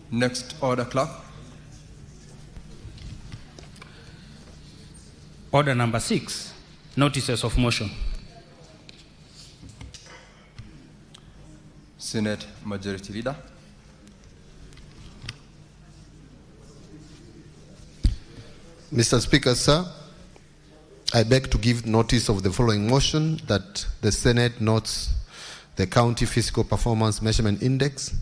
Next order, clerk. Order number 6, notices of motion. Senate Majority Leader. Mr. Speaker, sir, I beg to give notice of the following motion, that the Senate notes the County Fiscal Performance Measurement Index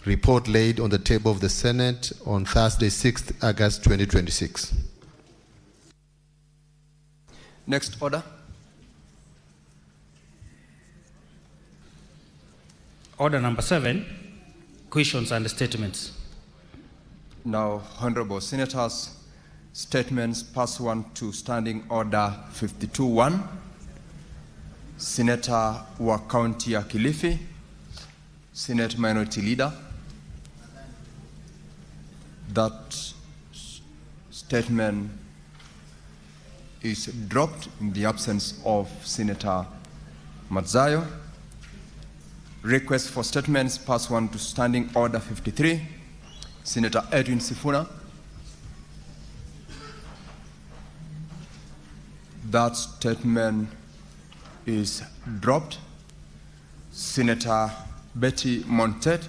report laid on the table of the Senate on Thursday, 6th August 2026. Next order. Order number 7, questions and statements. Now, Honorable Senators, statements pursuant to Standing Order 52-1. Senator wa County ya Kilifi, Senate Minority Leader. That statement is dropped in the absence of Senator Madzayo. Request for statements pursuant to Standing Order 53. Senator Edwin Sifuna. That statement is dropped. Senator Betty Montet.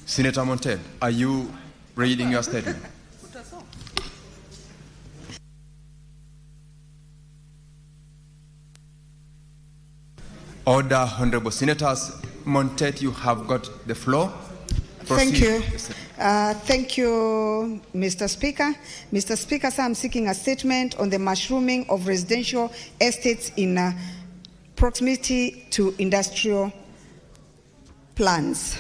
Senator Montet, are you reading your statement? Order, Honorable Senators. Montet, you have got the floor. Proceed. Thank you. Thank you, Mr. Speaker. Mr. Speaker, sir, I'm seeking a statement on the mushrooming of residential estates in proximity to industrial plants.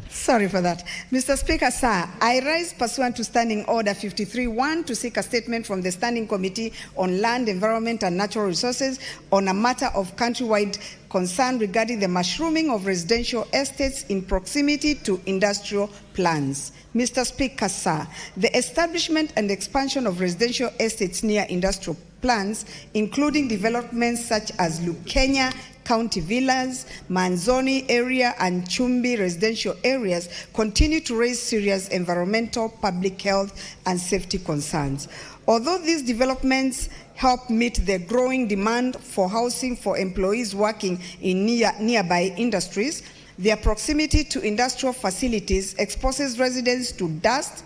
Sorry for that. Mr. Speaker, sir, I rise pursuant to Standing Order 53-1 to seek a statement from the Standing Committee on Land, Environment and Natural Resources on a matter of countrywide concern regarding the mushrooming of residential estates in proximity to industrial plants. Mr. Speaker, sir, the establishment and expansion of residential estates near industrial plants, including developments such as Lukenya County Villas, Manzoni area and Chumbi residential areas, continue to raise serious environmental, public health and safety concerns. Although these developments help meet the growing demand for housing for employees working in nearby industries, their proximity to industrial facilities exposes residents to dust,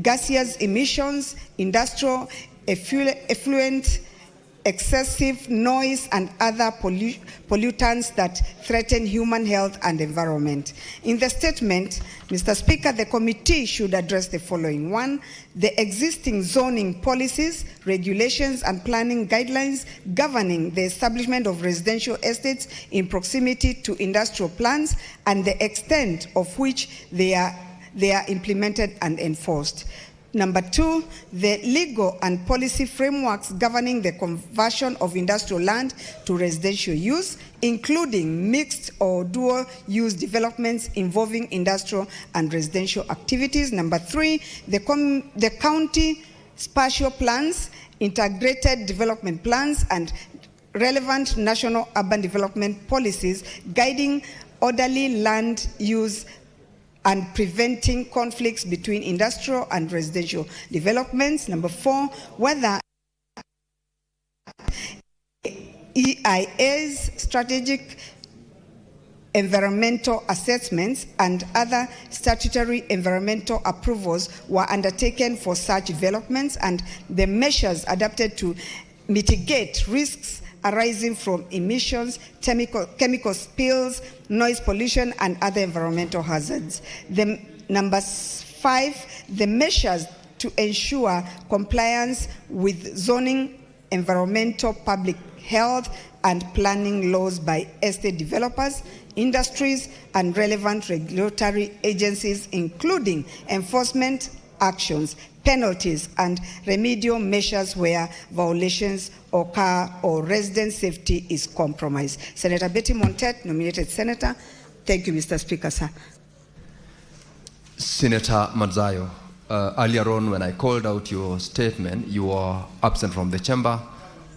gaseous emissions, industrial effluent, excessive noise and other pollutants that threaten human health and environment. In the statement, Mr. Speaker, the committee should address the following. 1, the existing zoning policies, regulations and planning guidelines governing the establishment of residential estates in proximity to industrial plants and the extent of which they are implemented and enforced. Number 2, the legal and policy frameworks governing the conversion of industrial land to residential use, including mixed or dual use developments involving industrial and residential activities. Number 3, the county spatial plans, integrated development plans, and relevant national urban development policies guiding orderly land use and preventing conflicts between industrial and residential developments. Number 4, whether EIA's strategic environmental assessments and other statutory environmental approvals were undertaken for such developments and the measures adopted to mitigate risks arising from emissions, chemical spills, noise pollution, and other environmental hazards. Number 5, the measures to ensure compliance with zoning, environmental, public health, and planning laws by estate developers, industries, and relevant regulatory agencies, including enforcement actions, penalties, and remedial measures where violations occur or resident safety is compromised. Senator Betty Montet, nominated senator. Thank you, Mr. Speaker, sir. Senator Madzayo, earlier on when I called out your statement, you were absent from the chamber,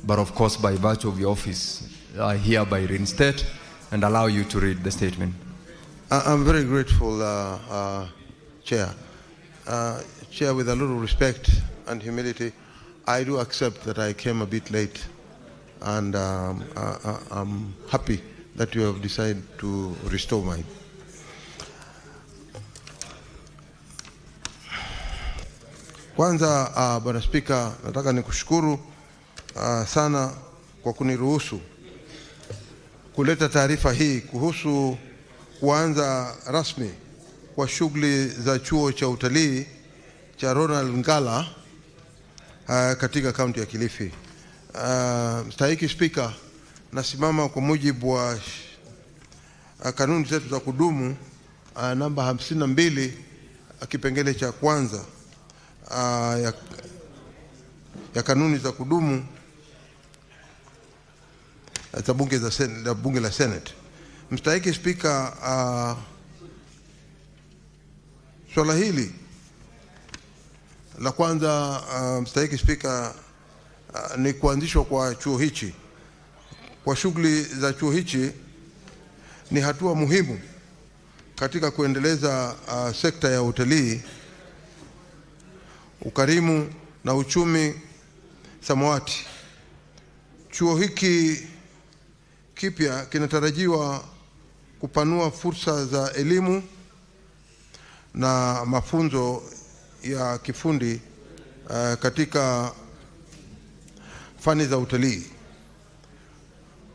but of course by virtue of your office, I hereby reinstate and allow you to read the statement. I'm very grateful, Chair. Chair, with a little respect and humility, I do accept that I came a bit late, and I'm happy that you have decided to restore mine. Kwanza, Bwana Spika, nataka nikushukuru sana kwa kuniruhusu kuleta taarifa hii kuhusu kuanza rasmi kwa shughuli za chuo cha utalii cha Ronald Ngala katika kaunti ya Kilifi. Mstahiki Spika, nasimama kwa mujibu wa kanuni zetu za kudumu namba 52 kipengele cha kwanza ya kanuni za kudumu za bunge la Senate. Mstahiki Spika, swala hili la kwanza, Mstahiki Spika, ni kuanzishwa kwa chuo hichi. Kwa shughuli za chuo hichi ni hatua muhimu katika kuendeleza sekta ya utalii, ukarimu na uchumi samawati. Chuo hiki kipya kinatarajiwa kupanua fursa za elimu na mafunzo ya kifundi katika fani za utalii,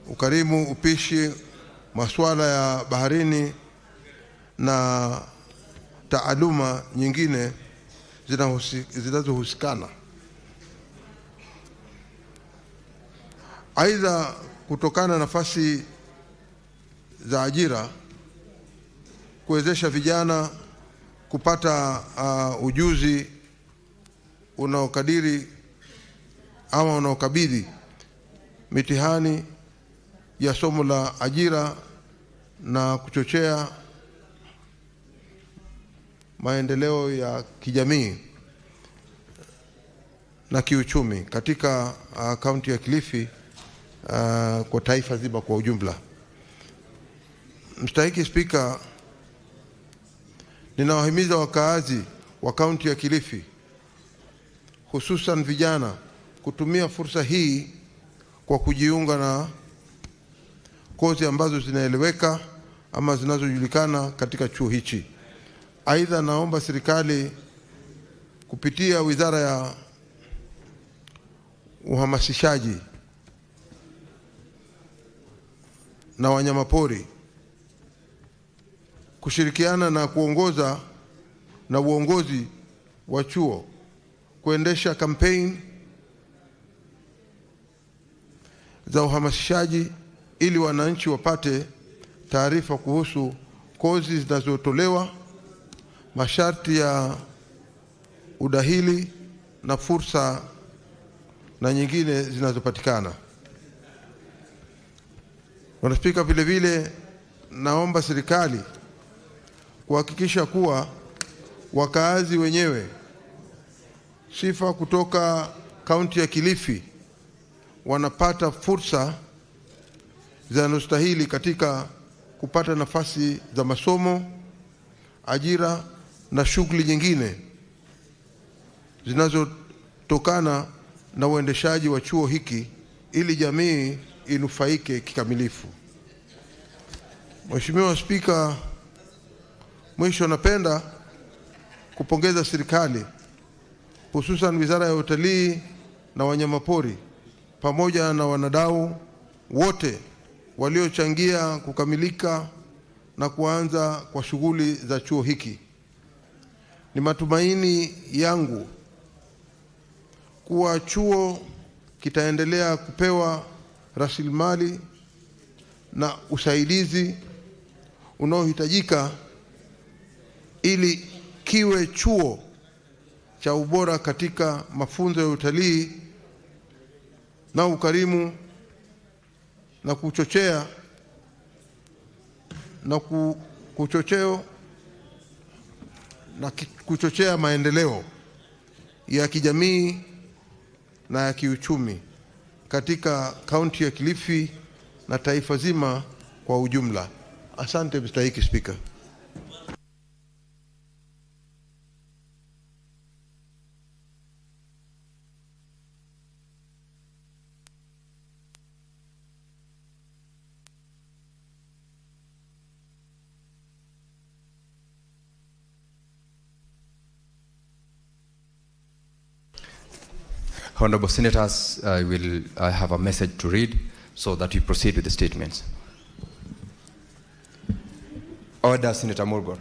ukarimu, upishi, masuala ya baharini na taaluma nyingine zinazohusikana. Aidha, kutokana na nafasi za ajira, kuwezesha vijana kupata ujuzi unaokadiri ama unaokabidhi mitihani ya somo la ajira na kuchochea maendeleo ya kijamii na kiuchumi katika kaunti ya Kilifi, kwa taifa zima kwa ujumla. Mstahiki Spika, ninawahimiza wakaazi wa kaunti ya Kilifi, hususan vijana, kutumia fursa hii kwa kujiunga na kozi ambazo zinaeleweka ama zinazojulikana katika chuo hichi. Aidha, naomba serikali kupitia Wizara ya Uhamasishaji na Wanyamapori kushirikiana na kuongoza na uongozi wa chuo kuendesha kampeni za uhamasishaji ili wananchi wapate taarifa kuhusu kozi zinazotolewa, masharti ya udahili na fursa na nyingine zinazopatikana. Bwana Spika, vile vile naomba serikali kuhakikisha kuwa wakaazi wenyewe sifa kutoka kaunti ya Kilifi wanapata fursa zinazostahili katika kupata nafasi za masomo, ajira na shughuli nyingine zinazotokana na uendeshaji wa chuo hiki ili jamii inufaike kikamilifu. Mheshimiwa Spika, mwisho napenda kupongeza serikali, hususan Wizara ya Utalii na Wanyamapori pamoja na wanadau wote waliochangia kukamilika na kuanza kwa shughuli za chuo hiki. Ni matumaini yangu kuwa chuo kitaendelea kupewa rasilimali na usaidizi unaohitajika ili kiwe chuo cha ubora katika mafunzo ya utalii na ukarimu na kuchocheo na kuchochea maendeleo ya kijamii na ya kiuchumi katika kaunti ya Kilifi na taifa zima kwa ujumla. Asante Mr. Speaker. Honorable Senators, I have a message to read so that we proceed with the statements. Order, Senator Murgor.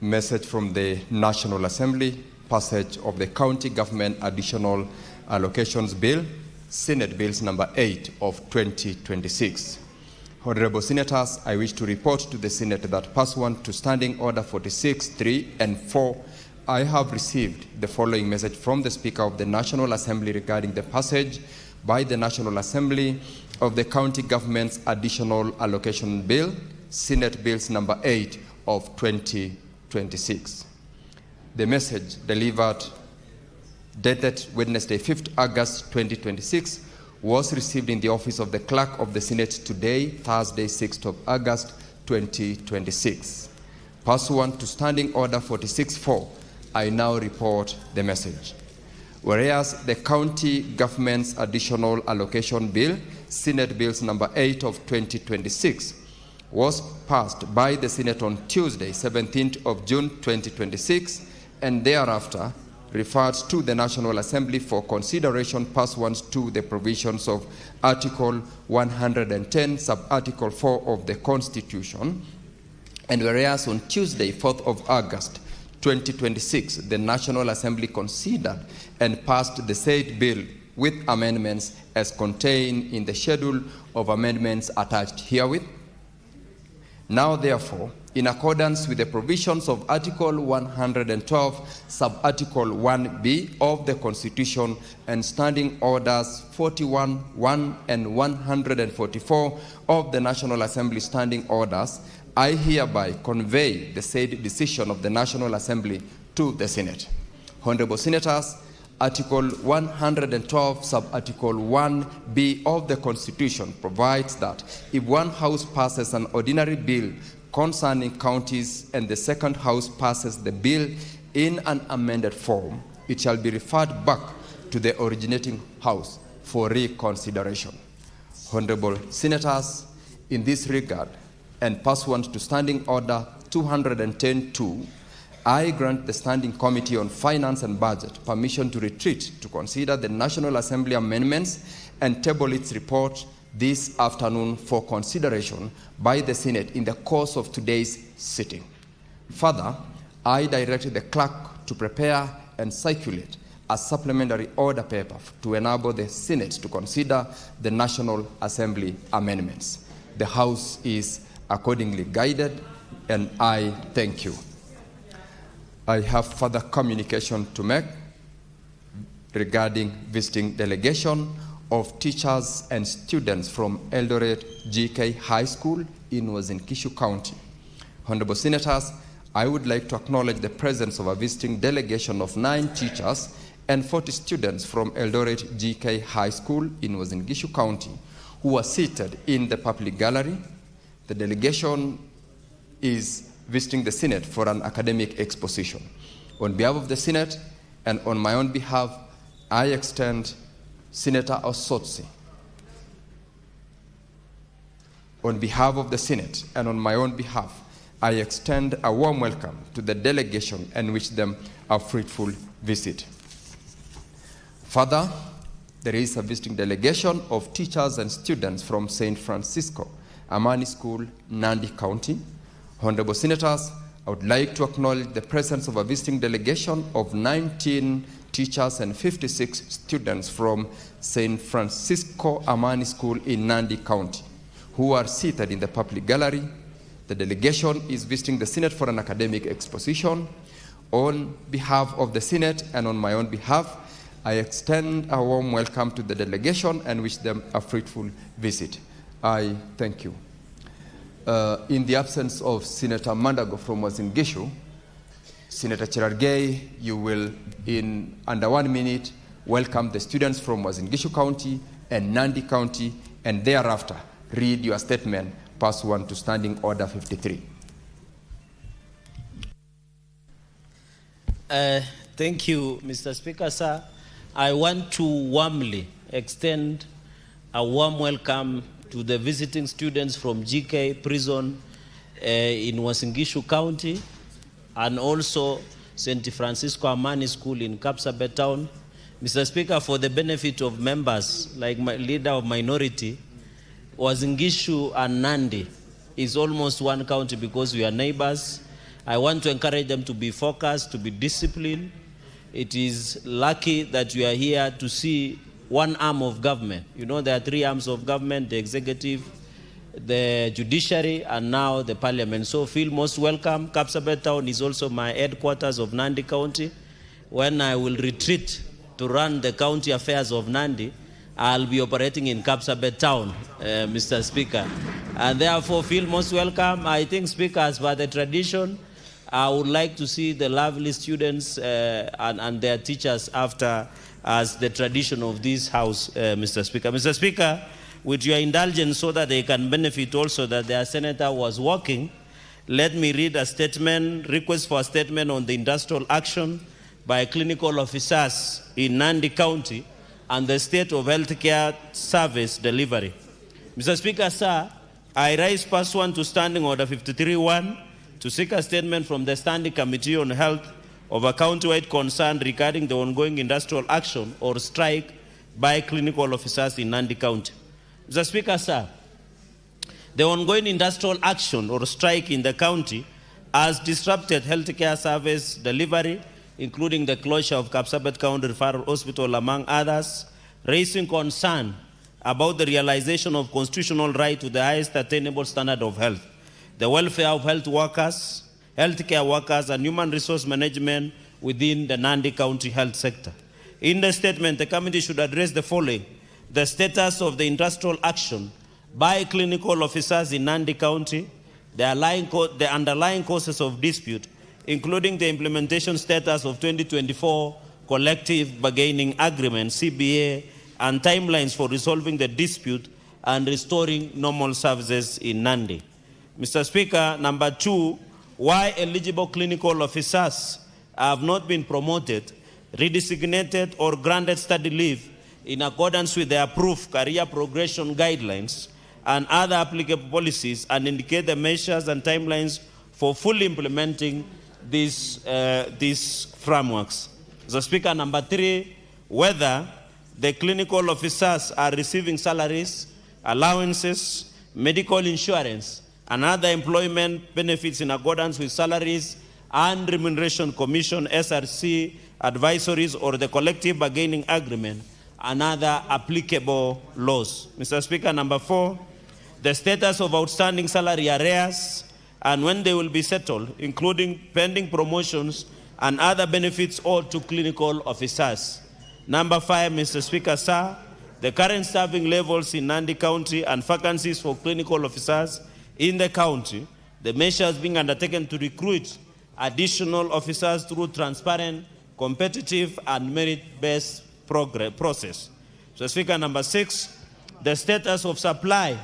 Message from the National Assembly, passage of the County Government Additional Allocations Bill, Senate Bills number 8 of 2026. Honorable Senators, I wish to report to the Senate that pursuant to Standing Order 46, 3 and 4, I have received the following message from the Speaker of the National Assembly regarding the passage by the National Assembly of the County Government's Additional Allocation Bill, Senate Bills number 8 of 2026. The message delivered dated Wednesday, 5th August 2026, was received in the office of the Clerk of the Senate today, Thursday, 6th of August 2026. Pursuant to Standing Order 46.4, I now report the message. Whereas the County Government's Additional Allocation Bill, Senate Bills number 8 of 2026, was passed by the Senate on Tuesday, 17th of June 2026, and thereafter referred to the National Assembly for consideration pursuant to the provisions of Article 110, Sub-Article 4 of the Constitution. And whereas on Tuesday, 4th of August 2026, the National Assembly considered and passed the said bill with amendments as contained in the schedule of amendments attached herewith. Now, therefore, in accordance with the provisions of Article 112, Sub-Article 1b of the Constitution and Standing Orders 41, 1 and 144 of the National Assembly Standing Orders, I hereby convey the said decision of the National Assembly to the Senate. Honorable Senators, Article 112, Sub-Article 1b of the Constitution provides that if one House passes an ordinary bill concerning counties and the second House passes the bill in an amended form, it shall be referred back to the originating House for reconsideration. Honorable Senators, in this regard, and pursuant to Standing Order 210-2, I grant the Standing Committee on Finance and Budget permission to retreat to consider the National Assembly amendments and table its report this afternoon for consideration by the Senate in the course of today's sitting. Further, I directed the clerk to prepare and circulate a supplementary order paper to enable the Senate to consider the National Assembly amendments. The House is accordingly guided, and I thank you. I have further communication to make regarding visiting delegation of teachers and students from Eldoret GK High School in Uasin Gishu County. Honorable Senators, I would like to acknowledge the presence of a visiting delegation of 9 teachers and 40 students from Eldoret GK High School in Uasin Gishu County who are seated in the public gallery. The delegation is visiting the Senate for an academic exposition. On behalf of the Senate and on my own behalf, I extend Senator Osotsi. On behalf of the Senate and on my own behalf, I extend a warm welcome to the delegation and wish them a fruitful visit. Further, there is a visiting delegation of teachers and students from St. Francisco Amani School, Nandi County. Honorable Senators, I would like to acknowledge the presence of a visiting delegation of 19 teachers and 56 students from St. Francisco Amani School in Nandi County who are seated in the public gallery. The delegation is visiting the Senate for an academic exposition. On behalf of the Senate and on my own behalf, I extend a warm welcome to the delegation and wish them a fruitful visit. I thank you. in the absence of Senator Mandago from Uasin Gishu, Senator Cherargei, you will, in under 1 minute, welcome the students from Uasin Gishu County and Nandi County, and thereafter read your statement pursuant to Standing Order 53. Thank you, Mr. Speaker, sir. I want to warmly extend a warm welcome to the visiting students from GK Prison in Uasin Gishu County, and also St. Francisco Amani School in Kapsabet Town. Mr. Speaker, for the benefit of members, like my leader of minority, Uasin Gishu and Nandi is almost one county because we are neighbors. I want to encourage them to be focused, to be disciplined. It is lucky that we are here to see one arm of government. You know, there are three arms of government: the executive, the judiciary, and now the parliament. So feel most welcome. Kapsabet Town is also my headquarters of Nandi County. When I will retreat to run the county affairs of Nandi, I'll be operating in Kapsabet Town, Mr. Speaker. And therefore feel most welcome. I think, Speaker, as per the tradition, I would like to see the lovely students and their teachers after, as the tradition of this house, Mr. Speaker. Mr. Speaker, with your indulgence, so that they can benefit also that their senator was working, let me read a statement, request for a statement on the industrial action by clinical officers in Nandi County and the state of healthcare service delivery. Mr. Speaker, sir, I rise pursuant to Standing Order 53.1 to seek a statement from the Standing Committee on Health of a county-wide concern regarding the ongoing industrial action or strike by clinical officers in Nandi County. Mr. Speaker, sir, the ongoing industrial action or strike in the county has disrupted healthcare service delivery, including the closure of Kapsabet County Referral Hospital, among others, raising concern about the realization of constitutional right to the highest attainable standard of health, the welfare of health workers, healthcare workers, and human resource management within the Nandi County health sector. In the statement, the committee should address the following: the status of the industrial action by clinical officers in Nandi County, the underlying causes of dispute, including the implementation status of 2024 Collective Bargaining Agreement, CBA, and timelines for resolving the dispute and restoring normal services in Nandi. Mr. Speaker, number 2, why eligible clinical officers have not been promoted, redesignated, or granted study leave in accordance with the approved career progression guidelines and other applicable policies, and indicate the measures and timelines for fully implementing these frameworks. Mr. Speaker, number 3, whether the clinical officers are receiving salaries, allowances, medical insurance, and other employment benefits in accordance with Salaries and Remuneration Commission, SRC, advisories, or the Collective Bargaining Agreement, and other applicable laws. Mr. Speaker, number 4, the status of outstanding salary arrears and when they will be settled, including pending promotions and other benefits owed to clinical officers. Number 5, Mr. Speaker, sir, the current staffing levels in Nandi County and vacancies for clinical officers in the county, the measures being undertaken to recruit additional officers through transparent, competitive, and merit-based process. So, Speaker, number 6, the status of supply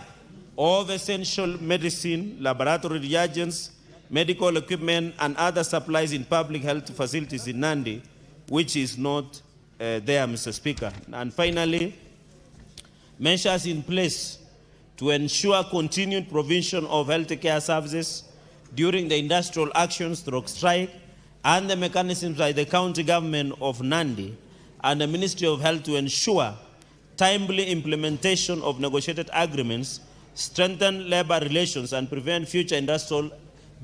of essential medicine, laboratory reagents, medical equipment, and other supplies in public health facilities in Nandi, which is not there, Mr. Speaker. And finally, measures in place to ensure continued provision of healthcare services during the industrial action strike, and the mechanisms by the county government of Nandi and the Ministry of Health to ensure timely implementation of negotiated agreements, strengthen labor relations, and prevent future industrial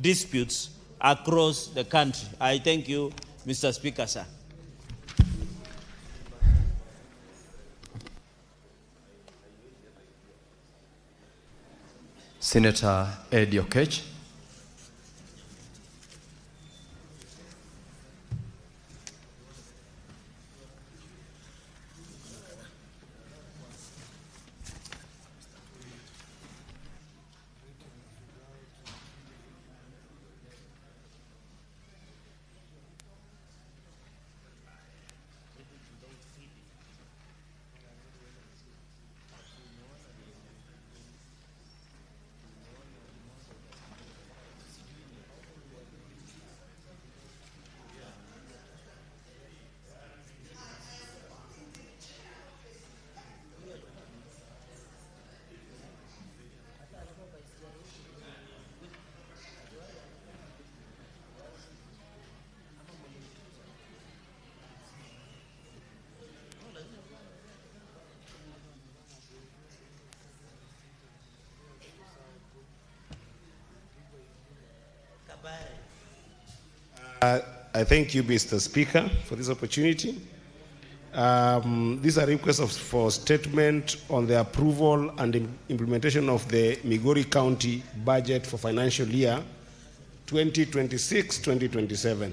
disputes across the country. I thank you, Mr. Speaker, sir. Senator Ed Okech. I thank you, Mr. Speaker, for this opportunity. These are requests for statement on the approval and implementation of the Migori County budget for financial year 2026-2027.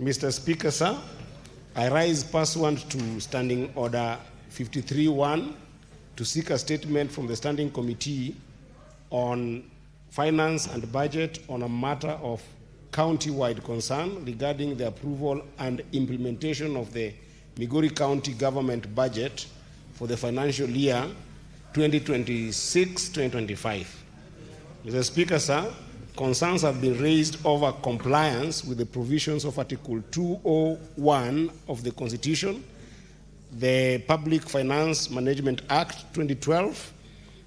Mr. Speaker, sir, I rise pursuant to Standing Order 53-1 to seek a statement from the Standing Committee on Finance and Budget on a matter of county-wide concern regarding the approval and implementation of the Migori County government budget for the financial year 2026-2025. Mr. Speaker, sir, concerns have been raised over compliance with the provisions of Article 201 of the Constitution, the Public Finance Management Act 2012,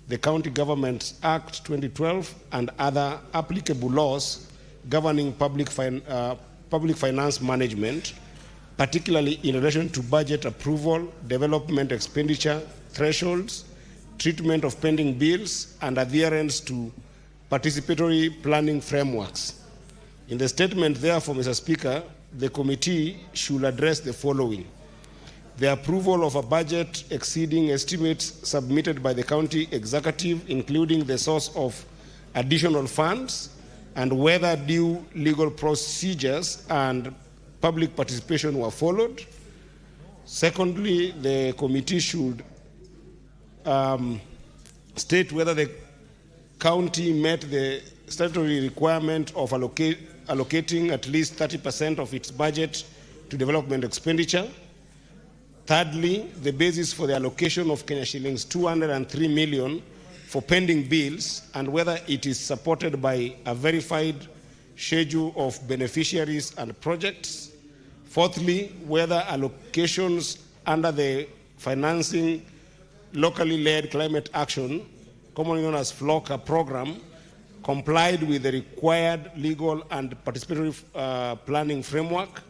the County Governments Act 2012, and other applicable laws governing public finance management, particularly in relation to budget approval, development expenditure thresholds, treatment of pending bills, and adherence to participatory planning frameworks. In the statement, therefore, Mr. Speaker, the committee should address the following: the approval of a budget exceeding estimates submitted by the county executive, including the source of additional funds, and whether due legal procedures and public participation were followed. Secondly, the committee should state whether the county met the statutory requirement of allocating at least 30% of its budget to development expenditure. Thirdly, the basis for the allocation of Kenya shillings 203 million for pending bills and whether it is supported by a verified schedule of beneficiaries and projects. Fourthly, whether allocations under the financing locally led climate action, commonly known as FLOCA program, complied with the required legal and participatory planning framework.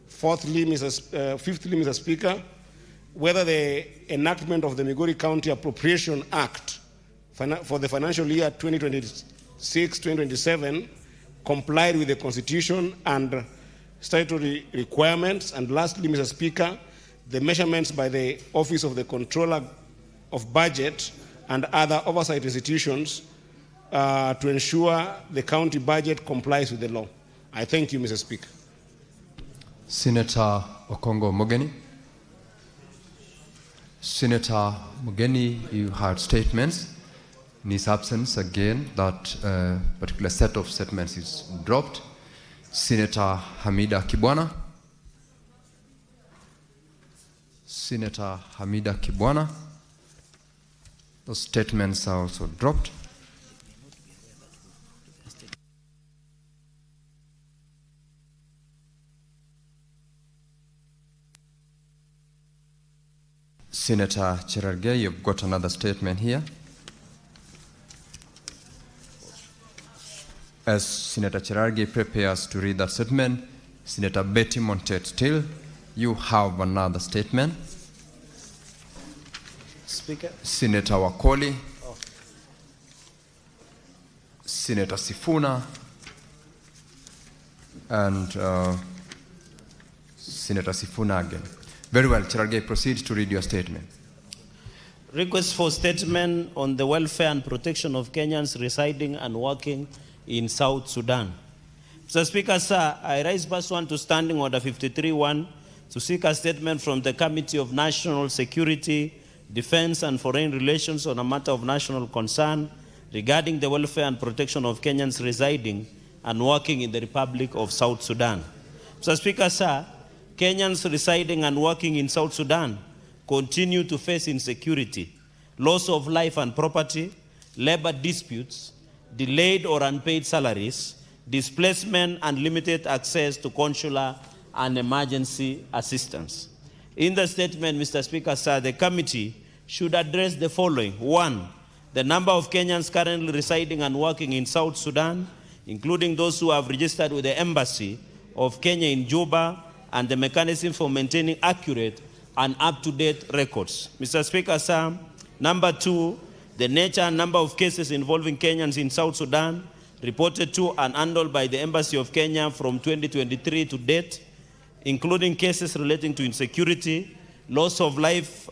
Fifthly, Mr. Speaker, whether the enactment of the Migori County Appropriation Act for the financial year 2026-2027 complied with the Constitution and statutory requirements. And lastly, Mr. Speaker, the measurements by the Office of the Controller of Budget and other oversight institutions to ensure the county budget complies with the law. I thank you, Mr. Speaker. Senator Okongo Mogeni. Senator Mogeni, you heard statements. In his absence, again, that particular set of statements is dropped. Senator Hamida Kibwana. Senator Hamida Kibwana. Those statements are also dropped. Senator Cherargei, you've got another statement here. As Senator Cherargei prepares to read that statement, Senator Betty Montet-Till, you have another statement. Speaker. Senator Wakoli. Oh. Senator Sifuna. And Senator Sifuna again. Very well, Cherargei, proceed to read your statement. Request for statement on the welfare and protection of Kenyans residing and working in South Sudan. Mr. Speaker, sir, I rise pursuant to Standing Order 53-1 to seek a statement from the Committee of National Security, Defense and Foreign Relations on a matter of national concern regarding the welfare and protection of Kenyans residing and working in the Republic of South Sudan. Mr. Speaker, sir, Kenyans residing and working in South Sudan continue to face insecurity, loss of life and property, labor disputes, delayed or unpaid salaries, displacement, and limited access to consular and emergency assistance. In the statement, Mr. Speaker, sir, the committee should address the following. 1, the number of Kenyans currently residing and working in South Sudan, including those who have registered with the Embassy of Kenya in Juba, and the mechanism for maintaining accurate and up-to-date records. Mr. Speaker, sir, number 2, the nature and number of cases involving Kenyans in South Sudan reported to and handled by the Embassy of Kenya from 2023 to date, including cases relating to insecurity, loss of life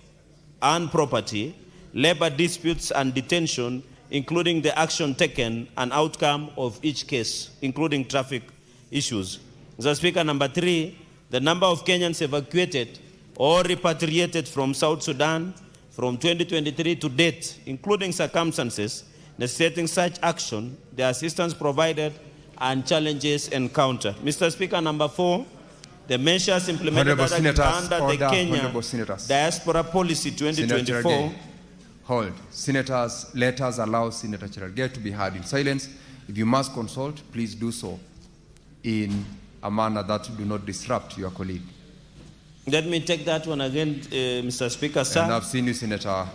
and property, labor disputes and detention, including the action taken and outcome of each case, including traffic issues. Mr. Speaker, number 3, the number of Kenyans evacuated or repatriated from South Sudan from 2023 to date, including circumstances necessitating such action, the assistance provided, and challenges encountered. Mr. Speaker, number 4, the measures implemented under the Kenya Diaspora Policy 2024. Hold. Senators, let us allow Senator Cherargei to be heard in silence. If you must consult, please do so in a manner that do not disrupt your colleague. Let me take that one again, Mr. Speaker, sir. And I've seen you, Senator.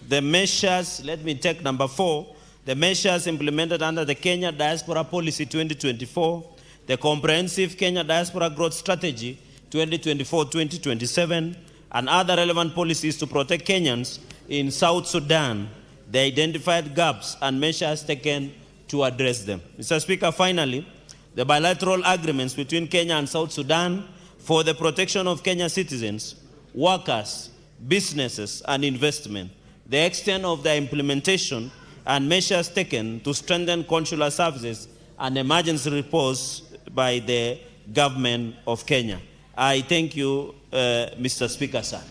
The measures, let me take number 4, the measures implemented under the Kenya Diaspora Policy 2024, the Comprehensive Kenya Diaspora Growth Strategy 2024-2027, and other relevant policies to protect Kenyans in South Sudan, the identified gaps and measures taken to address them. Mr. Speaker, finally, the bilateral agreements between Kenya and South Sudan for the protection of Kenya citizens, workers, businesses, and investment, the extent of their implementation, and measures taken to strengthen consular services and emergency response by the government of Kenya. I thank you, Mr. Speaker, sir.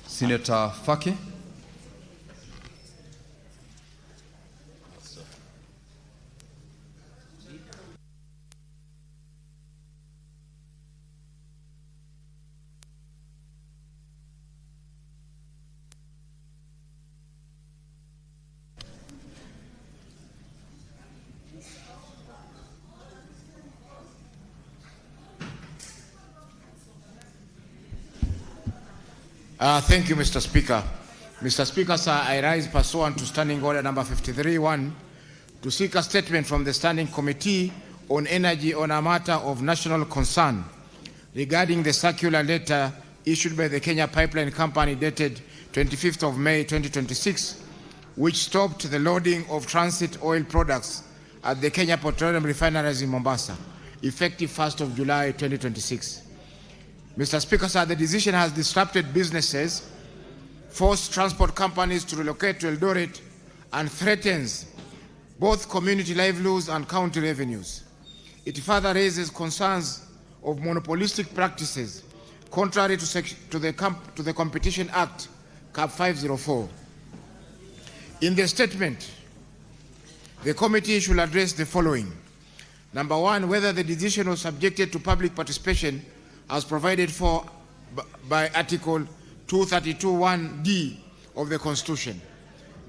Senator Faki. Thank you, Mr. Speaker. Mr. Speaker, sir, I rise pursuant to Standing Order number 53-1 to seek a statement from the Standing Committee on Energy on a matter of national concern regarding the circular letter issued by the Kenya Pipeline Company dated 25th of May 2026, which stopped the loading of transit oil products at the Kenya Petroleum Refineries in Mombasa, effective 1st of July 2026. Mr. Speaker, sir, the decision has disrupted businesses, forced transport companies to relocate to Eldoret, and threatens both community livelihoods and county revenues. It further raises concerns of monopolistic practices contrary to the Competition Act, CAP 504. In the statement, the committee should address the following. Number 1, whether the decision was subjected to public participation as provided for by Article 232(1)(d) of the Constitution.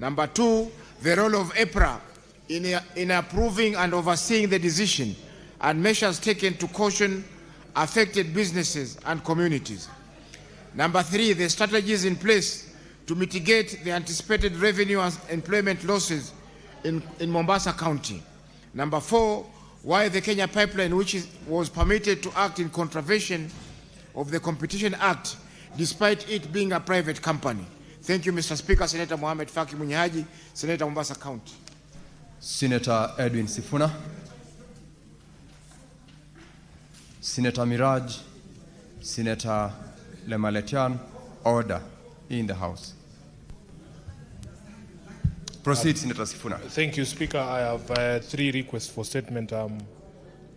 Number 2, the role of EPRA in approving and overseeing the decision and measures taken to caution affected businesses and communities. Number 3, the strategies in place to mitigate the anticipated revenue and employment losses in Mombasa County. Number 4, why the Kenya Pipeline, which was permitted to act in contravention of the Competition Act, despite it being a private company. Thank you, Mr. Speaker. Senator Mohamed Faki Munyahaji, Senator Mombasa County. Senator Edwin Sifuna. Senator Miraj. Senator Lemaletian. Order in the House. Proceed, Senator Sifuna. Thank you, Speaker. I have 3 requests for statement. I'm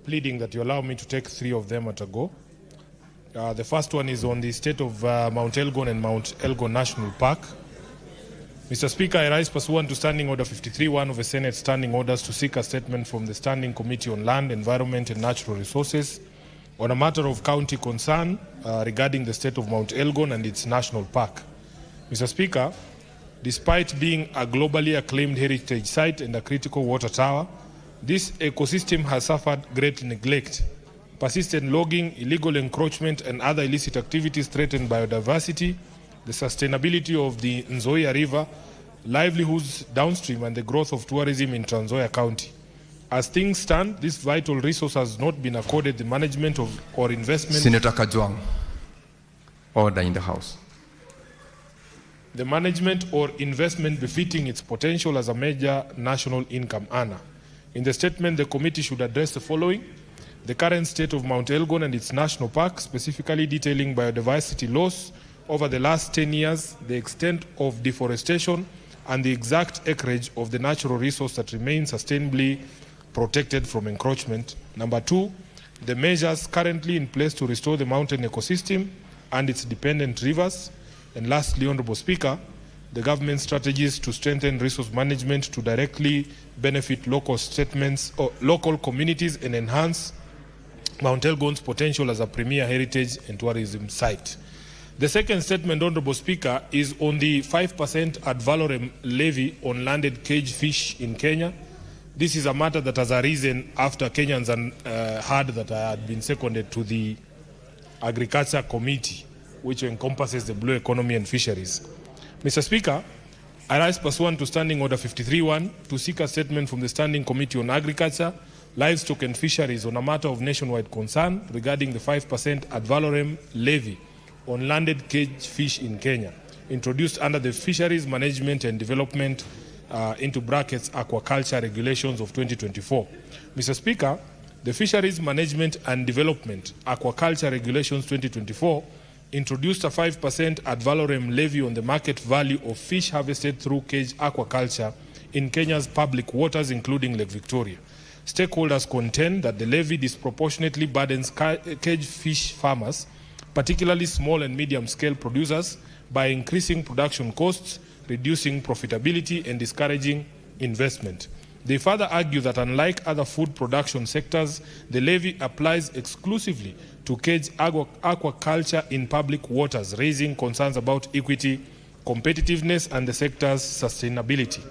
pleading that you allow me to take 3 of them at a go. The first one is on the state of Mount Elgon and Mount Elgon National Park. Mr. Speaker, I rise pursuant to Standing Order 53-1 of the Senate Standing Orders to seek a statement from the Standing Committee on Land, Environment and Natural Resources on a matter of county concern regarding the state of Mount Elgon and its national park. Mr. Speaker, despite being a globally acclaimed heritage site and a critical water tower, this ecosystem has suffered great neglect. Persistent logging, illegal encroachment, and other illicit activities threaten biodiversity, the sustainability of the Nzoia River, livelihoods downstream, and the growth of tourism in Trans Nzoia County. As things stand, this vital resource has not been accorded the management of or investment. Senator Kajwang. Order in the House. the management or investment befitting its potential as a major national income earner. In the statement, the committee should address the following: the current state of Mount Elgon and its national park, specifically detailing biodiversity loss over the last 10 years, the extent of deforestation, and the exact acreage of the natural resource that remains sustainably protected from encroachment. Number 2, the measures currently in place to restore the mountain ecosystem and its dependent rivers. And lastly, Honorable Speaker, the government strategies to strengthen resource management to directly benefit local statements or local communities and enhance Mount Elgon's potential as a premier heritage and tourism site. The second statement, Honorable Speaker, is on the 5% ad valorem levy on landed cage fish in Kenya. This is a matter that has arisen after Kenyans heard that I had been seconded to the Agriculture Committee, which encompasses the blue economy and fisheries. Mr. Speaker, I rise pursuant to Standing Order 53-1 to seek a statement from the Standing Committee on Agriculture, Livestock and Fisheries on a matter of nationwide concern regarding the 5% ad valorem levy on landed cage fish in Kenya, introduced under the Fisheries Management and Development into brackets aquaculture regulations of 2024. Mr. Speaker, the Fisheries Management and Development Aquaculture Regulations 2024 introduced a 5% ad valorem levy on the market value of fish harvested through cage aquaculture in Kenya's public waters, including Lake Victoria. Stakeholders contend that the levy disproportionately burdens cage fish farmers, particularly small and medium-scale producers, by increasing production costs, reducing profitability, and discouraging investment. They further argue that unlike other food production sectors, the levy applies exclusively to cage aquaculture in public waters, raising concerns about equity, competitiveness, and the sector's sustainability.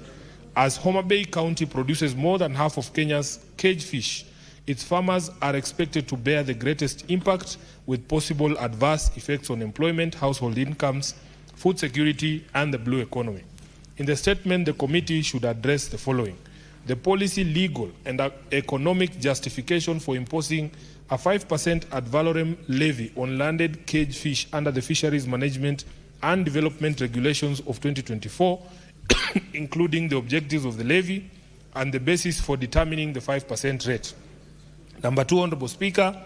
As Homa Bay County produces more than half of Kenya's cage fish, its farmers are expected to bear the greatest impact, with possible adverse effects on employment, household incomes, food security, and the blue economy. In the statement, the committee should address the following: the policy, legal, and economic justification for imposing a 5% ad valorem levy on landed cage fish under the Fisheries Management and Development Regulations of 2024, including the objectives of the levy and the basis for determining the 5% rate. Number 2, Honorable Speaker,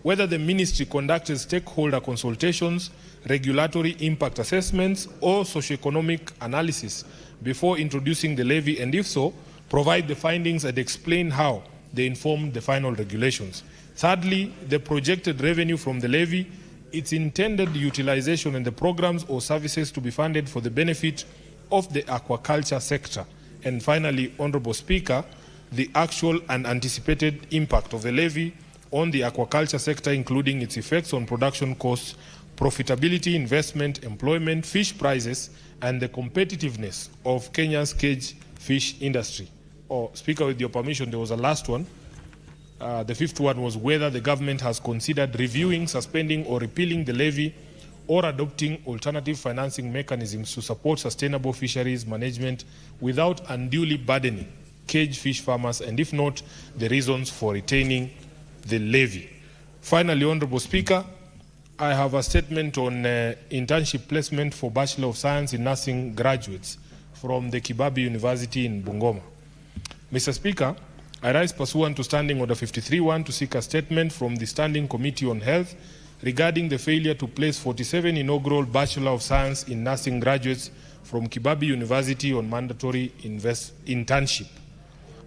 whether the ministry conducted stakeholder consultations, regulatory impact assessments, or socioeconomic analysis before introducing the levy, and if so, provide the findings and explain how they informed the final regulations. Thirdly, the projected revenue from the levy, its intended utilization, and the programs or services to be funded for the benefit of the aquaculture sector. And finally, Honorable Speaker, the actual and anticipated impact of the levy on the aquaculture sector, including its effects on production costs, profitability, investment, employment, fish prices, and the competitiveness of Kenya's cage fish industry. Speaker, with your permission, there was a last one. The fifth one was whether the government has considered reviewing, suspending, or repealing the levy, or adopting alternative financing mechanisms to support sustainable fisheries management without unduly burdening cage fish farmers, and if not, the reasons for retaining the levy. Finally, Honorable Speaker, I have a statement on internship placement for Bachelor of Science in Nursing graduates from the Kibabi University in Bungoma. Mr. Speaker, I rise pursuant to Standing Order 53-1 to seek a statement from the Standing Committee on Health regarding the failure to place 47 inaugural Bachelor of Science in Nursing graduates from Kibabi University on mandatory internship.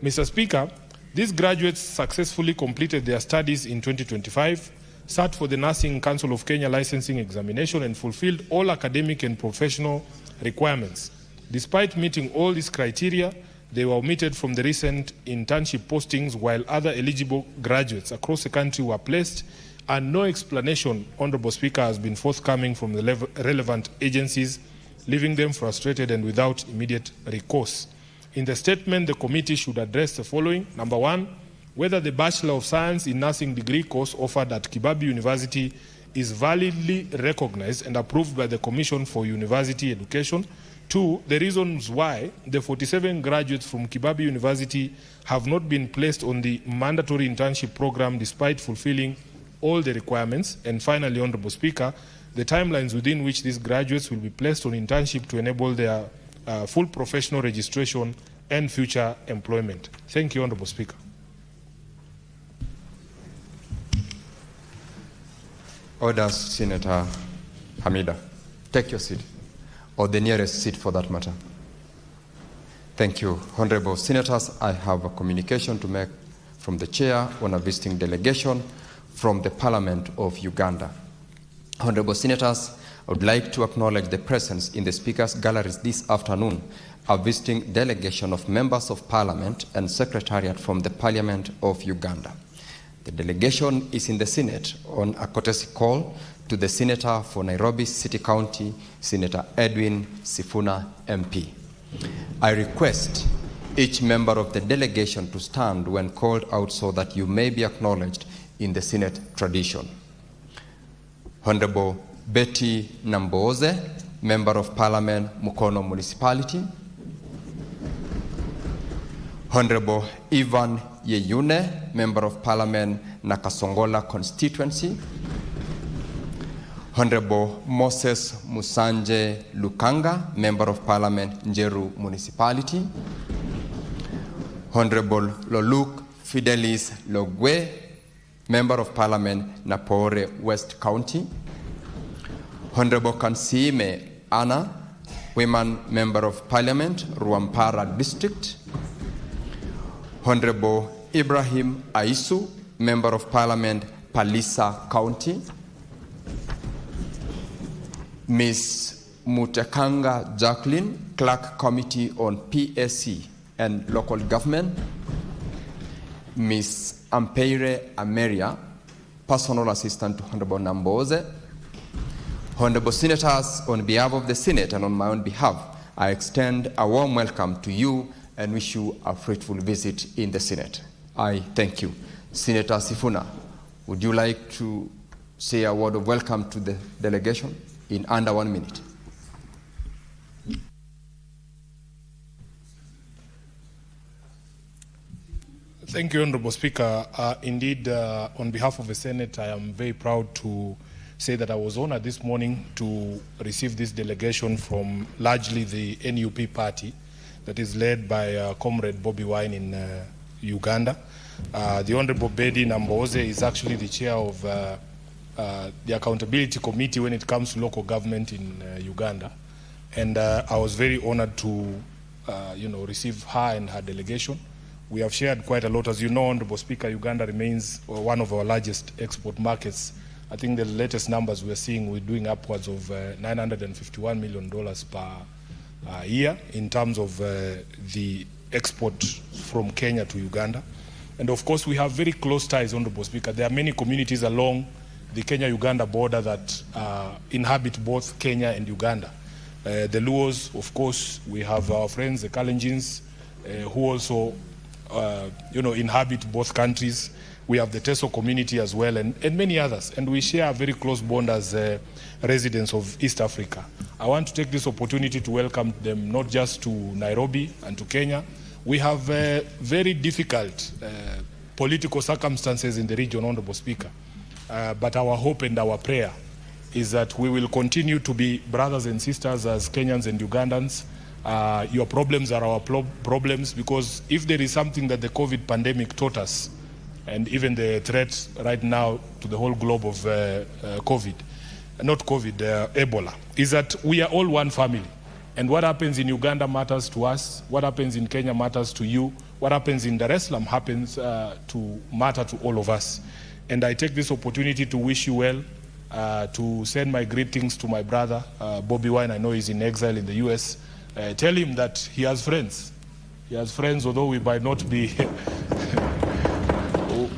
Mr. Speaker, these graduates successfully completed their studies in 2025, sat for the Nursing Council of Kenya licensing examination, and fulfilled all academic and professional requirements. Despite meeting all these criteria, they were omitted from the recent internship postings, while other eligible graduates across the country were placed, and no explanation, Honorable Speaker, has been forthcoming from the relevant agencies, leaving them frustrated and without immediate recourse. In the statement, the committee should address the following. Number 1, whether the Bachelor of Science in Nursing degree course offered at Kibabi University is validly recognized and approved by the Commission for University Education. 2, the reasons why the 47 graduates from Kibabi University have not been placed on the mandatory internship program despite fulfilling all the requirements. And finally, Honorable Speaker, the timelines within which these graduates will be placed on internship to enable their full professional registration and future employment. Thank you, Honorable Speaker. Orders, Senator Hamida. Take your seat, or the nearest seat for that matter. Thank you. Honorable Senators, I have a communication to make from the Chair on a visiting delegation from the Parliament of Uganda. Honorable Senators, I would like to acknowledge the presence in the Speaker's galleries this afternoon a visiting delegation of members of Parliament and Secretariat from the Parliament of Uganda. The delegation is in the Senate on a courtesy call to the Senator for Nairobi City County, Senator Edwin Sifuna MP. I request each member of the delegation to stand when called out so that you may be acknowledged in the Senate tradition. Honorable Betty Namboze, Member of Parliament, Mukono Municipality. Honorable Ivan Yeyune, Member of Parliament, Nakasongola Constituency. Honorable Moses Musanje Lukanga, Member of Parliament, Njeru Municipality. Honorable Loluk Fidelis Logwe, Member of Parliament, Napore West County. Honorable Kansime Anna, Women Member of Parliament, Ruampara District. Honorable Ibrahim Aisu, Member of Parliament, Palisa County. Ms. Mutekanga Jacqueline, Clerk Committee on PSC and Local Government. Ms. Ampeire Ameria, Personal Assistant to Honorable Namboze. Honorable Senators, on behalf of the Senate and on my own behalf, I extend a warm welcome to you and wish you a fruitful visit in the Senate. I thank you. Senator Sifuna, would you like to say a word of welcome to the delegation in under 1 minute? Thank you, Honorable Speaker. Indeed, on behalf of the Senate, I am very proud to say that I was honored this morning to receive this delegation from largely the NUP party that is led by Comrade Bobi Wine in Uganda. The Honorable Betty Namboze is actually the chair of the Accountability Committee when it comes to local government in Uganda. And I was very honored to receive her and her delegation. We have shared quite a lot. As you know, Honorable Speaker, Uganda remains one of our largest export markets. I think the latest numbers we're seeing, we're doing upwards of $951 million per year in terms of the export from Kenya to Uganda. And of course, we have very close ties, Honorable Speaker. There are many communities along the Kenya-Uganda border that inhabit both Kenya and Uganda. The Luos, of course, we have our friends, the Kalenjins, who also inhabit both countries. We have the Teso community as well, and many others. And we share a very close bond as residents of East Africa. I want to take this opportunity to welcome them not just to Nairobi and to Kenya. We have very difficult political circumstances in the region, Honorable Speaker. But our hope and our prayer is that we will continue to be brothers and sisters as Kenyans and Ugandans. Your problems are our problems, because if there is something that the COVID pandemic taught us, and even the threat right now to the whole globe of Ebola, is that we are all one family. And what happens in Uganda matters to us. What happens in Kenya matters to you. What happens in Dar es Salaam happens to matter to all of us. And I take this opportunity to wish you well, to send my greetings to my brother, Bobi Wine. I know he's in exile in the US. Tell him that he has friends. He has friends, although we might not be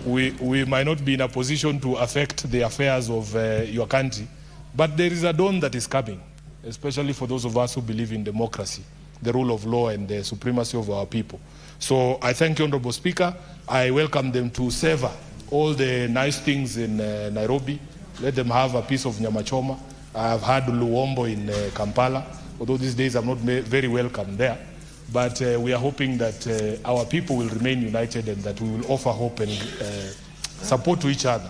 we might not be in a position to affect the affairs of your country. But there is a dawn that is coming, especially for those of us who believe in democracy, the rule of law, and the supremacy of our people. So I thank you, Honorable Speaker. I welcome them to savor all the nice things in Nairobi. Let them have a piece of nyama choma. I have had luombo in Kampala, although these days I'm not very welcome there. But we are hoping that our people will remain united and that we will offer hope and support to each other.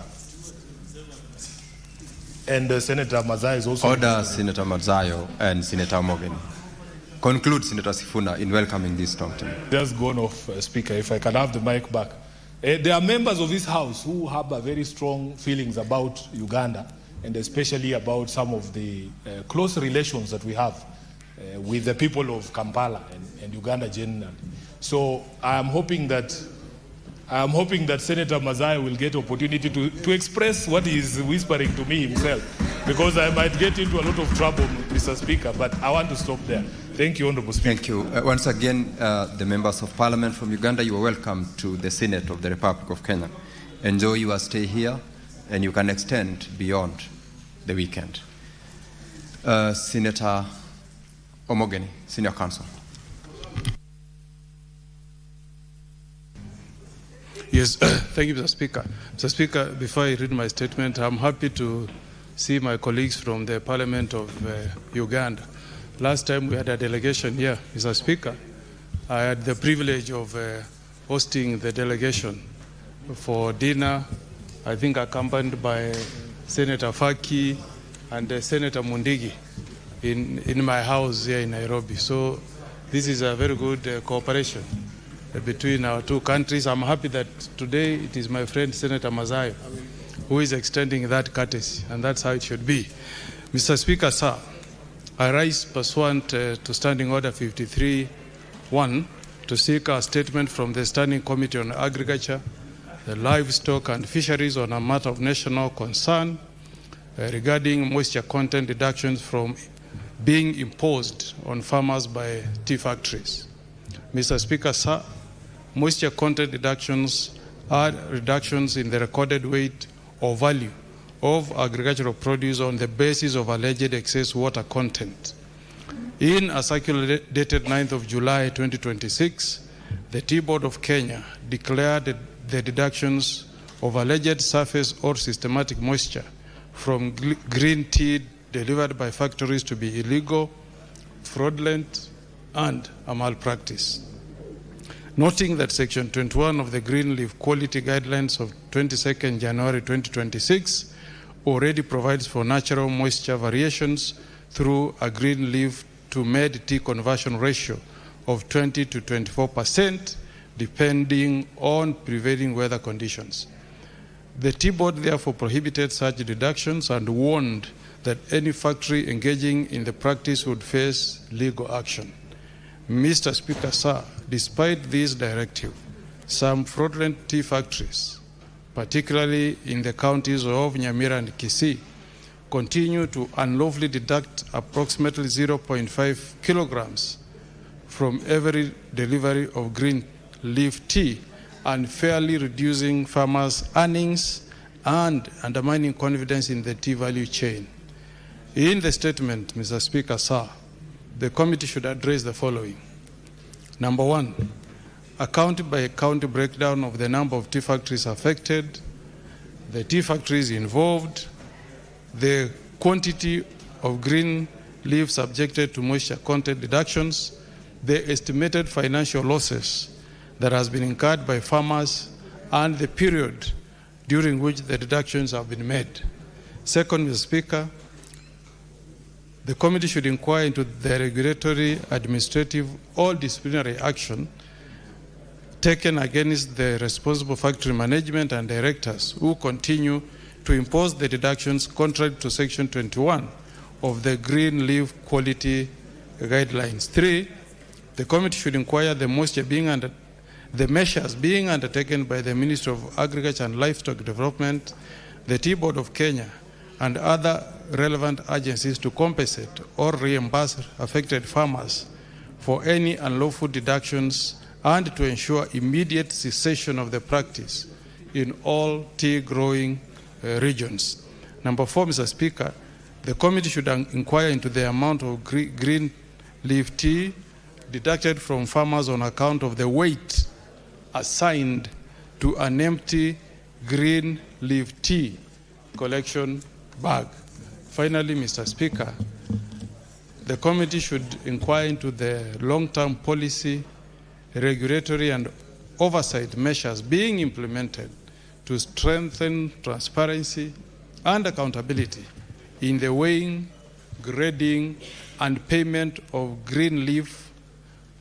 And Senator Mazayo is also... Order Senator Mazayo and Senator Omogeni. Conclude, Senator Sifuna, in welcoming this strong team. Just gone off, Speaker, if I can have the mic back. There are members of this House who have a very strong feelings about Uganda, and especially about some of the close relations that we have with the people of Kampala and Uganda generally. So I'm hoping that Senator Mazayo will get opportunity to express what he is whispering to me himself, because I might get into a lot of trouble, Mr. Speaker, but I want to stop there. Thank you, Honorable Speaker. Thank you. Once again, the members of Parliament from Uganda, you are welcome to the Senate of the Republic of Kenya. Enjoy your stay here, and you can extend beyond the weekend. Senator Omogeni, Senior Counsel. Yes, thank you, Mr. Speaker. Mr. Speaker, before I read my statement, I'm happy to see my colleagues from the Parliament of Uganda. Last time we had a delegation here, Mr. Speaker. I had the privilege of hosting the delegation for dinner, I think accompanied by Senator Faki and Senator Mundigi in my house here in Nairobi. So this is a very good cooperation between our two countries. I'm happy that today it is my friend Senator Mazayo who is extending that courtesy, and that's how it should be. Mr. Speaker, sir, I rise pursuant to Standing Order 53-1 to seek a statement from the Standing Committee on Agriculture, the Livestock and Fisheries on a matter of national concern regarding moisture content deductions from being imposed on farmers by tea factories. Mr. Speaker, sir, moisture content deductions are reductions in the recorded weight or value of agricultural produce on the basis of alleged excess water content. In a circular dated 9th of July 2026, the Tea Board of Kenya declared the deductions of alleged surface or systematic moisture from green tea delivered by factories to be illegal, fraudulent, and a malpractice. Noting that Section 21 of the Green Leaf Quality Guidelines of 22nd January 2026 already provides for natural moisture variations through a green leaf to made tea conversion ratio of 20 to 24%, depending on prevailing weather conditions. The Tea Board therefore prohibited such deductions and warned that any factory engaging in the practice would face legal action. Mr. Speaker, sir, despite this directive, some fraudulent tea factories, particularly in the counties of Nyamira and Kisii, continue to unlawfully deduct approximately 0.5 kilograms from every delivery of green leaf tea, unfairly reducing farmers' earnings and undermining confidence in the tea value chain. In the statement, Mr. Speaker, sir, the committee should address the following. Number one, a county-by-county breakdown of the number of tea factories affected, the tea factories involved, the quantity of green leaf subjected to moisture content deductions, the estimated financial losses that has been incurred by farmers, and the period during which the deductions have been made. Second, Mr. Speaker, the committee should inquire into the regulatory, administrative, or disciplinary action taken against the responsible factory management and directors who continue to impose the deductions contrary to Section 21 of the Green Leaf Quality Guidelines. 3, the committee should inquire the measures being undertaken by the Ministry of Agriculture and Livestock Development, the Tea Board of Kenya, and other relevant agencies to compensate or reimburse affected farmers for any unlawful deductions and to ensure immediate cessation of the practice in all tea growing regions. Number 4, Mr. Speaker, the committee should inquire into the amount of green leaf tea deducted from farmers on account of the weight assigned to an empty green leaf tea collection bag. Finally, Mr. Speaker, the committee should inquire into the long-term policy, regulatory and oversight measures being implemented to strengthen transparency and accountability in the weighing, grading, and payment of green leaf,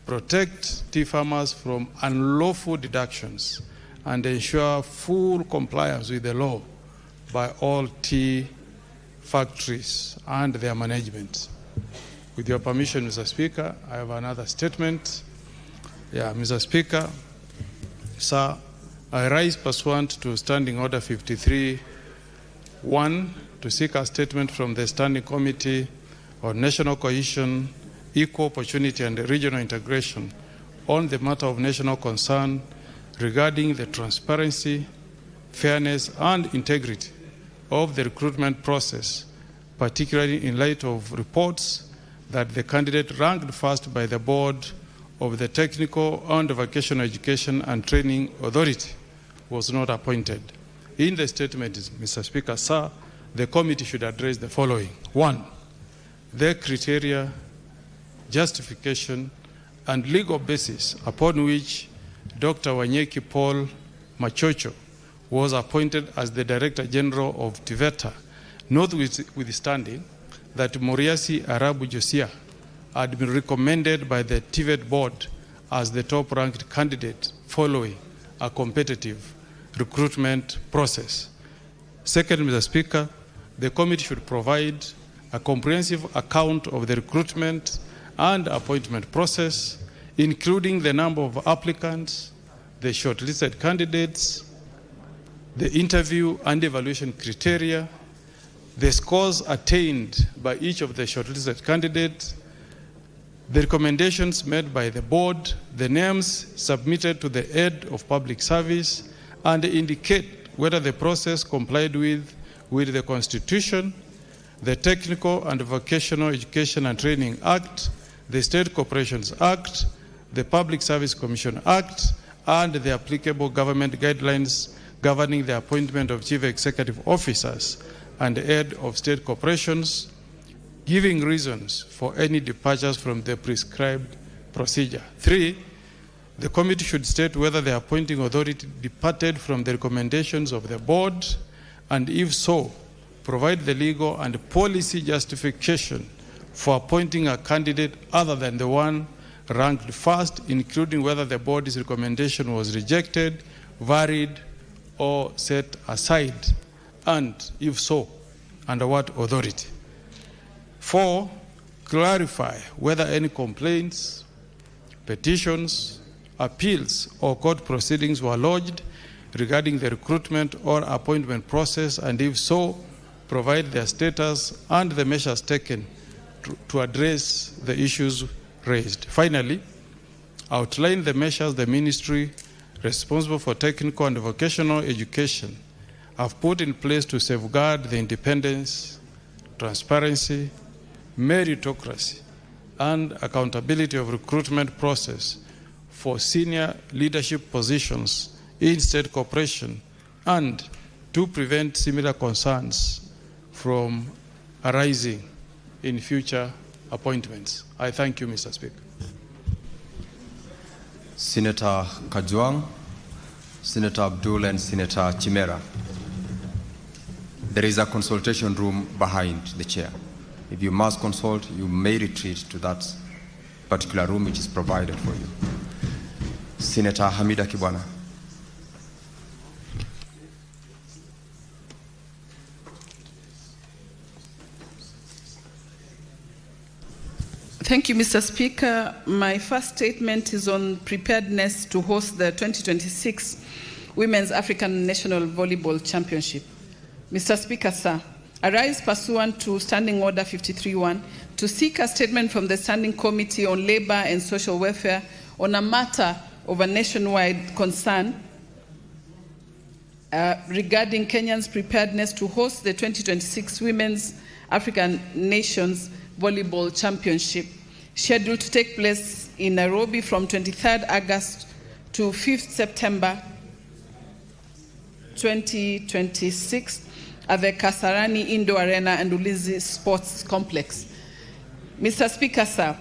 protect tea farmers from unlawful deductions, and ensure full compliance with the law by all tea factories and their management. With your permission, Mr. Speaker, I have another statement. Mr. Speaker, sir, I rise pursuant to Standing Order 53-1 to seek a statement from the Standing Committee on National Cohesion, Equal Opportunity and Regional Integration on the matter of national concern regarding the transparency, fairness, and integrity of the recruitment process, particularly in light of reports that the candidate ranked first by the Board of the Technical and Vocational Education and Training Authority was not appointed. In the statement, Mr. Speaker, sir, the committee should address the following. 1, the criteria, justification, and legal basis upon which Dr. Wanyeki Paul Machocho was appointed as the Director General of TVETA, notwithstanding that Moriasi Arabu Josia had been recommended by the TVET board as the top-ranked candidate following a competitive recruitment process. Second, Mr. Speaker, the committee should provide a comprehensive account of the recruitment and appointment process, including the number of applicants, the shortlisted candidates, the interview and evaluation criteria, the scores attained by each of the shortlisted candidates, the recommendations made by the board, the names submitted to the head of public service, and indicate whether the process complied with the Constitution, the Technical and Vocational Education and Training Act, the State Corporations Act, the Public Service Commission Act, and the applicable government guidelines governing the appointment of chief executive officers and head of state corporations, giving reasons for any departures from the prescribed procedure. 3, the committee should state whether the appointing authority departed from the recommendations of the board, and if so, provide the legal and policy justification for appointing a candidate other than the one ranked first, including whether the board's recommendation was rejected, varied, or set aside, and if so, under what authority. 4, clarify whether any complaints, petitions, appeals, or court proceedings were lodged regarding the recruitment or appointment process, and if so, provide their status and the measures taken to address the issues raised. Finally, outline the measures the ministry responsible for technical and vocational education have put in place to safeguard the independence, transparency, meritocracy, and accountability of recruitment process for senior leadership positions in state corporation, and to prevent similar concerns from arising in future appointments. I thank you, Mr. Speaker. Senator Kajwang, Senator Abdul, and Senator Chimera. There is a consultation room behind the chair. If you must consult, you may retreat to that particular room which is provided for you. Senator Hamida Kibwana. Thank you, Mr. Speaker. My first statement is on preparedness to host the 2026 Women's African National Volleyball Championship. Mr. Speaker, sir, I rise pursuant to Standing Order 53-1 to seek a statement from the Standing Committee on Labor and Social Welfare on a matter of a nationwide concern regarding Kenya's preparedness to host the 2026 Women's African Nations Volleyball Championship, scheduled to take place in Nairobi from 23rd August to 5th September 2026 at the Kasarani Indoor Arena and Ulinzi Sports Complex. Mr. Speaker, sir,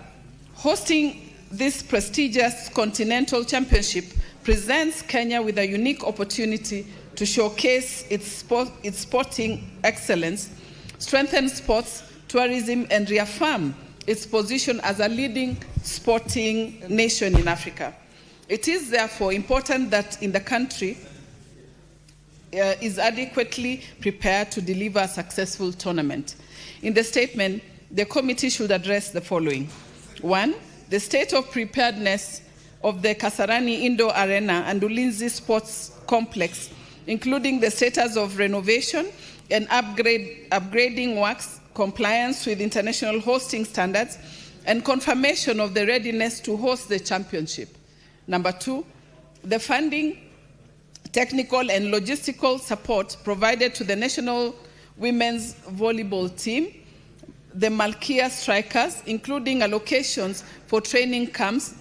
hosting this prestigious continental championship presents Kenya with a unique opportunity to showcase its sporting excellence strengthen sports, tourism, and reaffirm its position as a leading sporting nation in Africa. It is therefore important that in the country is adequately prepared to deliver a successful tournament. In the statement, the committee should address the following. 1, the state of preparedness of the Kasarani Indoor Arena and Ulinzi Sports Complex, including the status of renovation and upgrading works, compliance with international hosting standards, and confirmation of the readiness to host the championship. Number 2, the funding, technical and logistical support provided to the national women's volleyball team, the Malkia Strikers, including allocations for training camps,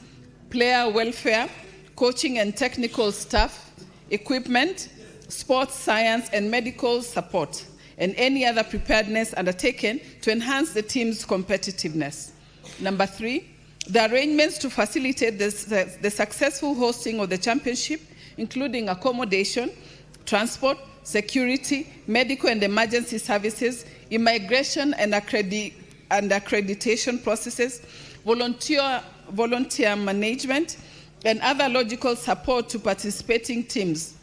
player welfare, coaching and technical staff, equipment, sports science and medical support, and any other preparedness undertaken to enhance the team's competitiveness. Number 3, the arrangements to facilitate the successful hosting of the championship, including accommodation, transport, security, medical and emergency services, immigration and accreditation processes, volunteer management, and other logical support to participating teams,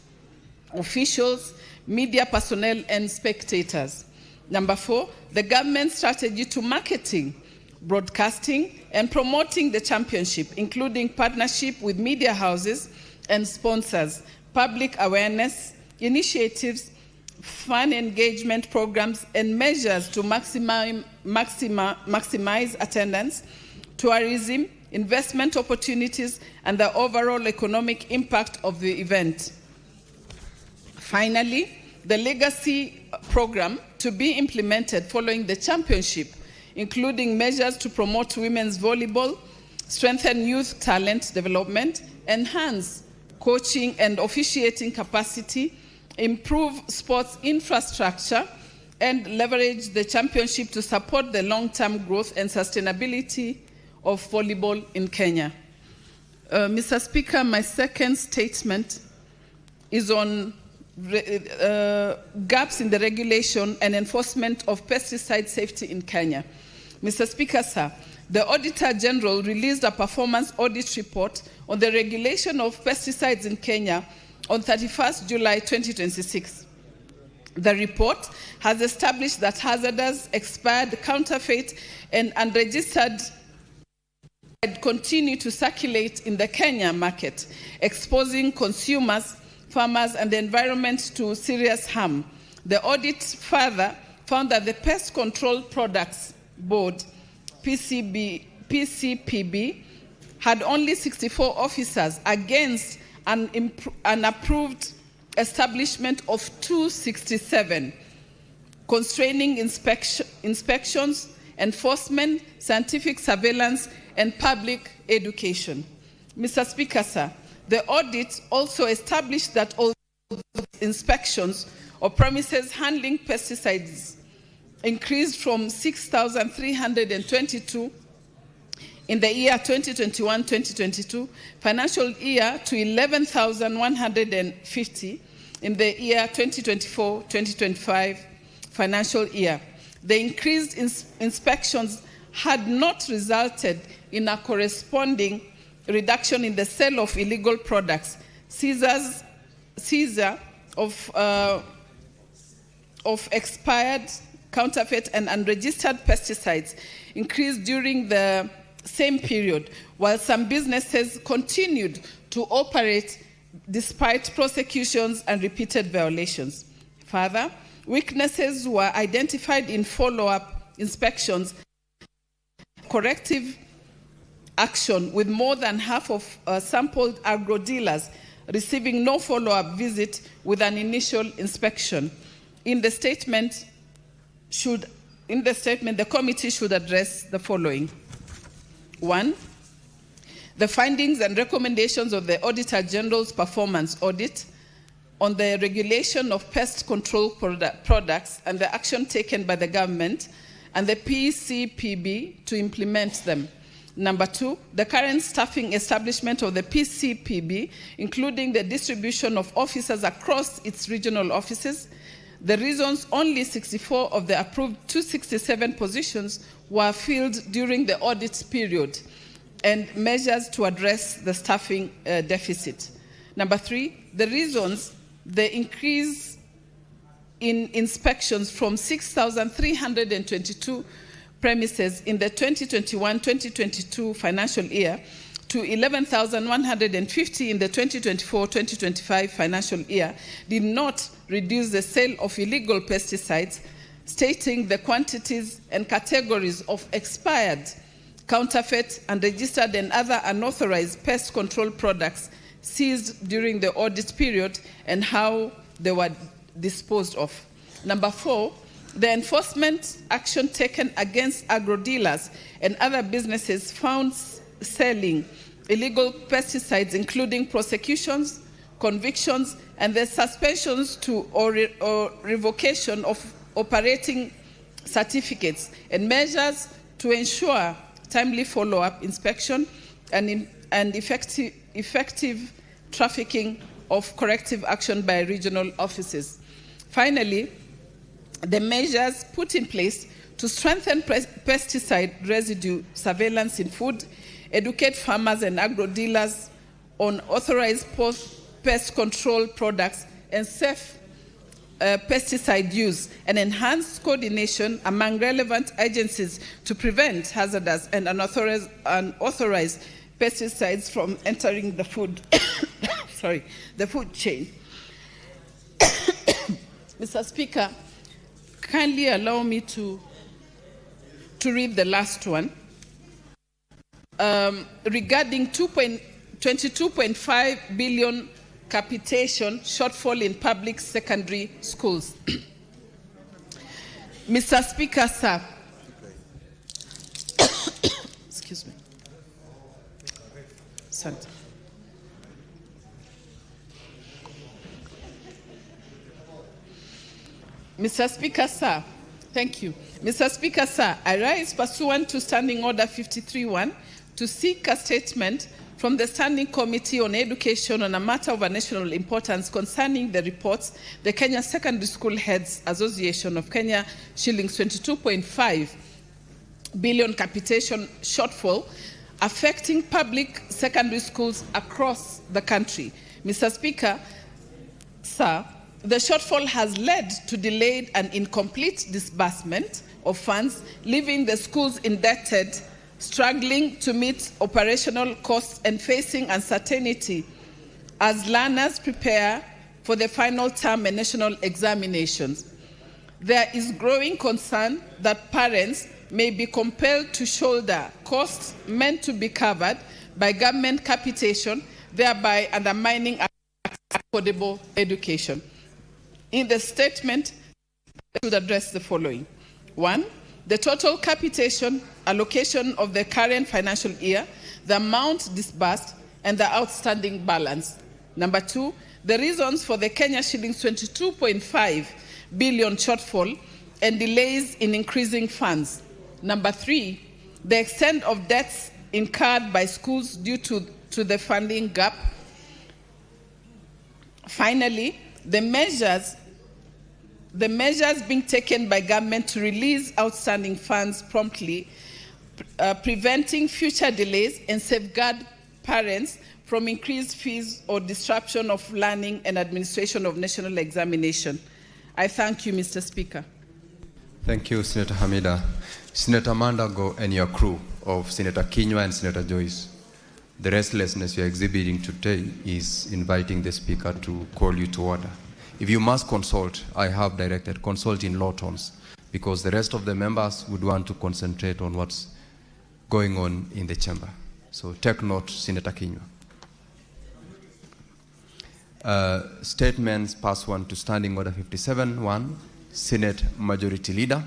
officials, media personnel, and spectators. Number 4, the government's strategy to marketing, broadcasting, and promoting the championship, including partnership with media houses and sponsors, public awareness initiatives, fan engagement programs, and measures to maximize attendance, tourism, investment opportunities, and the overall economic impact of the event. Finally, the legacy program to be implemented following the championship, including measures to promote women's volleyball, strengthen youth talent development, enhance coaching and officiating capacity, improve sports infrastructure, and leverage the championship to support the long-term growth and sustainability of volleyball in Kenya. Mr. Speaker, my second statement is on gaps in the regulation and enforcement of pesticide safety in Kenya. Mr. Speaker, sir, the Auditor General released a performance audit report on the regulation of pesticides in Kenya on 31st July 2026. The report has established that hazardous, expired, counterfeit, and unregistered continue to circulate in the Kenya market, exposing consumers, farmers, and the environment to serious harm. The audit further found that the Pest Control Products Board, PCPB, had only 64 officers against an approved establishment of 267, constraining inspections, enforcement, scientific surveillance, and public education. Mr. Speaker, sir, the audit also established that all inspections of premises handling pesticides increased from 6,322 in the year 2021-2022 financial year to 11,150 in the year 2024-2025 financial year. The increased inspections had not resulted in a corresponding reduction in the sale of illegal products. Seizure of expired, counterfeit, and unregistered pesticides increased during the same period, while some businesses continued to operate despite prosecutions and repeated violations. Further, weaknesses were identified in follow-up inspections, corrective action, with more than half of sampled agro dealers receiving no follow-up visit with an initial inspection. In the statement, the committee should address the following. 1, the findings and recommendations of the Auditor General's performance audit on the regulation of pest control products and the action taken by the government and the PCPB to implement them. Number 2, the current staffing establishment of the PCPB, including the distribution of officers across its regional offices, The reasons only 64 of the approved 267 positions were filled during the audit period, and measures to address the staffing deficit. Number 3, the reasons: the increase in inspections from 6,322 premises in the 2021-2022 financial year to 11,150 in the 2024-2025 financial year did not reduce the sale of illegal pesticides, stating the quantities and categories of expired, counterfeit, unregistered and other unauthorized pest control products seized during the audit period and how they were disposed of. Number 4, the enforcement action taken against agro dealers and other businesses found selling illegal pesticides, including prosecutions, convictions, and the suspensions to or revocation of operating certificates, and measures to ensure timely follow-up inspection and effective trafficking of corrective action by regional offices. Finally, the measures put in place to strengthen pesticide residue surveillance in food, educate farmers and agro-dealers on authorized pest control products and safe pesticide use, and enhance coordination among relevant agencies to prevent hazardous and unauthorized pesticides from entering the food, the food chain. Mr. Speaker, kindly allow me to read the last one. Regarding 22.5 billion capitation shortfall in public secondary schools. Mr. Speaker, sir. Excuse me. Sorry. Mr. Speaker, sir. Thank you. Mr. Speaker, sir, I rise pursuant to Standing Order 53-1 to seek a statement from the Standing Committee on Education on a matter of a national importance concerning the reports the Kenya Secondary School Heads Association of Kenya shillings 22.5 billion capitation shortfall affecting public secondary schools across the country. Mr. Speaker, sir, the shortfall has led to delayed and incomplete disbursement of funds, leaving the schools indebted, struggling to meet operational costs and facing uncertainty as learners prepare for the final term and national examinations. There is growing concern that parents may be compelled to shoulder costs meant to be covered by government capitation, thereby undermining affordable education. In the statement, I should address the following. 1, the total capitation allocation of the current financial year, the amount disbursed, and the outstanding balance. Number 2, the reasons for the Kenya shillings 22.5 billion shortfall and delays in increasing funds. Number 3, the extent of debts incurred by schools due to the funding gap. Finally, the measures being taken by government to release outstanding funds promptly, preventing future delays and safeguard parents from increased fees or disruption of learning and administration of national examination. I thank you, Mr. Speaker. Thank you, Senator Hamida. Senator Mandago and your crew of Senator Kinyua and Senator Joyce, the restlessness you're exhibiting today is inviting the Speaker to call you to order. If you must consult, I have directed, consult in low tones, because the rest of the members would want to concentrate on what's going on in the chamber. So take note, Senator Kinyua. Statements pursuant to Standing Order 57-1, Senate Majority Leader.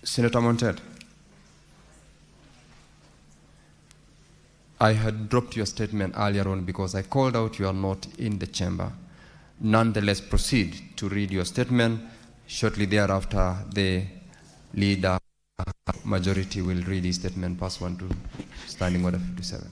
Senator Montet, I had dropped your statement earlier on because I called out you are not in the chamber. Nonetheless, proceed to read your statement. Shortly thereafter, the leader Majority will read his statement pursuant to Standing Order 57.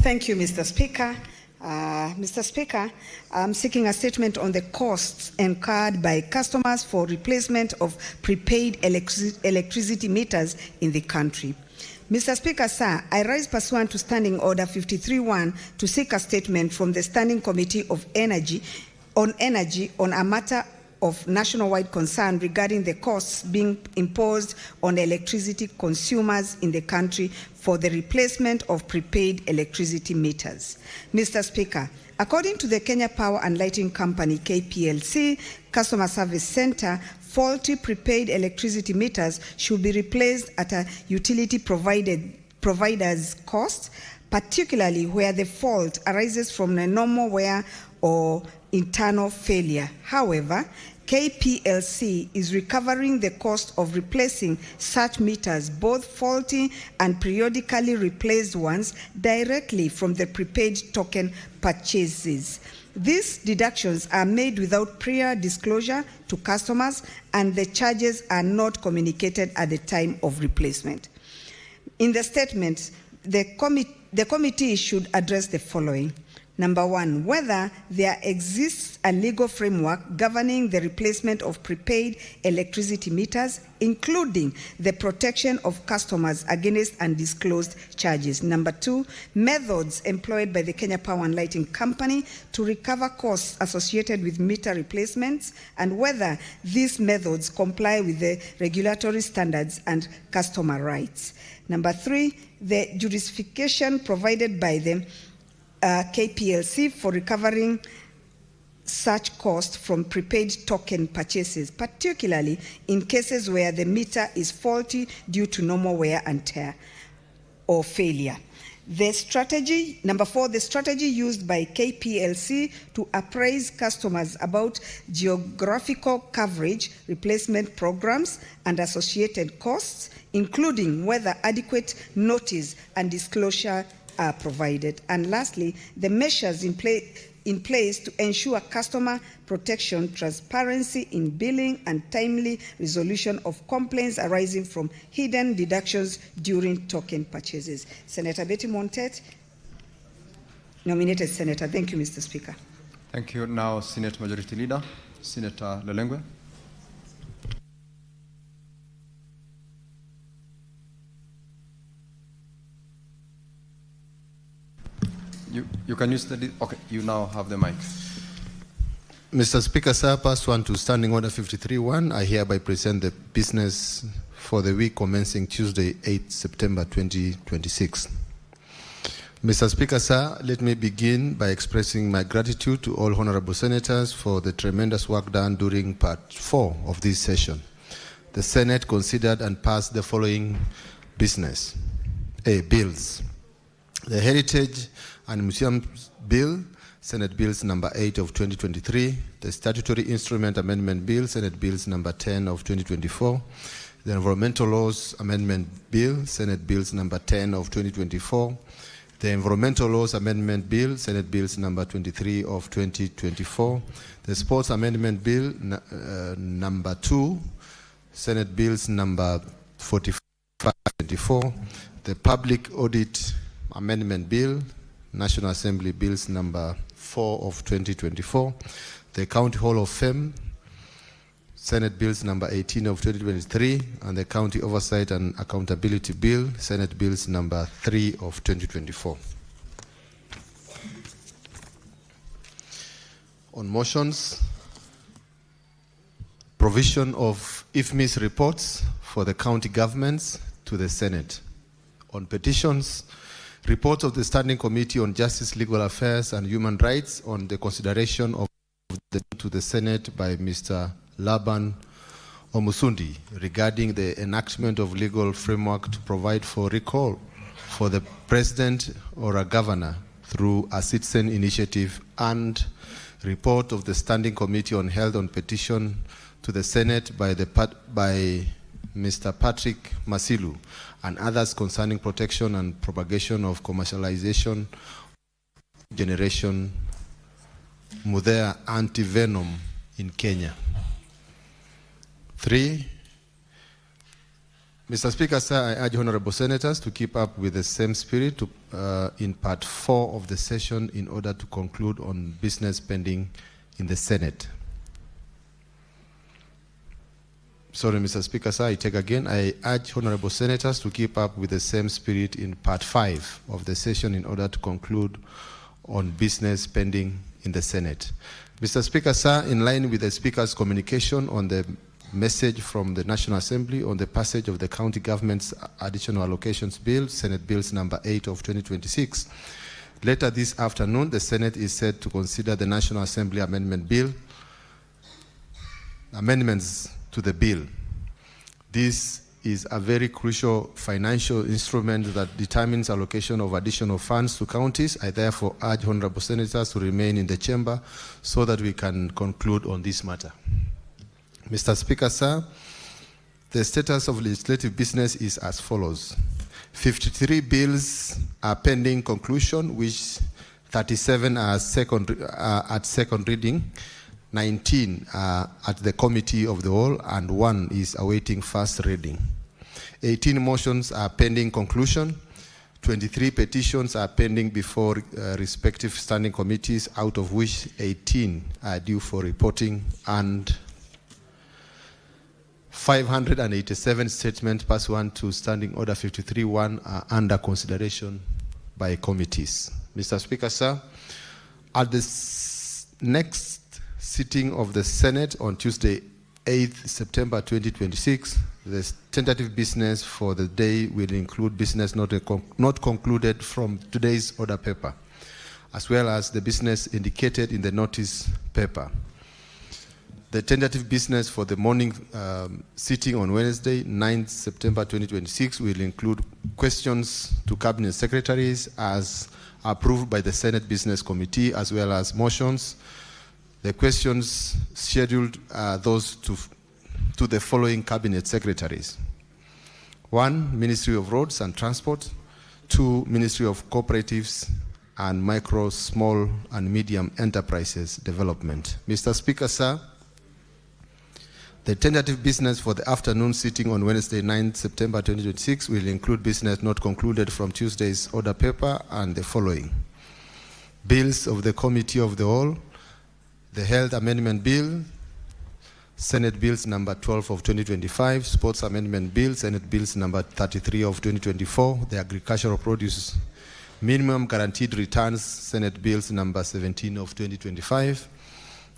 Thank you, Mr. Speaker. Mr. Speaker, I'm seeking a statement on the costs incurred by customers for replacement of prepaid electricity meters in the country. Mr. Speaker, sir, I rise pursuant to Standing Order 53-1 to seek a statement from the Standing Committee of Energy on a matter of nationwide concern regarding the costs being imposed on electricity consumers in the country for the replacement of prepaid electricity meters. Mr. Speaker, according to the Kenya Power and Lighting Company, KPLC, Customer Service Center, faulty prepaid electricity meters should be replaced at a utility provider's cost, particularly where the fault arises from a normal wear or internal failure. However, KPLC is recovering the cost of replacing such meters, both faulty and periodically replaced ones, directly from the prepaid token purchases. These deductions are made without prior disclosure to customers, and the charges are not communicated at the time of replacement. In the statement, the committee should address the following. Number one, whether there exists a legal framework governing the replacement of prepaid electricity meters, including the protection of customers against undisclosed charges. Number two, methods employed by the Kenya Power and Lighting Company to recover costs associated with meter replacements, and whether these methods comply with the regulatory standards and customer rights. Number three, the justification provided by the KPLC for recovering such cost from prepaid token purchases, particularly in cases where the meter is faulty due to normal wear and tear or failure. The strategy, number four, the strategy used by KPLC to appraise customers about geographical coverage, replacement programs, and associated costs, including whether adequate notice and disclosure are provided. And lastly, the measures in place to ensure customer protection, transparency in billing, and timely resolution of complaints arising from hidden deductions during token purchases. Senator Betty Montet, nominated senator. Thank you, Mr. Speaker. Thank you. Now, Senate Majority Leader, Senator Lelengwe. You can use the, okay, you now have the mic. Mr. Speaker, sir, pursuant to Standing Order 53-1, I hereby present the business for the week commencing Tuesday, 8 September 2026. Mr. Speaker, sir, let me begin by expressing my gratitude to all honorable senators for the tremendous work done during part 4 of this session. The Senate considered and passed the following business. Bills. The Heritage and Museums Bill, Senate Bills number 8 of 2023, the Statutory Instrument Amendment Bill, Senate Bills number 10 of 2024, the Environmental Laws Amendment Bill, Senate Bills number 10 of 2024, the Environmental Laws Amendment Bill, Senate Bills number 23 of 2024, the Sports Amendment Bill number 2, Senate Bills number 4524, the Public Audit Amendment Bill, National Assembly Bills number 4 of 2024, the County Hall of Fame, Senate Bills number 18 of 2023, and the County Oversight and Accountability Bill, Senate Bills number 3 of 2024. On motions, provision of IFMIS reports for the county governments to the Senate. On petitions, reports of the Standing Committee on Justice, Legal Affairs and Human Rights on the consideration of to the Senate by Mr. Laban Omusundi regarding the enactment of legal framework to provide for recall for the President or a Governor through a citizen initiative, and report of the Standing Committee on Health on petition to the Senate by Mr. Patrick Masilu and others concerning protection and propagation of commercialization generation Mudea antivenom in Kenya. 3, Mr. Speaker, sir, I urge honorable senators to keep up with the same spirit in part 4 of the session in order to conclude on business pending in the Senate. Sorry, Mr. Speaker, sir, I take again. I urge honorable senators to keep up with the same spirit in part 5 of the session in order to conclude on business pending in the Senate. Mr. Speaker, sir, in line with the Speaker's communication on the message from the National Assembly on the passage of the County Government's Additional Allocations Bill, Senate Bills number 8 of 2026, later this afternoon, the Senate is set to consider the National Assembly Amendment Bill, amendments to the bill. This is a very crucial financial instrument that determines allocation of additional funds to counties. I therefore urge honorable senators to remain in the chamber so that we can conclude on this matter. Mr. Speaker, sir, the status of legislative business is as follows. 53 bills are pending conclusion, which 37 are at second reading, 19 are at the committee of the whole, and 1 is awaiting first reading. 18 motions are pending conclusion. 23 petitions are pending before respective standing committees, out of which 18 are due for reporting, and 587 statements pursuant to Standing Order 53-1 are under consideration by committees. Mr. Speaker, sir, at the next sitting of the Senate on Tuesday, 8th September 2026, the tentative business for the day will include business not concluded from today's order paper, as well as the business indicated in the notice paper. The tentative business for the morning sitting on Wednesday, 9th September 2026, will include questions to Cabinet Secretaries as approved by the Senate Business Committee, as well as motions. The questions scheduled are those to the following Cabinet Secretaries. 1, Ministry of Roads and Transport. 2, Ministry of Cooperatives and Micro, Small and Medium Enterprises Development. Mr. Speaker, sir, the tentative business for the afternoon sitting on Wednesday, 9th September 2026 will include business not concluded from Tuesday's order paper and the following. Bills of the Committee of the Whole, the Health Amendment Bill, Senate Bills number 12 of 2025, Sports Amendment Bill, Senate Bills number 33 of 2024, the Agricultural Produce Minimum Guaranteed Returns, Senate Bills number 17 of 2025,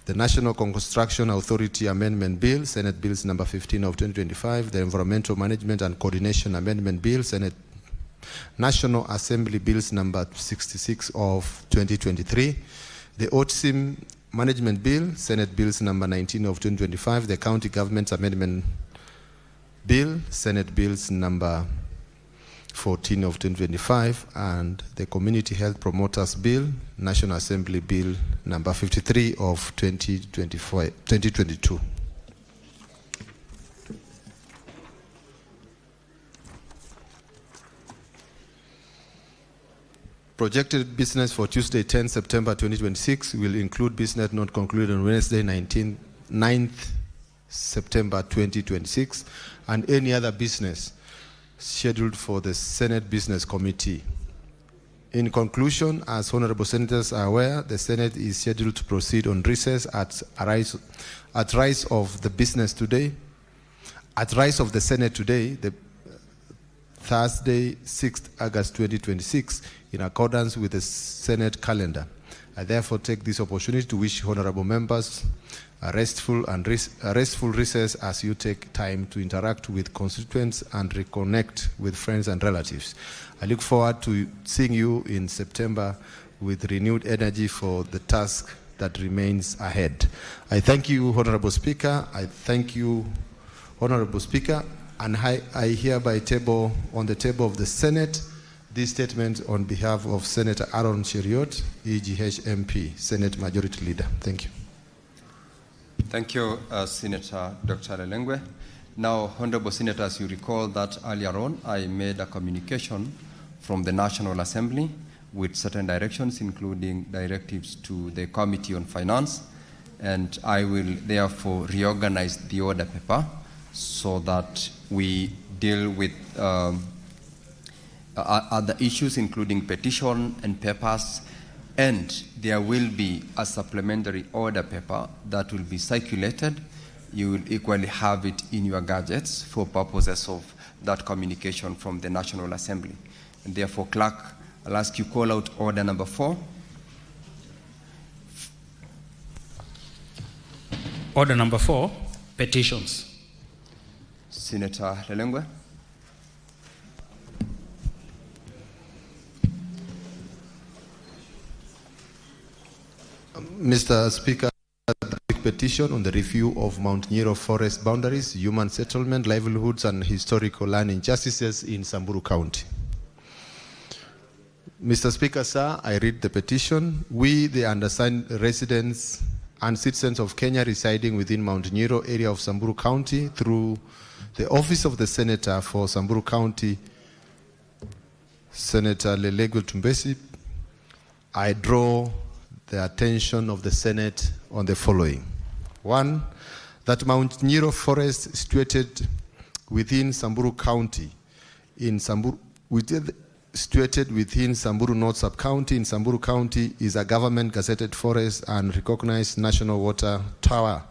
the National Construction Authority Amendment Bill, Senate Bills number 15 of 2025, the Environmental Management and Coordination Amendment Bill, Senate National Assembly Bills number 66 of 2023, the OTSIM Management Bill, Senate Bills number 19 of 2025, the County Government Amendment Bill, Senate Bills number 14 of 2025, and the Community Health Promoters Bill, National Assembly Bill number 53 of 2022. Projected business for Tuesday, 10 September 2026 will include business not concluded on Wednesday, 9th September 2026, and any other business scheduled for the Senate Business Committee. In conclusion, as honorable senators are aware, the Senate is scheduled to proceed on recess at rise of the Senate today, the Thursday, 6th August 2026, in accordance with the Senate calendar. I therefore take this opportunity to wish honorable members a restful recess as you take time to interact with constituents and reconnect with friends and relatives. I look forward to seeing you in September with renewed energy for the task that remains ahead. I thank you, Honorable Speaker. I thank you, Honorable Speaker, and I hereby table on the table of the Senate this statement on behalf of Senator Aaron Cheriot, EGH MP, Senate Majority Leader. Thank you. Thank you, Senator Dr. Lengwe. Now, Honorable Senators, you recall that earlier on I made a communication from the National Assembly with certain directions, including directives to the Committee on Finance, and I will therefore reorganize the order paper so that we deal with other issues, including petition and papers, and there will be a supplementary order paper that will be circulated. You will equally have it in your gadgets for purposes of that communication from the National Assembly. And therefore, Clerk, I'll ask you call out order number 4. Order number 4, petitions. Senator Lelengwe. Mr. Speaker, the petition on the review of Mount Nyiro forest boundaries, human settlement, livelihoods, and historical land injustices in Samburu County. Mr. Speaker, sir, I read the petition. We, the undersigned residents and citizens of Kenya residing within Mount Nyiro area of Samburu County, through the Office of the Senator for Samburu County, Senator Lelego Tumbesi, I draw the attention of the Senate on the following. 1, that Mount Nyiro forest situated within Samburu County, situated within Samburu North Sub-County in Samburu County, is a government gazetted forest and recognized national water tower,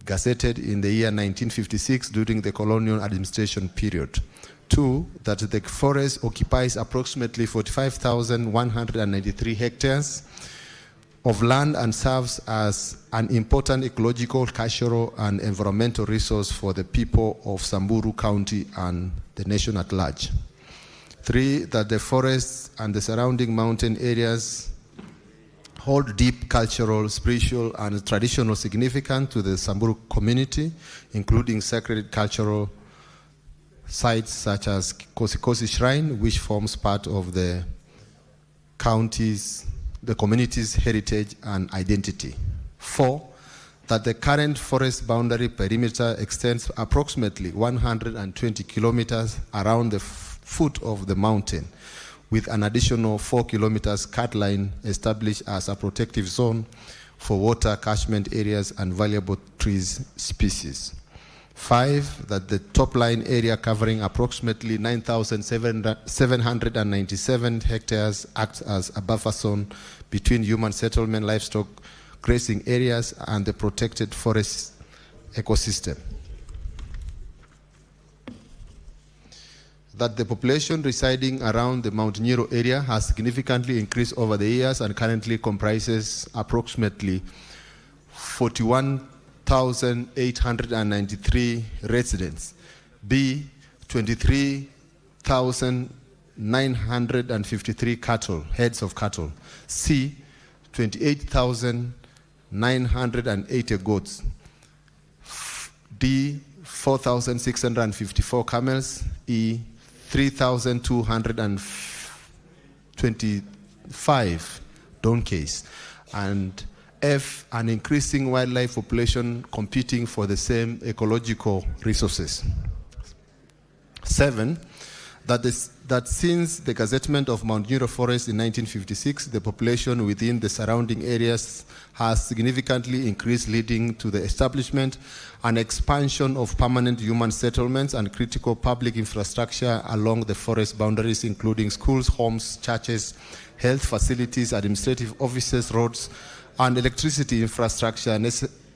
gazetted in the year 1956 during the colonial administration period. 2, that the forest occupies approximately 45,193 hectares of land and serves as an important ecological, cultural, and environmental resource for the people of Samburu County and the nation at large. 3, that the forests and the surrounding mountain areas hold deep cultural, spiritual, and traditional significance to the Samburu community, including sacred cultural sites such as Kosikosi Shrine, which forms part of the community's heritage and identity. 4, that the current forest boundary perimeter extends approximately 120 kilometers around the foot of the mountain, with an additional 4 kilometers cut line established as a protective zone for water catchment areas and valuable trees species. 5, that the top line area covering approximately 9,797 hectares acts as a buffer zone between human settlement, livestock grazing areas, and the protected forest ecosystem. That the population residing around the Mount Nyiro area has significantly increased over the years and currently comprises approximately 41,893 residents. B, 23,953 cattle, heads of cattle. C, 28,980 goats. D, 4,654 camels. E, 3,225 donkeys. And F, an increasing wildlife population competing for the same ecological resources. 7, that since the gazettement of Mount Nyiro Forest in 1956, the population within the surrounding areas has significantly increased, leading to the establishment and expansion of permanent human settlements and critical public infrastructure along the forest boundaries, including schools, homes, churches, health facilities, administrative offices, roads, and electricity infrastructure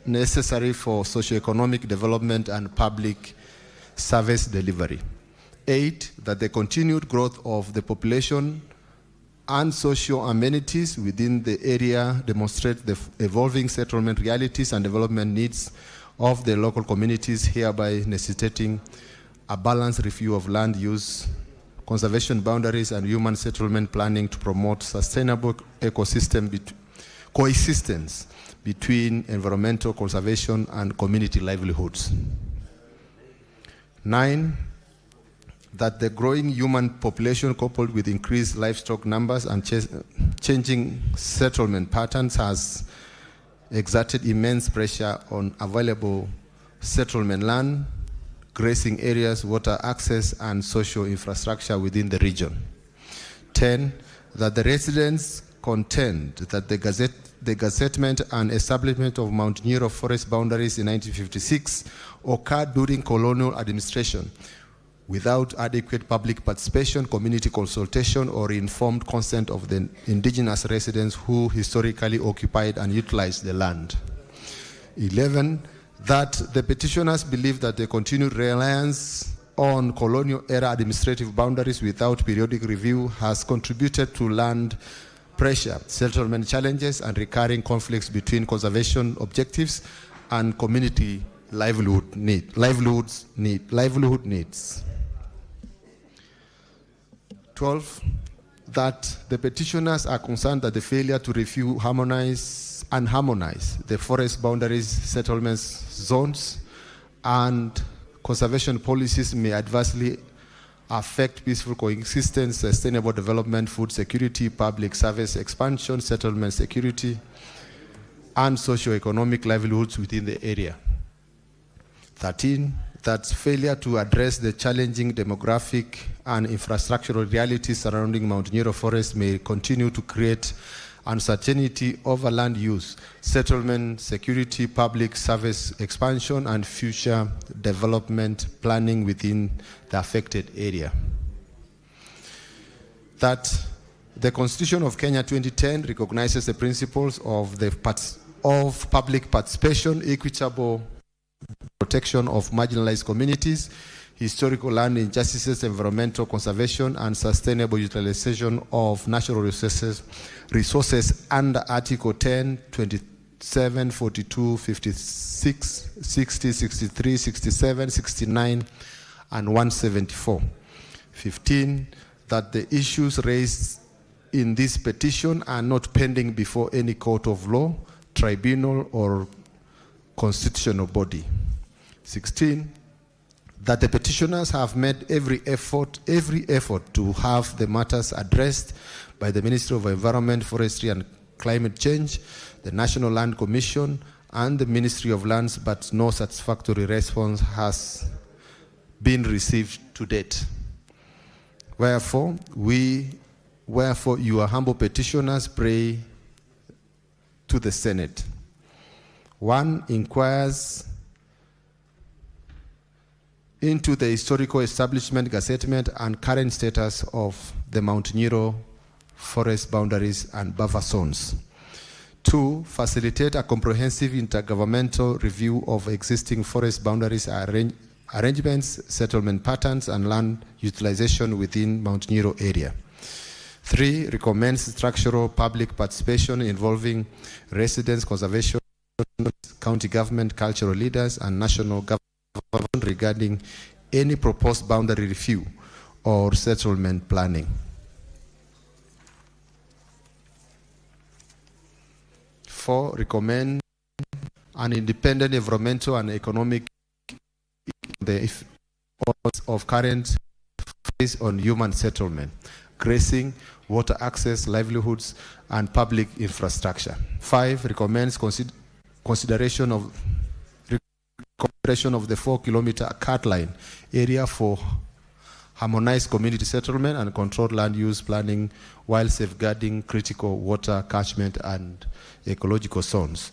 necessary for socioeconomic development and public service delivery. 8, that the continued growth of the population and social amenities within the area demonstrate the evolving settlement realities and development needs of the local communities, hereby necessitating a balanced review of land use, conservation boundaries, and human settlement planning to promote sustainable ecosystem coexistence between environmental conservation and community livelihoods. 9, that the growing human population coupled with increased livestock numbers and changing settlement patterns has exerted immense pressure on available settlement land, grazing areas, water access, and social infrastructure within the region. 10, that the residents contend that the gazettement and establishment of Mount Nyiro forest boundaries in 1956 occurred during colonial administration, without adequate public participation, community consultation, or informed consent of the indigenous residents who historically occupied and utilized the land. 11, that the petitioners believe that the continued reliance on colonial-era administrative boundaries without periodic review has contributed to land pressure, settlement challenges, and recurring conflicts between conservation objectives and community livelihood needs. 12, that the petitioners are concerned that the failure to review, harmonize the forest boundaries, settlements, zones, and conservation policies may adversely affect peaceful coexistence, sustainable development, food security, public service expansion, settlement security, and socio-economic livelihoods within the area. 13, that failure to address the challenging demographic and infrastructural realities surrounding Mount Nyiro Forest may continue to create uncertainty over land use, settlement security, public service expansion, and future development planning within the affected area. That the Constitution of Kenya 2010 recognizes the principles of public participation, equitable protection of marginalized communities, historical land injustices, environmental conservation, and sustainable utilization of natural resources under Article 10, 27, 42, 56, 60, 63, 67, 69, and 174. 15, that the issues raised in this petition are not pending before any court of law, tribunal, or constitutional body. 16, that the petitioners have made every effort to have the matters addressed by the Ministry of Environment, Forestry and Climate Change, the National Land Commission, and the Ministry of Lands, but no satisfactory response has been received to date. Wherefore, your humble petitioners pray to the Senate. 1, inquires into the historical establishment, gazettement, and current status of the Mount Nyiro forest boundaries and buffer zones. 2, facilitate a comprehensive intergovernmental review of existing forest boundaries arrangements, settlement patterns, and land utilization within Mount Nyiro area. 3, recommends structural public participation involving residents, conservation, county government, cultural leaders, and national government regarding any proposed boundary review or settlement planning. 4, recommend an independent environmental and economic the effects of current phase on human settlement, grazing, water access, livelihoods, and public infrastructure. 5, recommends consideration of the 4-kilometer cut line area for harmonized community settlement and controlled land use planning while safeguarding critical water catchment and ecological zones.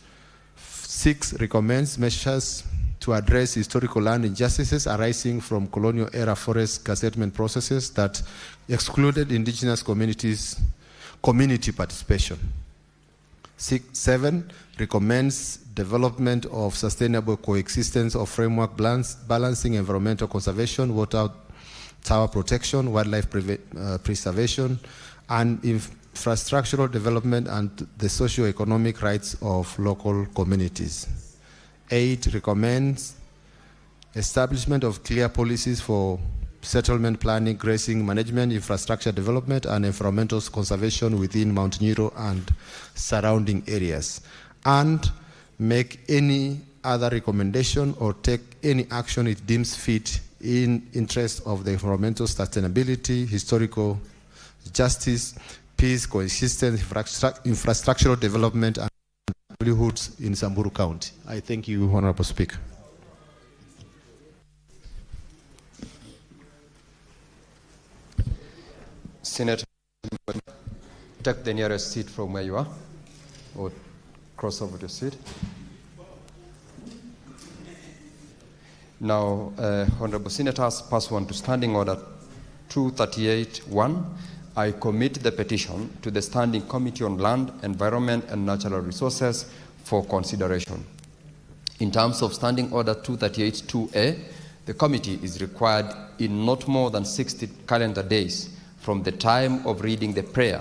6, recommends measures to address historical land injustices arising from colonial era forest gazettement processes that excluded indigenous community participation. 7, recommends development of sustainable coexistence of framework balancing environmental conservation, water tower protection, wildlife preservation, and infrastructural development and the socio-economic rights of local communities. 8, recommends establishment of clear policies for settlement planning, grazing management, infrastructure development, and environmental conservation within Mount Nyiro and surrounding areas, and make any other recommendation or take any action it deems fit in interest of the environmental sustainability, historical justice, peace, coexistence, infrastructural development, and livelihoods in Samburu County. I thank you, Honorable Speaker. Senator, take the nearest seat from where you are, or cross over to seat. Now, Honorable Senators, pursuant to Standing Order 238-1, I commit the petition to the Standing Committee on Land, Environment and Natural Resources for consideration. In terms of Standing Order 238-2A, the committee is required in not more than 60 calendar days from the time of reading the prayer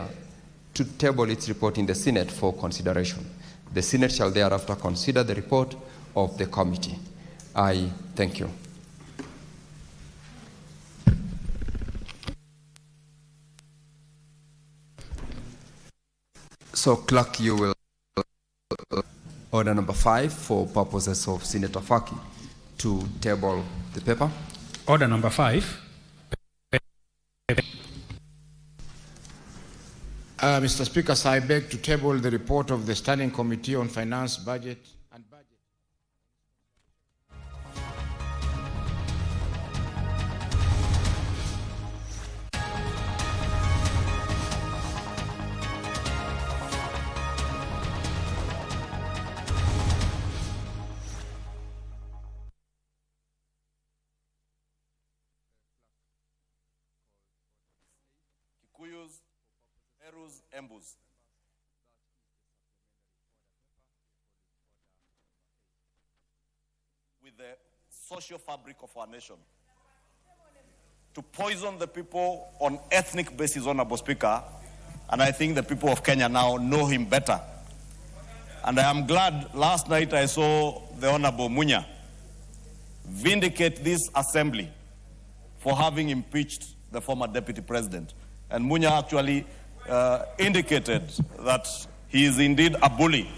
to table its report in the Senate for consideration. The Senate shall thereafter consider the report of the committee. I thank you. So, Clerk, you will order number 5 for purposes of Senator Faki to table the paper. Order number 5. Mr. Speaker, sir, I beg to table the report of the Standing Committee on Finance, Budget and Budget. Kikuyus, Erus, Embus. With the social fabric of our nation. To poison the people on ethnic basis, Honorable Speaker, and I think the people of Kenya now know him better. And I am glad last night I saw the Honorable Munya vindicate this assembly for having impeached the former deputy president. And Munya actually indicated that he is indeed a bully.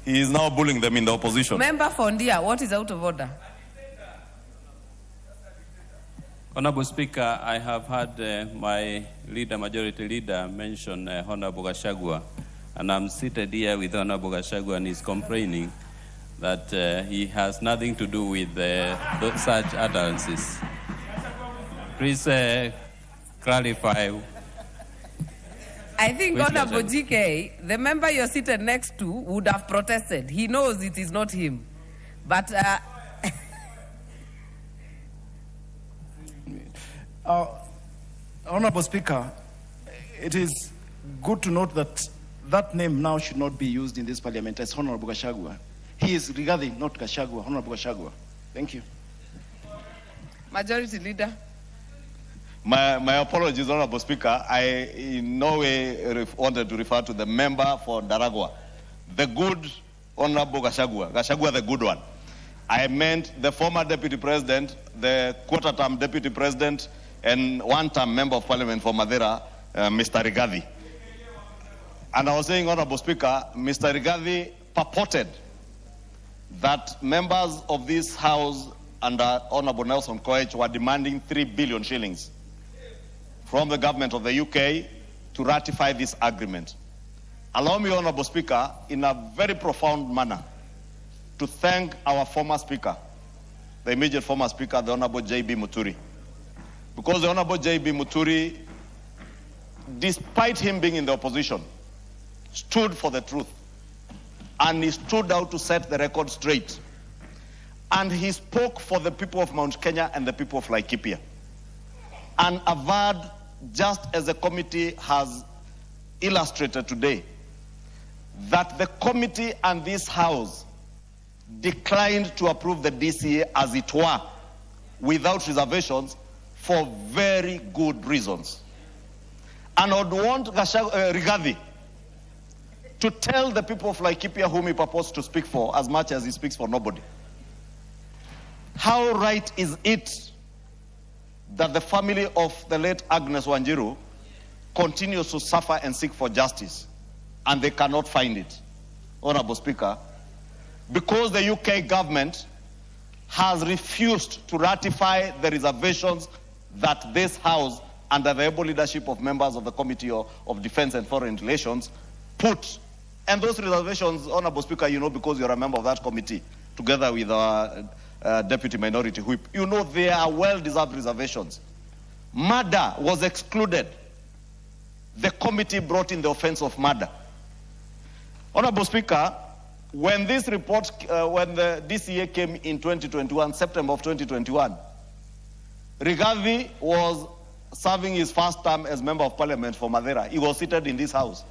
He is now bullying them in the opposition. Member Fondia, what is out of order? Honorable Speaker, I have had my leader, majority leader, mention Honorable Gachagua, and I'm seated here with Honorable Gachagua, and he's complaining that he has nothing to do with such utterances. Please clarify. I think Honorable GK, the member you're seated next to, would have protested. He knows it is not him. But Honorable Speaker, it is good to note that that name now should not be used in this parliament as Honorable Gachagua. He is regarding not Gachagua, Honorable Gachagua. Thank you. Majority Leader. My apologies, Honorable Speaker. I in no way wanted to refer to the member for Daragwa. The good Honorable Gachagua. Gachagua the good one. I meant the former deputy president, the quarter-term deputy president, and one-term member of parliament for Madeira, Mr. Rigathi. And I was saying, Honorable Speaker, Mr. Rigathi purported that members of this house under Honorable Nelson Koech were demanding 3 billion shillings from the government of the UK to ratify this agreement. Allow me, Honorable Speaker, in a very profound manner, to thank our former Speaker, the immediate former Speaker, the Honorable J.B. Muturi. Because the Honorable J.B. Muturi, despite him being in the opposition, stood for the truth. And he stood out to set the record straight. And he spoke for the people of Mount Kenya and the people of Laikipia. And averred, just as the committee has illustrated today, that the committee and this House declined to approve the DCA as it were, without reservations, for very good reasons. And I would want Rigathi to tell the people of Laikipia whom he purports to speak for, as much as he speaks for nobody. How right is it that the family of the late Agnes Wanjiru continues to suffer and seek for justice, and they cannot find it, Honorable Speaker, because the UK government has refused to ratify the reservations that this House, under the able leadership of members of the Committee of Defense and Foreign Relations, put. And those reservations, Honorable Speaker, you know, because you're a member of that committee, together with our Deputy Minority Whip, you know they are well-deserved reservations. Murder was excluded. The committee brought in the offense of murder. Honorable Speaker, when this report, when the DCA came in 2021, September of 2021, Rigathi was serving his first term as Member of Parliament for Madeira. He was seated in this house.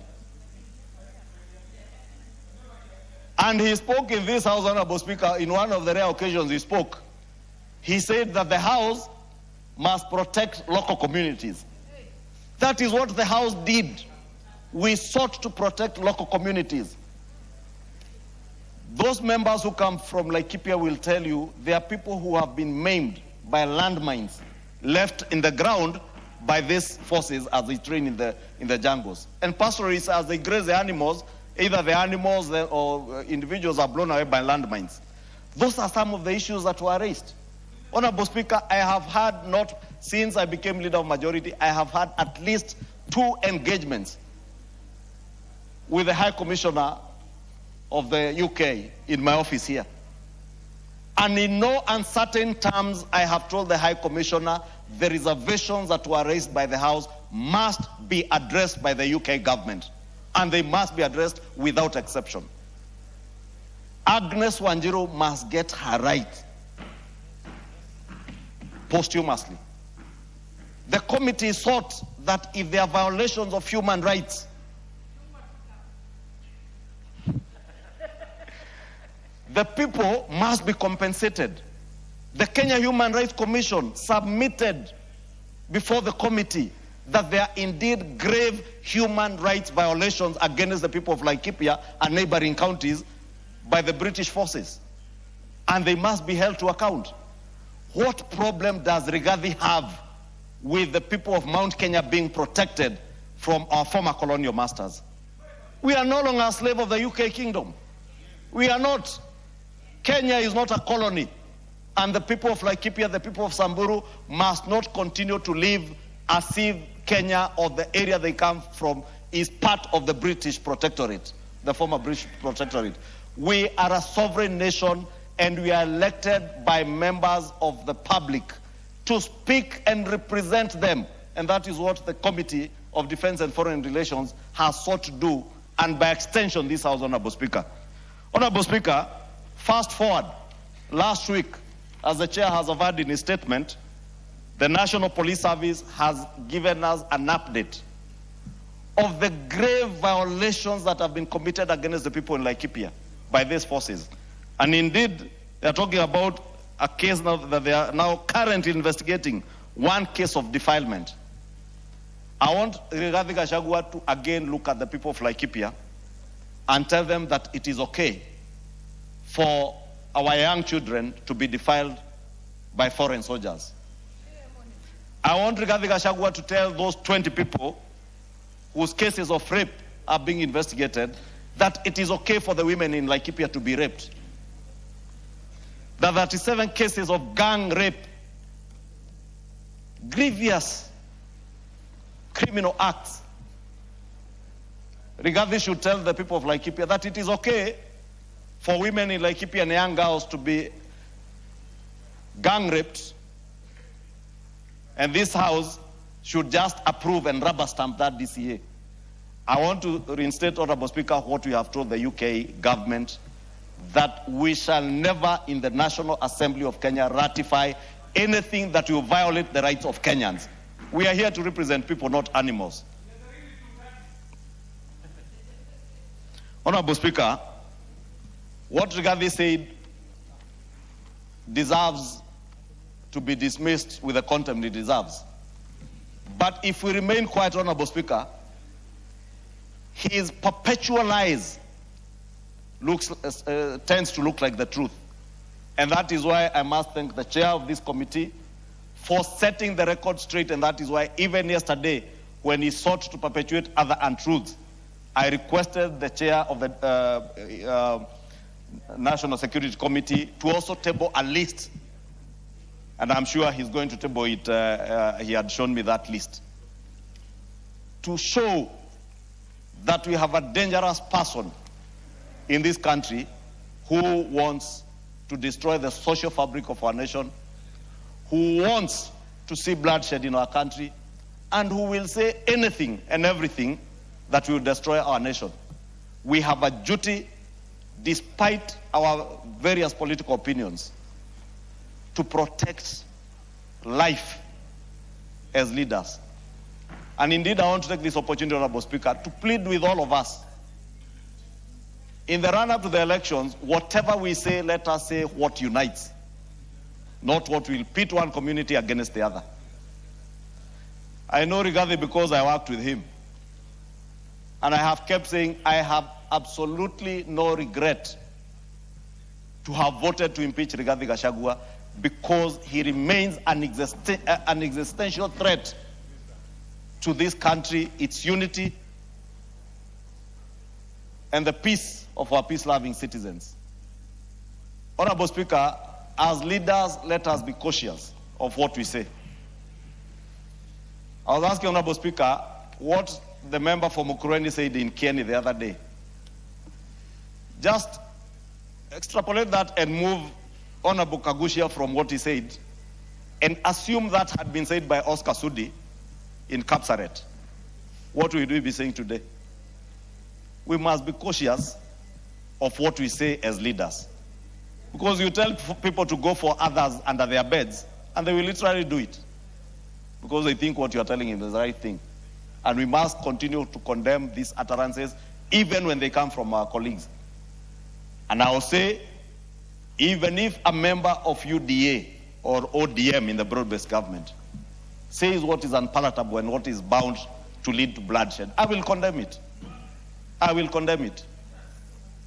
And he spoke in this house, Honorable Speaker, in one of the rare occasions he spoke. He said that the house must protect local communities. That is what the house did. We sought to protect local communities. Those members who come from Laikipia will tell you there are people who have been maimed by landmines left in the ground by these forces as they train in the jungles. And pastoralists, as they graze the animals, either the animals or individuals are blown away by landmines. Those are some of the issues that were raised. Honorable Speaker, I have had, not since I became leader of majority, I have had at least 2 engagements with the High Commissioner of the UK in my office here. And in no uncertain terms, I have told the High Commissioner the reservations that were raised by the House must be addressed by the UK government. And they must be addressed without exception. Agnes Wanjiru must get her right posthumously. The committee sought that if there are violations of human rights, the people must be compensated. The Kenya Human Rights Commission submitted before the committee that there are indeed grave human rights violations against the people of Laikipia and neighboring counties by the British forces. And they must be held to account. What problem does Rigathi have with the people of Mount Kenya being protected from our former colonial masters? We are no longer a slave of the UK kingdom. We are not. Kenya is not a colony. And the people of Laikipia, the people of Samburu, must not continue to live as if Kenya or the area they come from is part of the British protectorate, the former British protectorate. We are a sovereign nation and we are elected by members of the public to speak and represent them. And that is what the Committee of Defense and Foreign Relations has sought to do, and by extension this House, Honorable Speaker. Honorable Speaker, fast forward, last week, as the Chair has averred in his statement, the National Police Service has given us an update of the grave violations that have been committed against the people in Laikipia by these forces. And indeed, they are talking about a case now that they are now currently investigating, one case of defilement. I want Rigathi Gachagua to again look at the people of Laikipia and tell them that it is okay for our young children to be defiled by foreign soldiers. I want Rigathi Gachagua to tell those 20 people whose cases of rape are being investigated that it is okay for the women in Laikipia to be raped. The 37 cases of gang rape, grievous criminal acts. Rigathi should tell the people of Laikipia that it is okay for women in Laikipia and young girls to be gang raped, and this House should just approve and rubber stamp that DCA. I want to reinstate, Honorable Speaker, what we have told the UK government, that we shall never in the National Assembly of Kenya ratify anything that will violate the rights of Kenyans. We are here to represent people, not animals. Honorable Speaker, what Rigathi said deserves to be dismissed with the contempt it deserves. But if we remain quiet, Honorable Speaker, his perpetual lies tends to look like the truth. And that is why I must thank the chair of this committee for setting the record straight, and that is why even yesterday, when he sought to perpetuate other untruths, I requested the chair of the National Security Committee to also table a list, and I'm sure he's going to table it. He had shown me that list, to show that we have a dangerous person in this country who wants to destroy the social fabric of our nation, who wants to see bloodshed in our country, and who will say anything and everything that will destroy our nation. We have a duty despite our various political opinions, to protect life as leaders. And indeed, I want to take this opportunity, Honorable Speaker, to plead with all of us. In the run-up to the elections, whatever we say, let us say what unites, not what will pit one community against the other. I know Rigathi because I worked with him. And I have kept saying I have absolutely no regret to have voted to impeach Rigathi Gachagua because he remains an existential threat to this country, its unity, and the peace of our peace-loving citizens. Honorable Speaker, as leaders, let us be cautious of what we say. I was asking Honorable Speaker what the member for Mukurweini said in Kieni the other day. Just extrapolate that and move Honorable Kagushia from what he said and assume that had been said by Oscar Sudi in Kapsaret. What will we be saying today? We must be cautious of what we say as leaders. Because you tell people to go for others under their beds, and they will literally do it. Because they think what you are telling them is the right thing. And we must continue to condemn these utterances, even when they come from our colleagues. And I will say, even if a member of UDA or ODM in the broad-based government says what is unpalatable and what is bound to lead to bloodshed, I will condemn it. I will condemn it.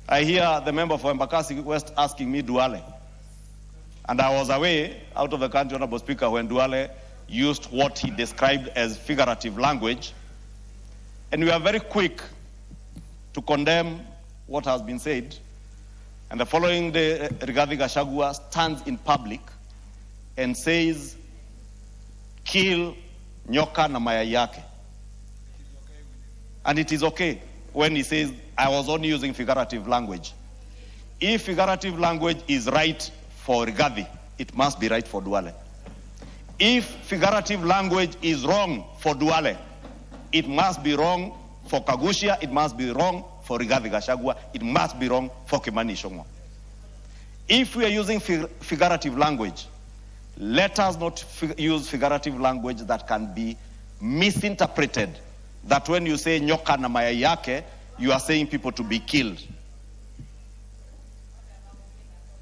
I hear the member for Embakasi West asking me Duale. And I was away out of the country, Honorable Speaker, when Duale used what he described as figurative language. And we are very quick to condemn what has been said. And the following day, Rigathi Gachagua stands in public and says, kill nyoka na mayai yake. And it is okay when he says, I was only using figurative language. If figurative language is right for Rigathi, it must be right for Duale. If figurative language is wrong for Duale, it must be wrong for Kagushia, it must be wrong for Rigathi Gachagua, it must be wrong for Kimani Ichung'wah. If we are using figurative language, let us not use figurative language that can be misinterpreted. That when you say nyoka na mayai yake, you are saying people to be killed.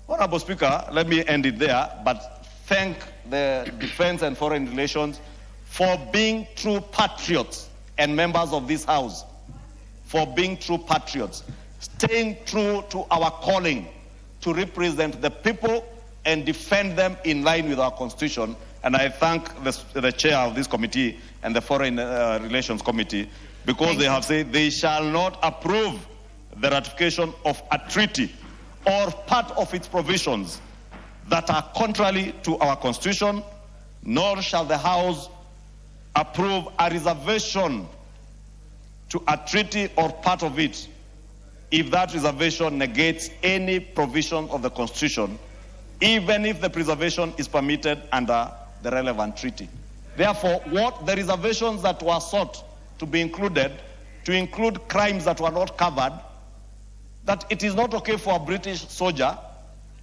Honorable Speaker, let me end it there, but thank the Defense and Foreign Relations for being true patriots and members of this House, for being true patriots, staying true to our calling to represent the people and defend them in line with our Constitution. And I thank the chair of this committee and the Foreign Relations Committee because they have said they shall not approve the ratification of a treaty or part of its provisions that are contrary to our Constitution, nor shall the House approve a reservation to a treaty or part of it if that reservation negates any provision of the Constitution, even if the preservation is permitted under the relevant treaty. Therefore, what the reservations that were sought to be included, to include crimes that were not covered, that it is not okay for a British soldier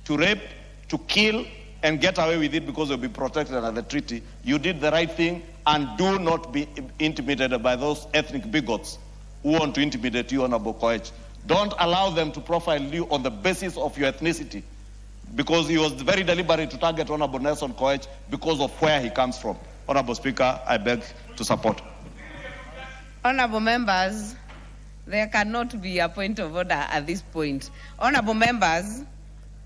to rape, to kill, and get away with it because they'll be protected under the treaty. You did the right thing, and do not be intimidated by those ethnic bigots who want to intimidate you, Honorable Koech. Don't allow them to profile you on the basis of your ethnicity, because he was very deliberate to target Honorable Nelson Koech because of where he comes from. Honorable Speaker, I beg to support. Honorable members, there cannot be a point of order at this point. Honorable members,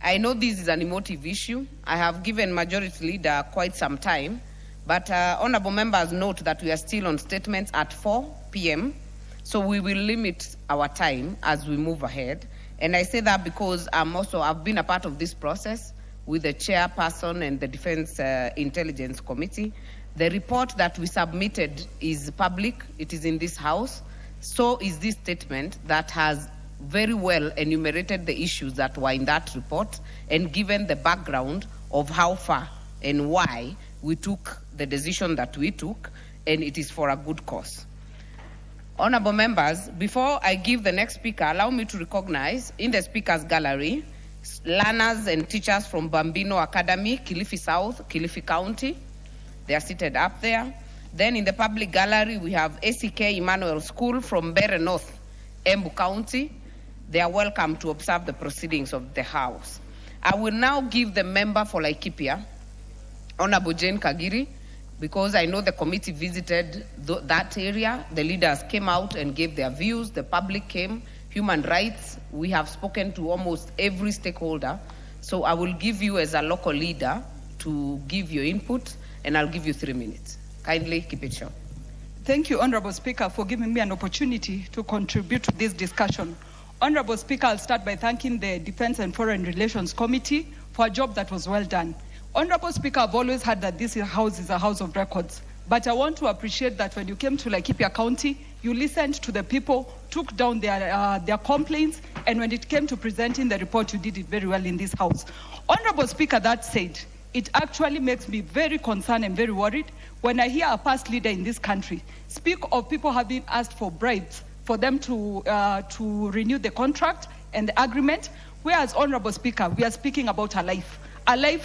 I know this is an emotive issue. I have given Majority Leader quite some time, but honorable members note that we are still on statements at 4 p.m., so we will limit our time as we move ahead. And I say that because I've been a part of this process with the chairperson and the Defense Intelligence Committee. The report that we submitted is public. It is in this House. So is this statement that has very well enumerated the issues that were in that report and given the background of how far and why we took the decision that we took, and it is for a good cause. Honorable members, before I give the next speaker, allow me to recognize in the speakers gallery learners and teachers from Bambino Academy, Kilifi South, Kilifi County. They are seated up there. Then in the public gallery, we have ACK Emmanuel School from Bere North, Embu County. They are welcome to observe the proceedings of the House. I will now give the member for Laikipia, Honorable Jane Kagiri, because I know the committee visited that area. The leaders came out and gave their views. The public came. Human rights, we have spoken to almost every stakeholder. So I will give you as a local leader to give your input, and I'll give you 3 minutes. Kindly keep it short. Thank you, Honorable Speaker, for giving me an opportunity to contribute to this discussion. Honorable Speaker, I'll start by thanking the Defense and Foreign Relations Committee for a job that was well done. Honorable Speaker, I've always heard that this house is a house of records, but I want to appreciate that when you came to Laikipia County, you listened to the people, took down their complaints, and when it came to presenting the report, you did it very well in this house. Honorable Speaker, that said, it actually makes me very concerned and very worried when I hear a past leader in this country speak of people having asked for bribes for them to renew the contract and the agreement, whereas, Honorable Speaker, we are speaking about a life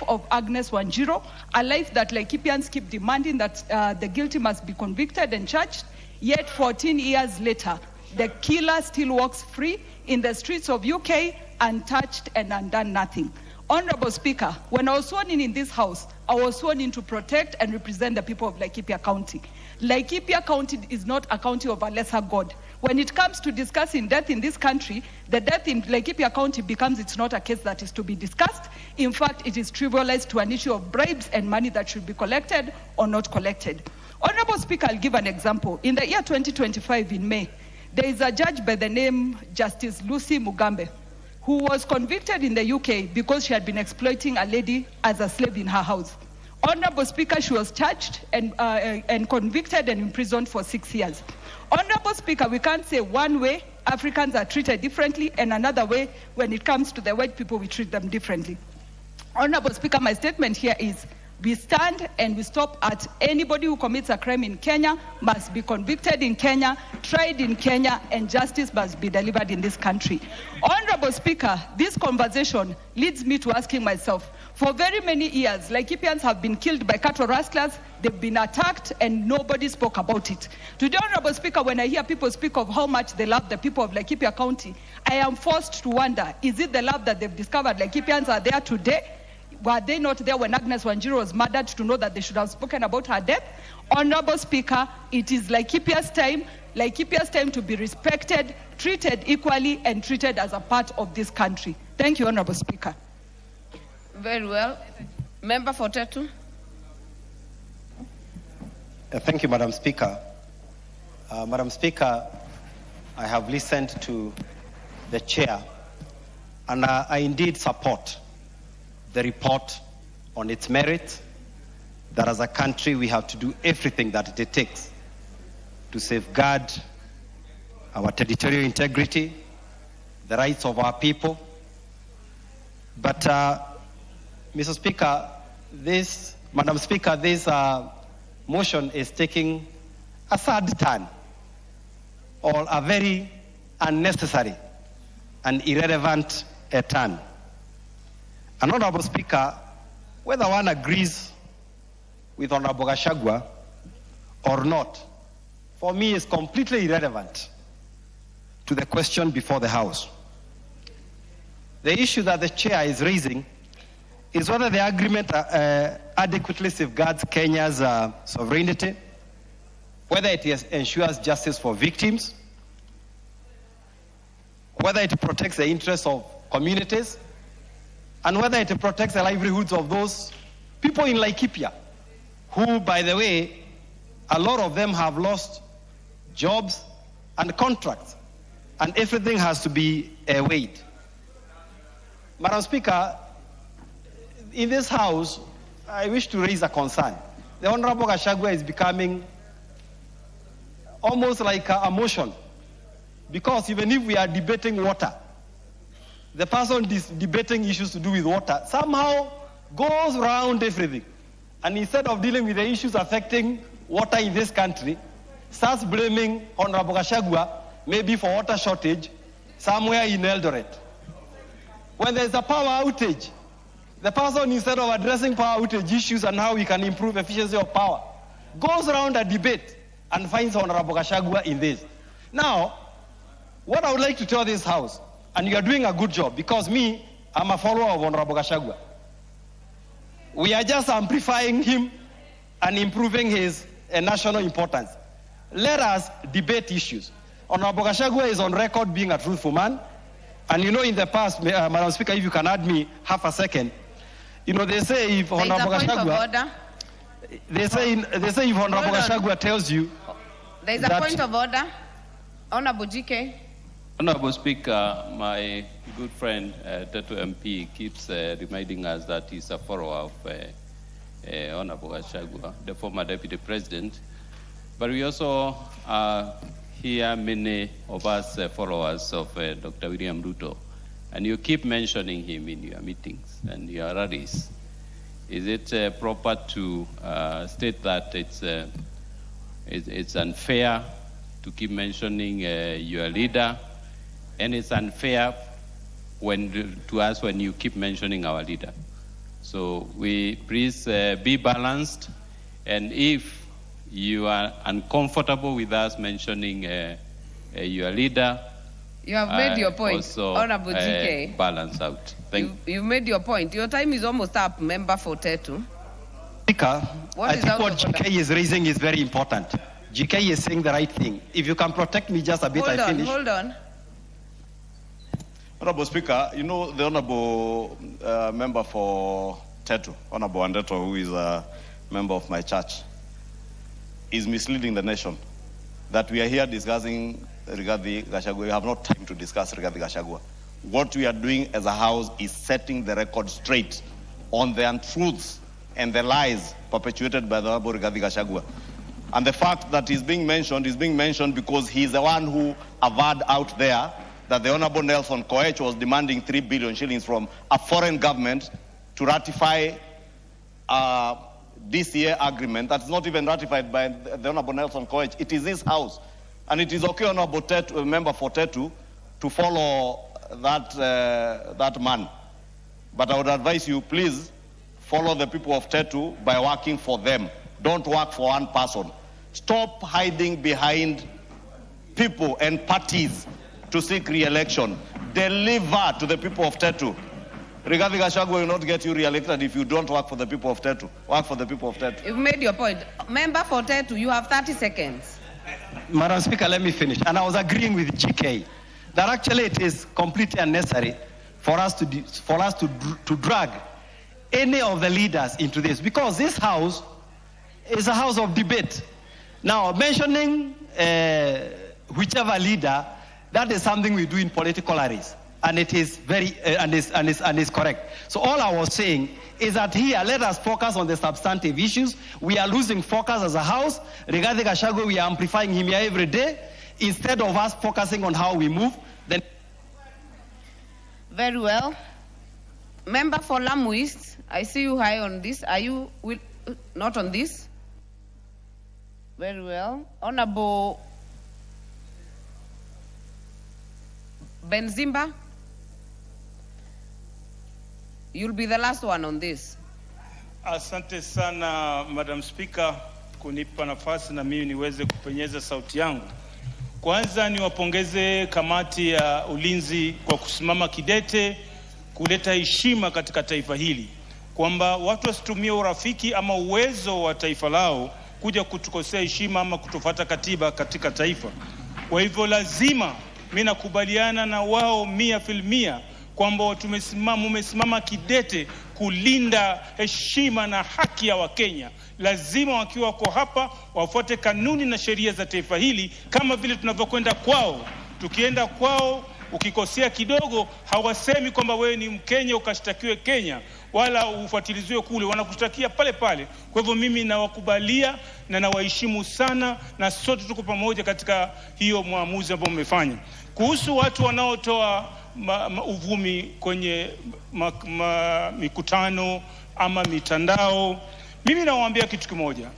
of Agnes Wanjiru, a life that Laikipians keep demanding that the guilty must be convicted and charged, yet 14 years later, the killer still walks free in the streets of UK, untouched and undone nothing. Honorable Speaker, when I was sworn in this house, I was sworn in to protect and represent the people of Laikipia County. Laikipia County is not a county of a lesser god. When it comes to discussing death in this country, the death in Laikipia County becomes it's not a case that is to be discussed. In fact, it is trivialized to an issue of bribes and money that should be collected or not collected. Honorable Speaker, I'll give an example. In the year 2025 in May, there is a judge by the name Justice Lucy Mugambe, who was convicted in the UK because she had been exploiting a lady as a slave in her house. Honorable Speaker, she was charged and convicted and imprisoned for 6 years. Honorable Speaker, we can't say one way Africans are treated differently and another way when it comes to the white people, we treat them differently. Honorable Speaker, my statement here is we stand and we stop at anybody who commits a crime in Kenya must be convicted in Kenya, tried in Kenya, and justice must be delivered in this country. Honorable Speaker, this conversation leads me to asking myself, for very many years, Laikipians have been killed by cattle rustlers, they've been attacked, and nobody spoke about it. Today, Honorable Speaker, when I hear people speak of how much they love the people of Laikipia County, I am forced to wonder, is it the love that they've discovered Laikipians are there today? Were they not there when Agnes Wanjiru was murdered to know that they should have spoken about her death? Honorable Speaker, it is Laikipia's time to be respected, treated equally, and treated as a part of this country. Thank you, Honorable Speaker. Very well. Member for Tetu. Thank you, Madam Speaker. Madam Speaker, I have listened to the chair, and I indeed support the report on its merit, that as a country we have to do everything that it takes to safeguard our territorial integrity, the rights of our people. But, Mr. Speaker, Madam Speaker, this motion is taking a sad turn, or a very unnecessary and irrelevant turn. And Honorable Speaker, whether one agrees with Honorable Gachagua or not, for me is completely irrelevant to the question before the House. The issue that the chair is raising is whether the agreement adequately safeguards Kenya's sovereignty, whether it ensures justice for victims, whether it protects the interests of communities, and whether it protects the livelihoods of those people in Laikipia, who, by the way, a lot of them have lost jobs and contracts, and everything has to be weighed. Madam Speaker, in this House, I wish to raise a concern. The Honorable Gachagua is becoming almost like a motion, because even if we are debating water, the person debating issues to do with water somehow goes around everything. And instead of dealing with the issues affecting water in this country, starts blaming Honorable Gachagua maybe for water shortage somewhere in Eldoret. When there's a power outage, the person, instead of addressing power outage issues and how we can improve efficiency of power, goes around a debate and finds Honorable Gachagua in this. Now, what I would like to tell this House, and you are doing a good job, because me, I'm a follower of Honorable Gachagua. We are just amplifying him and improving his national importance. Let us debate issues. Honorable Gachagua is on record being a truthful man. And you know, in the past, Madam Speaker, if you can add me half a second, you know, they say if Honorable Gachagua, they say if Honorable Gachagua tells you, there is a point of order. Honorable GK. Honorable Speaker, my good friend Tetu MP keeps reminding us that he's a follower of Honorable Gachagua, the former Deputy President. But we also hear many of us followers of Dr. William Ruto, and you keep mentioning him in your meetings and your rallies. Is it proper to state that it's unfair to keep mentioning your leader, and it's unfair to us when you keep mentioning our leader? So we please be balanced, and if you are uncomfortable with us mentioning your leader, you have made your point, also, Honorable GK. Balance out. You've made your point. Your time is almost up, Member for Tetu. Speaker, I think what GK is raising is very important. GK is saying the right thing. If you can protect me just a bit, I finish. Hold on. Honorable Speaker, you know the Honorable Member for Tetu, Honorable Andeto, who is a member of my church, is misleading the nation. That we are here discussing Rigathi Gachagua. We have no time to discuss Rigathi Gachagua. What we are doing as a House is setting the record straight on the untruths and the lies perpetuated by the Honorable Rigathi Gachagua. And the fact that is being mentioned because he's the one who averred out there that the Honorable Nelson Koech was demanding 3 billion shillings from a foreign government to ratify this year agreement that's not even ratified by the Honorable Nelson Koech. It is this House. And it is okay, Honorable Tetu, Member for Tetu, to follow that man. But I would advise you, please follow the people of Tetu by working for them. Don't work for one person. Stop hiding behind people and parties to seek re-election. Deliver to the people of Tetu. Rigathi Gachagua will not get you re-elected if you don't work for the people of Tetu. Work for the people of Tetu. You've made your point. Member for Tetu, you have 30 seconds. Madam Speaker, let me finish. And I was agreeing with GK that actually it is completely unnecessary for us to drag any of the leaders into this, because this House is a house of debate. Now, mentioning whichever leader, that is something we do in political areas. And it is very and is correct. So all I was saying is that here, let us focus on the substantive issues. We are losing focus as a House. Regarding Gachagua, we are amplifying him here every day. Instead of us focusing on how we move, then... Very well. Member for Lamu East, I see you high on this. Are you not on this? Very well. Honorable Benzimba, you'll be the last one on this. Asante sana, Madam Speaker, kunipa nafasi na mimi niweze kupenyeza sauti yangu. Kwanza niwapongeze kamati ya ulinzi kwa kusimama kidete kuleta heshima katika taifa hili, kwamba watu wasitumie urafiki ama uwezo wa taifa lao kuja kutukosea heshima ama kutofuata katiba katika taifa. Kwa hivyo lazima mimi nakubaliana na wao 100% kwamba tumesimama kidete kulinda heshima na haki ya Wakenya. Lazima wakiwa wako hapa wafuate kanuni na sheria za taifa hili kama vile tunavyokwenda kwao. Tukienda kwao, ukikosea kidogo hawasemi kwamba wewe ni Mkenya ukashtakiwe Kenya, wala ufuatiliziwe kule, wanakushtakia pale pale. Kwa hivyo mimi nawakubalia na nawaheshimu sana, na sote tuko pamoja katika hiyo maamuzi ambayo mmefanya. Kuhusu watu wanaotoa uvumi kwenye mikutano ama mitandao, mimi nawaambia kitu kimoja.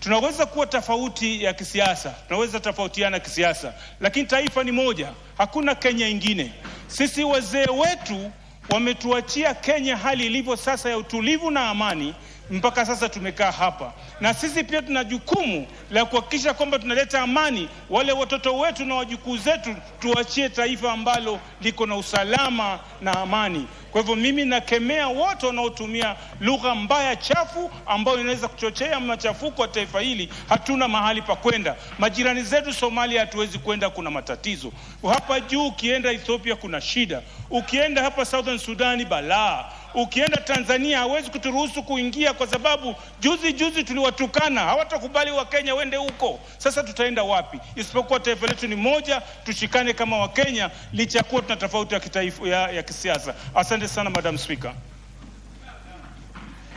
Tunaweza kuwa tofauti ya kisiasa, tunaweza tofautiana kisiasa, lakini taifa ni moja, hakuna Kenya ingine. Sisi wazee wetu wametuachia Kenya hali ilivyo sasa ya utulivu na amani, mpaka sasa tumekaa hapa. Na sisi pia tuna jukumu la kuhakikisha kwamba tunaleta amani. Wale watoto wetu na wajukuu zetu tuachie taifa ambalo liko na usalama na amani. Kwa hivyo mimi nakemea wote wanaotumia lugha mbaya chafu ambayo inaweza kuchochea machafuko ya taifa hili. Hatuna mahali pa kwenda. Majirani zetu Somalia hatuwezi kwenda, kuna matatizo. Hapa juu ukienda Ethiopia kuna shida. Ukienda hapa Southern Sudan balaa. Ukienda Tanzania hawezi kuturuhusu kuingia kwa sababu juzi tuliwatukana. Hawatakubali wa Kenya wende huko. Sasa tutaenda wapi? Isipokuwa taifa letu ni moja, tushikane kama wa Kenya licha ya kuwa tuna tofauti ya kitaifa ya kisiasa. Asante sana Madam Speaker.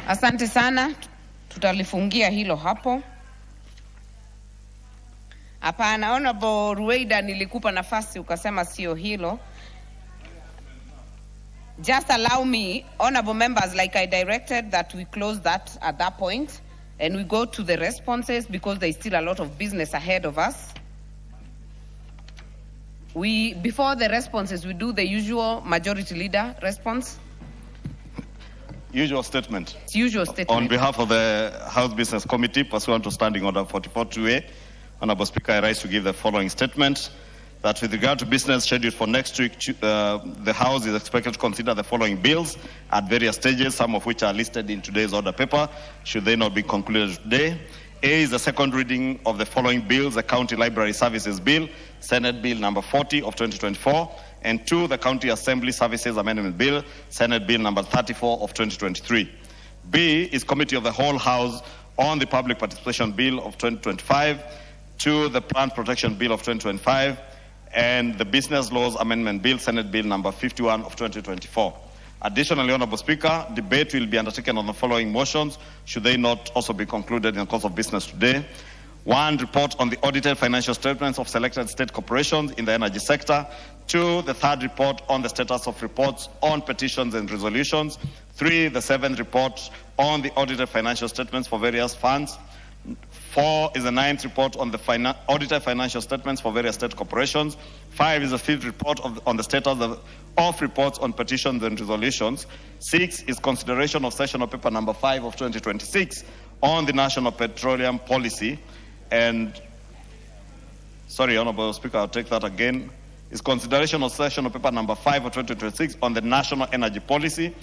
Asante sana. Tutalifungia hilo hapo. Hapana, Honorable Rueda, nilikupa nafasi ukasema sio hilo. Just allow me, honorable members, like I directed, that we close that at that point and we go to the responses because there is still a lot of business ahead of us. Before the responses, we do the usual majority leader response. Usual statement. It's usual statement. On behalf of the House Business Committee, pursuant to Standing Order 44-2A, Honorable Speaker, I rise to give the following statement. That with regard to business scheduled for next week, the House is expected to consider the following bills at various stages, some of which are listed in today's order paper, should they not be concluded today. A is the second reading of the following bills: the County Library Services Bill, Senate Bill number 40 of 2024, and 2, the County Assembly Services Amendment Bill, Senate Bill number 34 of 2023. B is Committee of the Whole House on the Public Participation Bill of 2025, 2, the Plant Protection Bill of 2025, and the Business Laws Amendment Bill, Senate Bill number 51 of 2024. Additionally, Honorable Speaker, debate will be undertaken on the following motions, should they not also be concluded in the course of business today. 1, report on the audited financial statements of selected state corporations in the energy sector. 2, the third report on the status of reports on petitions and resolutions. 3, the 7th report on the audited financial statements for various funds. 4 is the 9th report on the audited financial statements for various state corporations. 5 is the 5th report on the status of reports on petitions and resolutions. 6 is consideration of sessional paper number 5 of 2026 on the national petroleum policy. And, sorry, Honorable Speaker, I'll take that again. Is consideration of sessional paper number 5 of 2026 on the national energy policy.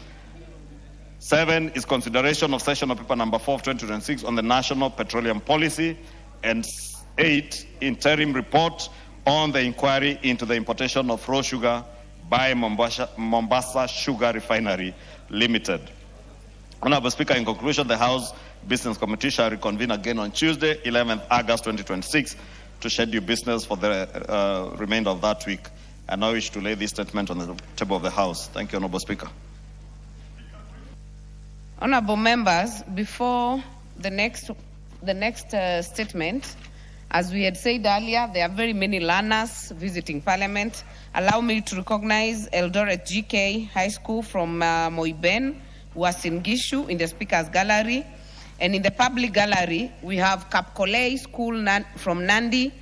7 is consideration of sessional paper number 4 of 2026 on the national petroleum policy. And 8, interim report on the inquiry into the importation of raw sugar by Mombasa Sugar Refinery Limited. Honorable Speaker, in conclusion, the House Business Committee shall reconvene again on Tuesday, 11th August 2026, to schedule business for the remainder of that week. I now wish to lay this statement on the table of the House. Thank you, Honorable Speaker. Honorable members, before the next statement, as we had said earlier, there are very many learners visiting Parliament. Allow me to recognize Eldoret GK High School from Moiben, Uasin Gishu in the Speaker's Gallery. And in the public gallery, we have Kapkolei School from Nandi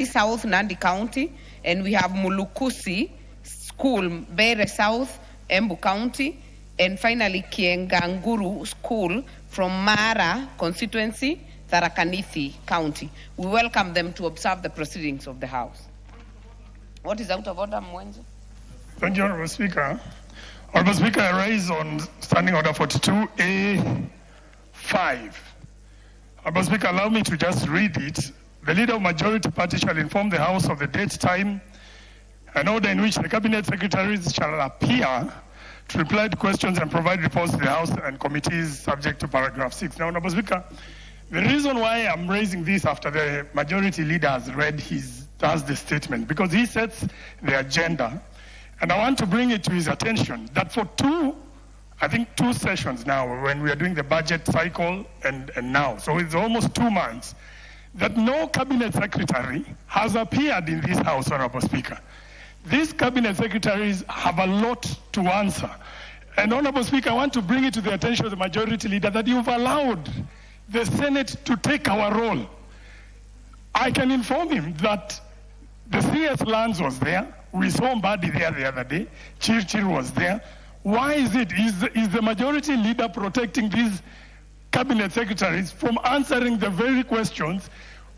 South, Nandi County. And we have Mulukusi School, Bere South, Embu County. And finally, Kienganguru School from Mara constituency, Tharakanithi County. We welcome them to observe the proceedings of the House. What is out of order, Mwenje? Thank you, Honorable Speaker. Honorable Speaker, I rise on Standing Order 42A5. Honorable Speaker, allow me to just read it. The Leader of Majority Party shall inform the House of the date, time, and order in which the Cabinet Secretaries shall appear to reply to questions and provide reports to the House and committees subject to paragraph 6. Now, Honorable Speaker, the reason why I'm raising this after the majority leader has read the statement, because he sets the agenda, and I want to bring it to his attention that for two sessions now, when we are doing the budget cycle and now, so it's almost 2 months, that no cabinet secretary has appeared in this House, Honorable Speaker. These cabinet secretaries have a lot to answer. And Honorable Speaker, I want to bring it to the attention of the majority leader that you've allowed the Senate to take our role. I can inform him that the CS Lands was there. We saw Mbadi there the other day. Chirchir was there. Why is it? Is the majority leader protecting these cabinet secretaries from answering the very questions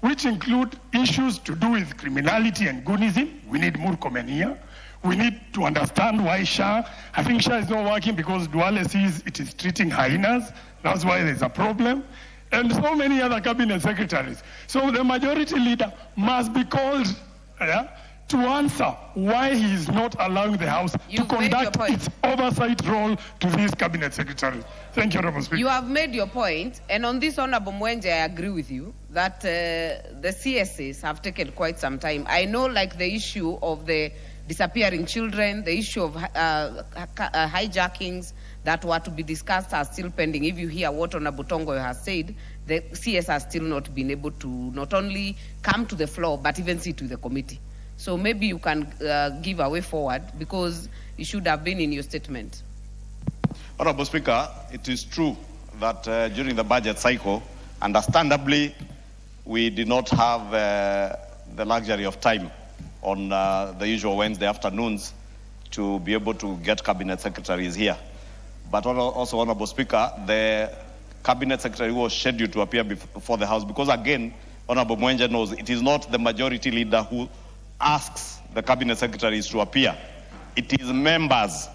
which include issues to do with criminality and goonism? We need Murkomen here. We need to understand why SHA, I think SHA is not working because Duale sees it is treating hyenas. That's why there's a problem. And so many other cabinet secretaries. So the majority leader must be called to answer why he is not allowing the House to conduct its oversight role to these cabinet secretaries. Thank you, Honorable Speaker. You have made your point, and on this, Honorable Mwenje, I agree with you that the CSAs have taken quite some time. I know, like the issue of the disappearing children, the issue of hijackings that were to be discussed are still pending. If you hear what Honorable Tongo has said, the CS has still not been able to not only come to the floor, but even sit with the committee. So maybe you can give a way forward, because it should have been in your statement. Honorable Speaker, it is true that during the budget cycle, understandably, we did not have the luxury of time on the usual Wednesday afternoons to be able to get cabinet secretaries here. But also, Honorable Speaker, the cabinet secretary was scheduled to appear before the House, because again, Honorable Mwenje knows it is not the majority leader who asks the cabinet secretaries to appear. It is members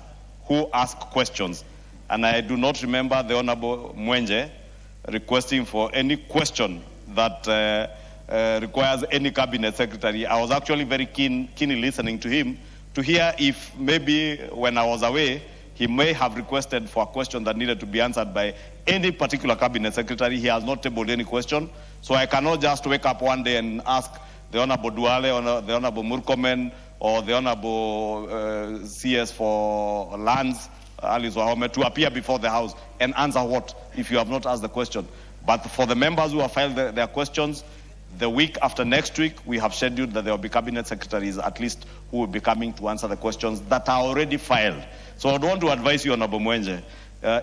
who ask questions. And I do not remember the Honorable Mwenje requesting for any question that requires any cabinet secretary. I was actually very keenly listening to him to hear if maybe when I was away, he may have requested for a question that needed to be answered by any particular cabinet secretary. He has not tabled any question. So I cannot just wake up one day and ask the Honorable Duale, or the Honorable Murkomen, or the Honorable CS for Lands, Alice Wahome, to appear before the House and answer what, if you have not asked the question. But for the members who have filed their questions, the week after next week, we have scheduled that there will be cabinet secretaries at least who will be coming to answer the questions that are already filed. So I want to advise you, Honorable Mwenje,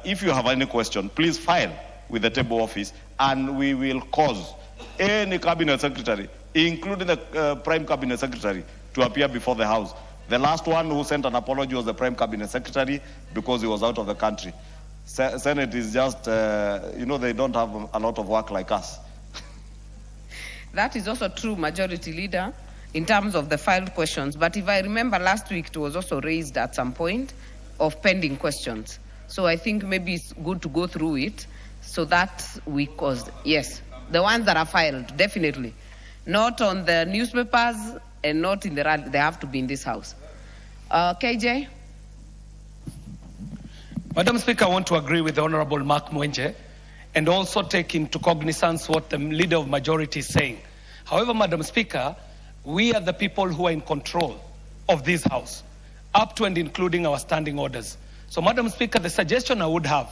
if you have any question, please file with the table office, and we will cause any cabinet secretary, including the prime cabinet secretary, to appear before the House. The last one who sent an apology was the prime cabinet secretary, because he was out of the country. Senate is just, they don't have a lot of work like us. That is also true, Majority Leader, in terms of the filed questions. But if I remember last week, it was also raised at some point of pending questions. So I think maybe it's good to go through it so that we cause, yes, the ones that are filed, definitely. Not on the newspapers and not in the rally. They have to be in this House. KJ? Madam Speaker, I want to agree with the Honorable Mark Mwenje and also take into cognizance what the Leader of Majority is saying. However, Madam Speaker, we are the people who are in control of this House, up to and including our standing orders. So, Madam Speaker, the suggestion I would have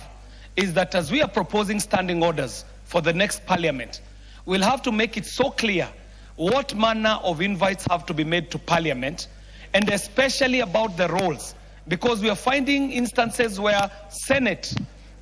is that as we are proposing standing orders for the next Parliament, we'll have to make it so clear what manner of invites have to be made to Parliament, and especially about the roles, because we are finding instances where Senate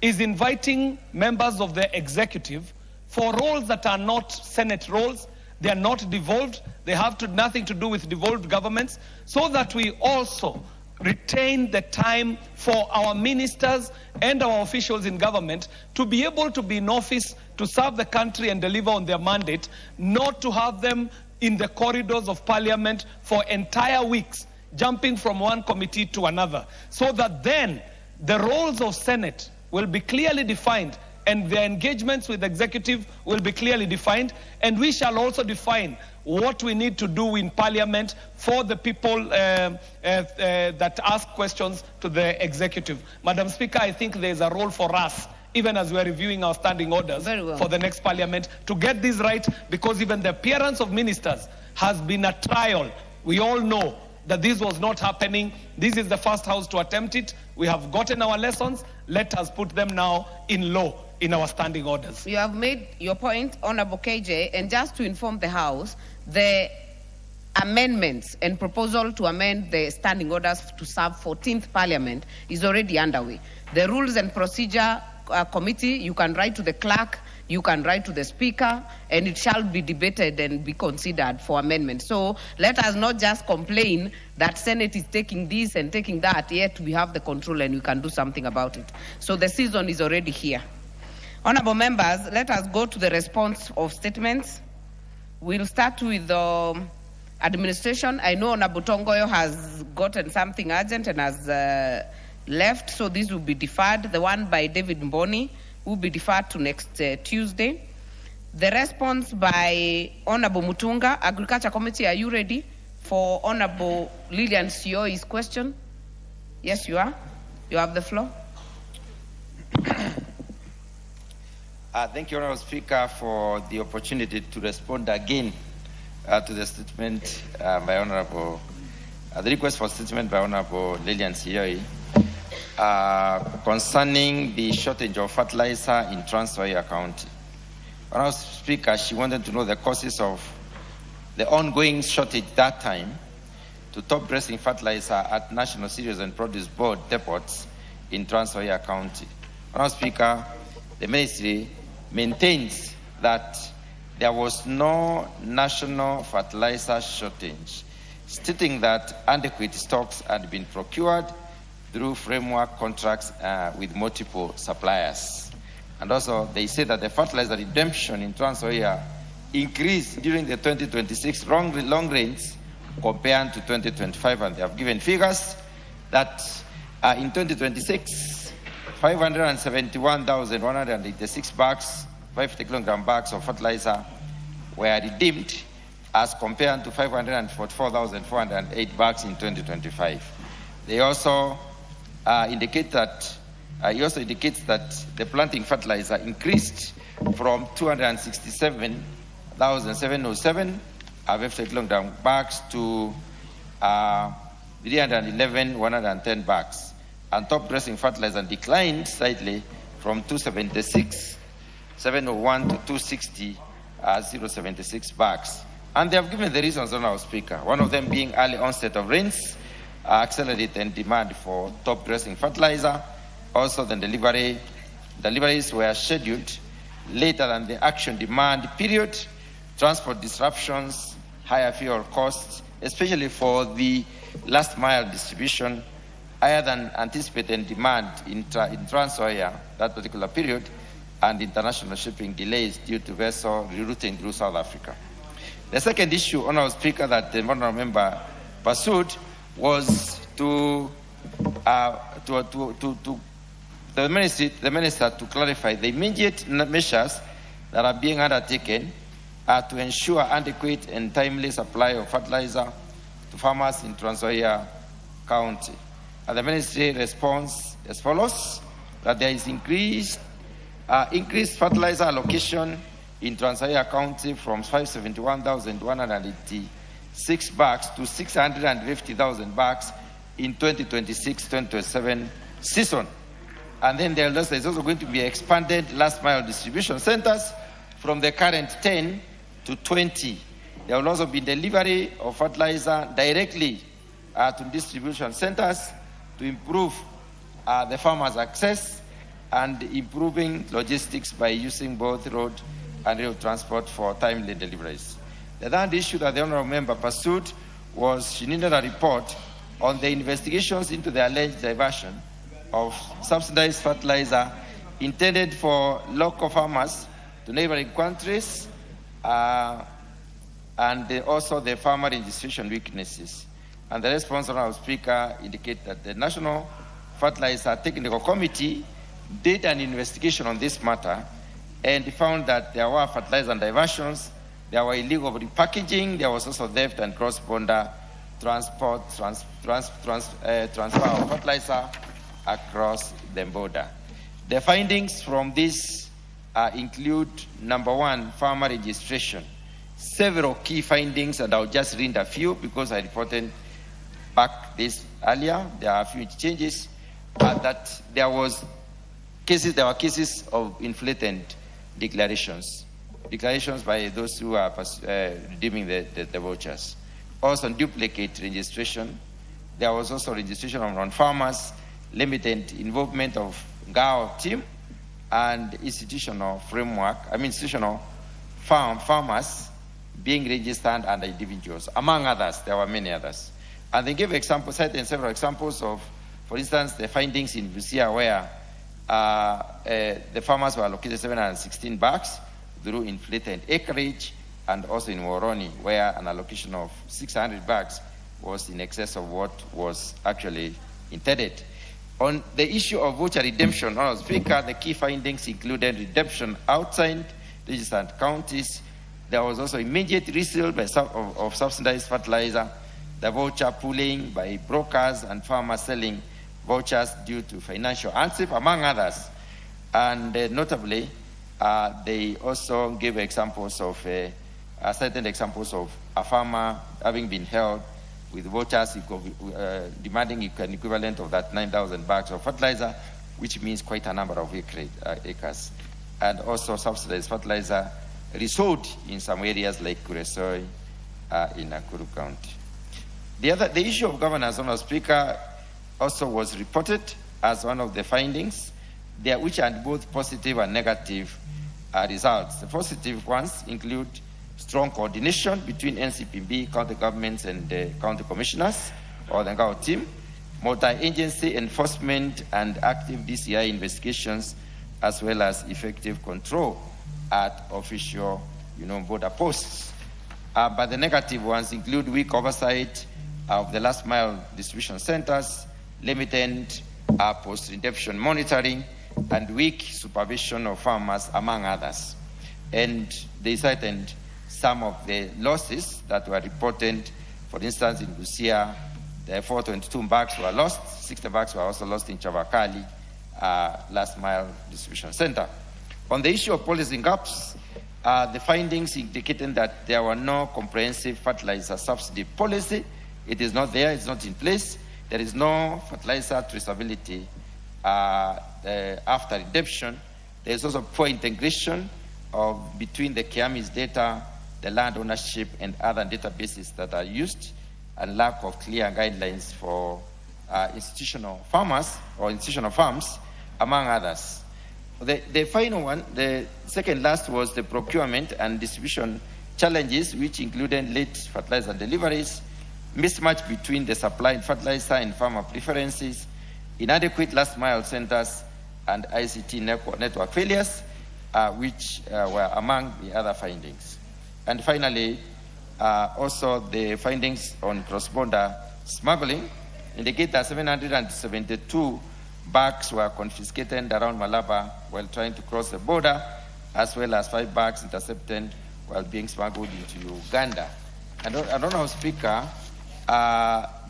is inviting members of the executive for roles that are not Senate roles. They are not devolved. They have nothing to do with devolved governments, so that we also retain the time for our ministers and our officials in government to be able to be in office to serve the country and deliver on their mandate, not to have them in the corridors of Parliament for entire weeks, jumping from one committee to another, so that then the roles of Senate will be clearly defined and their engagements with the executive will be clearly defined, and we shall also define what we need to do in Parliament for the people that ask questions to the executive. Madam Speaker, I think there's a role for us, even as we're reviewing our standing orders for the next Parliament, to get this right, because even the appearance of ministers has been a trial. We all know that this was not happening. This is the first House to attempt it. We have gotten our lessons. Let us put them now in law in our standing orders. You have made your point, Honorable KJ, and just to inform the House, the amendments and proposal to amend the standing orders to serve 14th Parliament is already underway. The Rules and Procedure Committee, you can write to the clerk you can write to the Speaker, and it shall be debated and be considered for amendment. So let us not just complain that Senate is taking this and taking that, yet we have the control and we can do something about it. So the season is already here. Honorable members, let us go to the response of statements. We'll start with the administration. I know Honorable Tongoyo has gotten something urgent and has left, so this will be deferred. The one by David Mboni will be deferred to next Tuesday. The response by Honorable Mutunga, Agriculture Committee, are you ready for Honorable Lilian Sioi's question? Yes, you are. You have the floor. Thank you, Honorable Speaker, for the opportunity to respond again to the statement by Honorable, the request for statement by Honorable Lilian Sioi concerning the shortage of fertilizer in Trans Nzoia County. Honorable Speaker, she wanted to know the causes of the ongoing shortage that time to top-dressing fertilizer at National Cereals and Produce Board depots in Trans Nzoia County. Honorable Speaker, the Ministry maintains that there was no national fertilizer shortage, stating that adequate stocks had been procured through framework contracts with multiple suppliers. And also, they say that the fertilizer redemption in Trans Nzoia increased during the 2026 long range compared to 2025, and they have given figures that in 2026, 571,186 bags, 50 kilogram bags of fertilizer were redeemed as compared to 544,408 bags in 2025. They also indicate that he also indicates that the planting fertilizer increased from 267,707 50 kilogram bags to 311,110 bags. And top-dressing fertilizer declined slightly from 276,701 to 260,076 bags. And they have given the reasons, Honorable Speaker, one of them being early onset of rains, accelerated demand for top-dressing fertilizer. Also, the deliveries were scheduled later than the action demand period, transport disruptions, higher fuel costs, especially for the last mile distribution, higher than anticipated demand in Trans Nzoia that particular period, and international shipping delays due to vessel rerouting through South Africa. The second issue, Honorable Speaker, that the Honorable Member pursued was to the Minister to clarify the immediate measures that are being undertaken to ensure adequate and timely supply of fertilizer to farmers in Trans Nzoia County. And the Ministry responds as follows: that there is increased fertilizer allocation in Trans Nzoia County from 571,186 bags to 650,000 bags in 2026-2027 season. And then there's also going to be expanded last mile distribution centers from the current 10 to 20. There will also be delivery of fertilizer directly to distribution centers to improve the farmers' access and improving logistics by using both road and rail transport for timely deliveries. The third issue that the Honourable Member pursued was she needed a report on the investigations into the alleged diversion of subsidized fertilizer intended for local farmers to neighboring countries and also the farmer registration weaknesses. And the response, Honourable Speaker, indicates that the National Fertilizer Technical Committee did an investigation on this matter and found that there were fertilizer diversions, there were illegal repackaging, there was also theft and cross-border transfer of fertilizer across the border. The findings from this include, number one, farmer registration. Several key findings, and I'll just read a few because I reported back this earlier. There are a few changes, that there were cases of inflated declarations by those who are redeeming the vouchers. Also, duplicate registration. There was also registration on farmers, limited involvement of GAO team, and institutional framework, institutional farmers being registered under individuals, among others. There were many others. And they gave examples, cited several examples of, for instance, the findings in Busia where the farmers were allocated 716 bags through inflated acreage, and also in Woroni where an allocation of 600 bags was in excess of what was actually intended. On the issue of voucher redemption, Honourable Speaker, the key findings included redemption outside registered counties. There was also immediate resale of subsidized fertilizer, the voucher pooling by brokers and farmers selling vouchers due to financial hardship, among others. And notably, they also gave examples of certain examples of a farmer having been held with vouchers demanding an equivalent of that 9,000 bags of fertilizer, which means quite a number of acres. And also subsidized fertilizer resold in some areas like Kuresoi in Nakuru County. The issue of governance, Honourable Speaker, also was reported as one of the findings, which had both positive and negative results. The positive ones include strong coordination between NCPB, county governments, and county commissioners, or the Ngao team, multi-agency enforcement and active DCI investigations, as well as effective control at official, border posts. But the negative ones include weak oversight of the last mile distribution centers, limited post-redemption monitoring, and weak supervision of farmers, among others. And they cited some of the losses that were reported. For instance, in Busia, the 422 bags were lost. 60 bags were also lost in Chavakali, last mile distribution center. On the issue of policy gaps, the findings indicated that there were no comprehensive fertilizer subsidy policy. It is not there, it's not in place. There is no fertilizer traceability after redemption. There is also poor integration between the Kiamis data, the land ownership, and other databases that are used, and lack of clear guidelines for institutional farmers or institutional farms, among others. The final one, the second last, was the procurement and distribution challenges, which included late fertilizer deliveries, mismatch between the supplied fertilizer and farmer preferences, inadequate last mile centers, and ICT network failures, which were among the other findings. And finally, also the findings on cross-border smuggling indicate that 772 bags were confiscated around Malaba while trying to cross the border, as well as 5 bags intercepted while being smuggled into Uganda. And Honourable Speaker,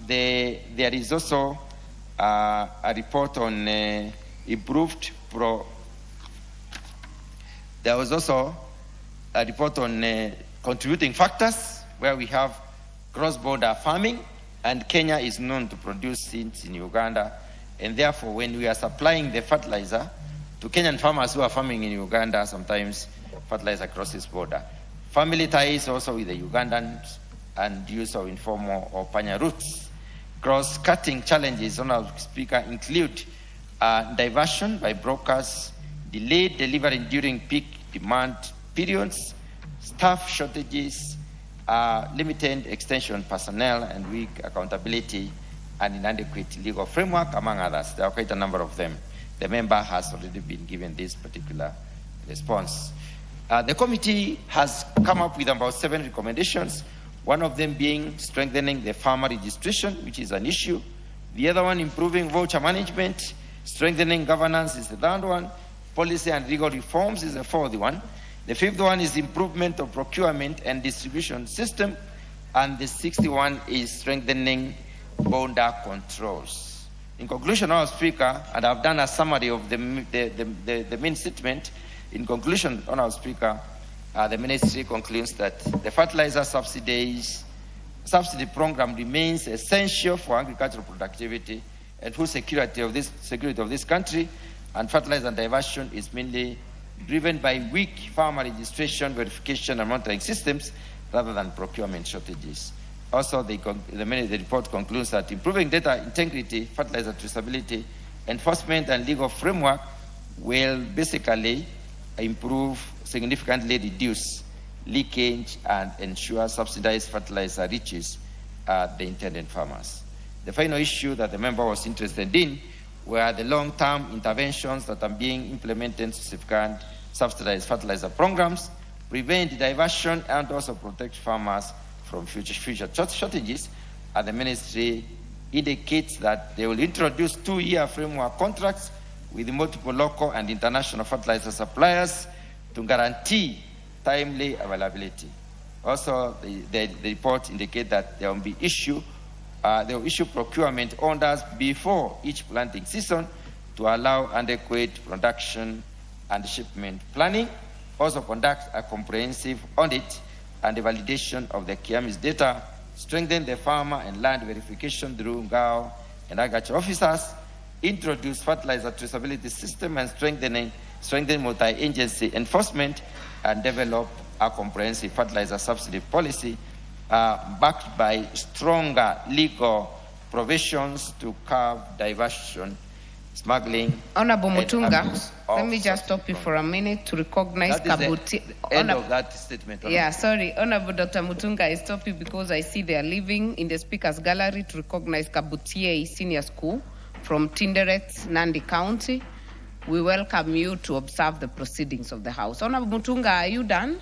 there is also a report on improved there was also a report on contributing factors, where we have cross-border farming, and Kenya is known to produce seeds in Uganda, and therefore when we are supplying the fertilizer to Kenyan farmers who are farming in Uganda, sometimes fertilizer crosses border. Family ties also with the Ugandans, and use of informal or panya routes. Cross-cutting challenges, Honourable Speaker, include diversion by brokers, delayed delivery during peak demand periods, staff shortages, limited extension personnel, and weak accountability and inadequate legal framework, among others. There are quite a number of them. The member has already been given this particular response. The committee has come up with about 7 recommendations, one of them being strengthening the farmer registration, which is an issue. The other one, improving voucher management. Strengthening governance is the third one. Policy and legal reforms is the fourth one. The fifth one is improvement of procurement and distribution system. And the sixth one is strengthening border controls. In conclusion, Honourable Speaker, and I've done a summary of the main statement. In conclusion, Honourable Speaker, the ministry concludes that the fertilizer subsidy program remains essential for agricultural productivity and food security of this country, and fertilizer diversion is mainly driven by weak farmer registration, verification, and monitoring systems rather than procurement shortages. Also, the report concludes that improving data integrity, fertilizer traceability, enforcement, and legal framework will basically significantly reduce leakage and ensure subsidized fertilizer reaches the intended farmers. The final issue that the member was interested in were the long-term interventions that are being implemented to safeguard subsidized fertilizer programs, prevent diversion, and also protect farmers from future shortages. And the ministry indicates that they will introduce 2-year framework contracts with multiple local and international fertilizer suppliers to guarantee timely availability. Also, the report indicates that they will issue procurement orders before each planting season to allow adequate production and shipment planning. Also conduct a comprehensive audit and the validation of the KIAMIS data, strengthen the farmer and land verification through GAO and agriculture officers, introduce fertilizer traceability system and strengthen multi-agency enforcement, and develop a comprehensive fertilizer subsidy policy backed by stronger legal provisions to curb diversion, smuggling. Honorable Mutunga, let me just stop you for a minute to recognize Kabuti. End of that statement. Yeah, sorry. Honorable Dr. Mutunga, I stop you because I see they are leaving in the speaker's gallery to recognize Kabutie Senior School from Tinderet, Nandi County. We welcome you to observe the proceedings of the House. Honorable Mutunga, are you done?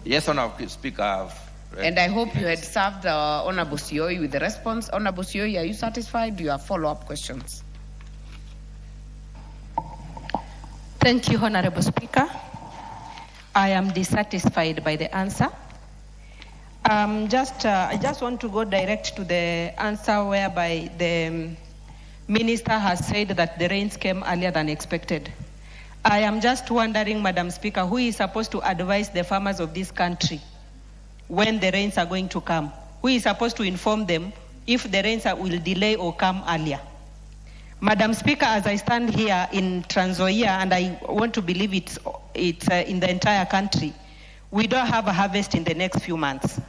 Yes, Honorable Speaker. And I hope you had served Honorable Sioi with the response. Honorable Sioi, are you satisfied? Do you have follow-up questions? Thank you, Honorable Speaker. I am dissatisfied by the answer. I just want to go direct to the answer whereby the Minister has said that the rains came earlier than expected. I am just wondering, Madam Speaker, who is supposed to advise the farmers of this country when the rains are going to come? Who is supposed to inform them if the rains will delay or come earlier? Madam Speaker, as I stand here in Trans Nzoia, and I want to believe it's in the entire country, we don't have a harvest in the next few months.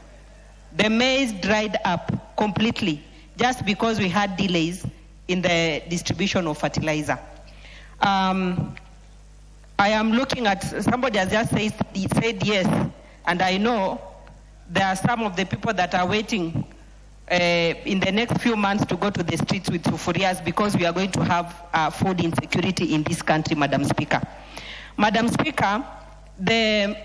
The maize dried up completely just because we had delays in the distribution of fertilizer. I am looking at, somebody has just said yes, and I know there are some of the people that are waiting in the next few months to go to the streets with sufurias because we are going to have food insecurity in this country, Madam Speaker. Madam Speaker, the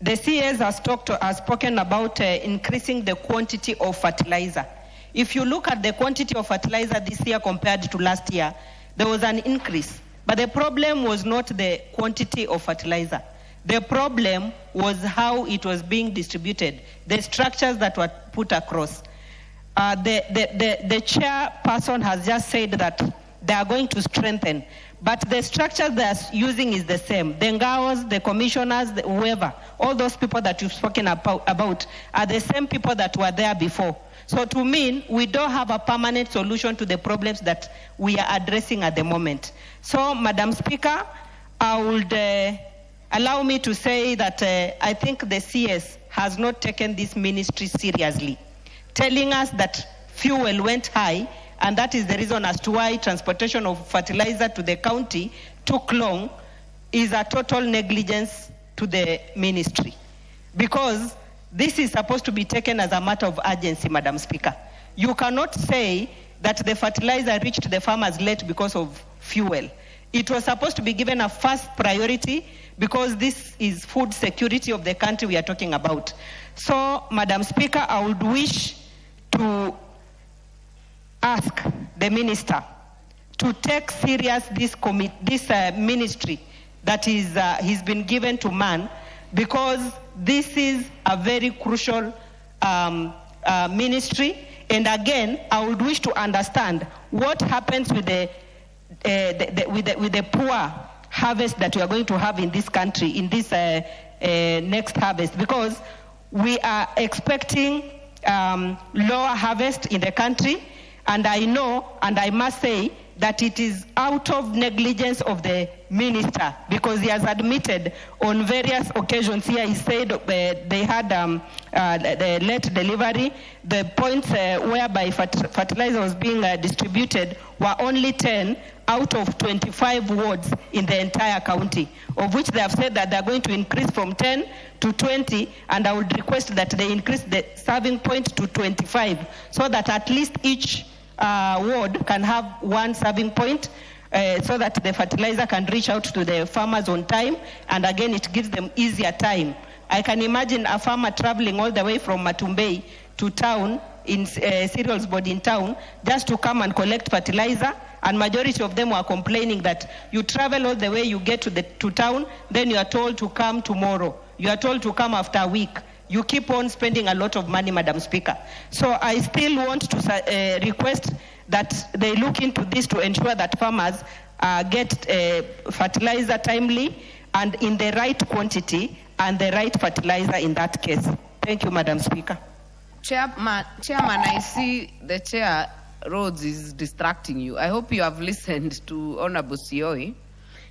CS has spoken about increasing the quantity of fertilizer. If you look at the quantity of fertilizer this year compared to last year, there was an increase. But the problem was not the quantity of fertilizer. The problem was how it was being distributed, the structures that were put across. The chairperson has just said that they are going to strengthen, but the structure they are using is the same. The NGAOs, the commissioners, whoever, all those people that you've spoken about are the same people that were there before. So to me, we don't have a permanent solution to the problems that we are addressing at the moment. So, Madam Speaker, I would allow me to say that I think the CS has not taken this ministry seriously, telling us that fuel went high, and that is the reason as to why transportation of fertilizer to the county took long, is a total negligence to the ministry. Because this is supposed to be taken as a matter of urgency, Madam Speaker. You cannot say that the fertilizer reached the farmers late because of fuel. It was supposed to be given a first priority because this is food security of the country we are talking about. So, Madam Speaker, I would wish to ask the Minister to take serious this ministry that is he's been given to man, because this is a very crucial ministry. And again, I would wish to understand what happens with the poor harvest that we are going to have in this country, in this next harvest, because we are expecting lower harvest in the country. And I know, and I must say, that it is out of negligence of the minister, because he has admitted on various occasions here, he said they had the late delivery. The points whereby fertilizer was being distributed were only 10 out of 25 wards in the entire county, of which they have said that they're going to increase from 10 to 20, and I would request that they increase the serving point to 25, so that at least each ward can have one serving point, so that the fertilizer can reach out to the farmers on time, and again it gives them easier time. I can imagine a farmer traveling all the way from Matumbei to town, in cereals board in town, just to come and collect fertilizer, and majority of them were complaining that you travel all the way, you get to town, then you are told to come tomorrow, you are told to come after a week. You keep on spending a lot of money, Madam Speaker. So I still want to request that they look into this to ensure that farmers get fertilizer timely and in the right quantity and the right fertilizer in that case. Thank you, Madam Speaker. Chairman, I see the chair Rhodes is distracting you. I hope you have listened to Honorable Sioi.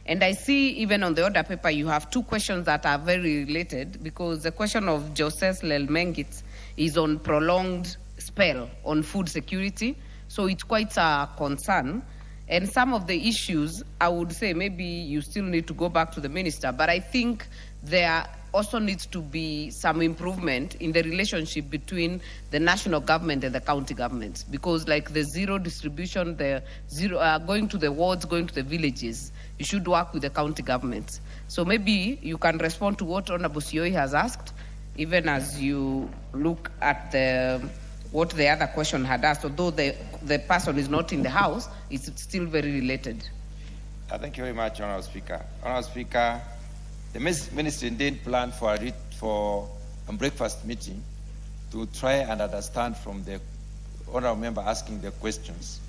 And I see even on the order paper you have two questions that are very related, because the question of Joses Lelmengit is on prolonged spell on food security. So it's quite a concern. And some of the issues, I would say maybe you still need to go back to the minister, but I think there also needs to be some improvement in the relationship between the national government and the county governments, because like the zero distribution, the zero going to the wards, going to the villages, you should work with the county governments. So maybe you can respond to what Honorable Sioi has asked, even as you look at what the other question had asked, although the person is not in the house, it's still very related. Thank you very much, Honorable Speaker. Honorable Speaker, the ministry did plan for a breakfast meeting to try and understand from the honorable member asking the questions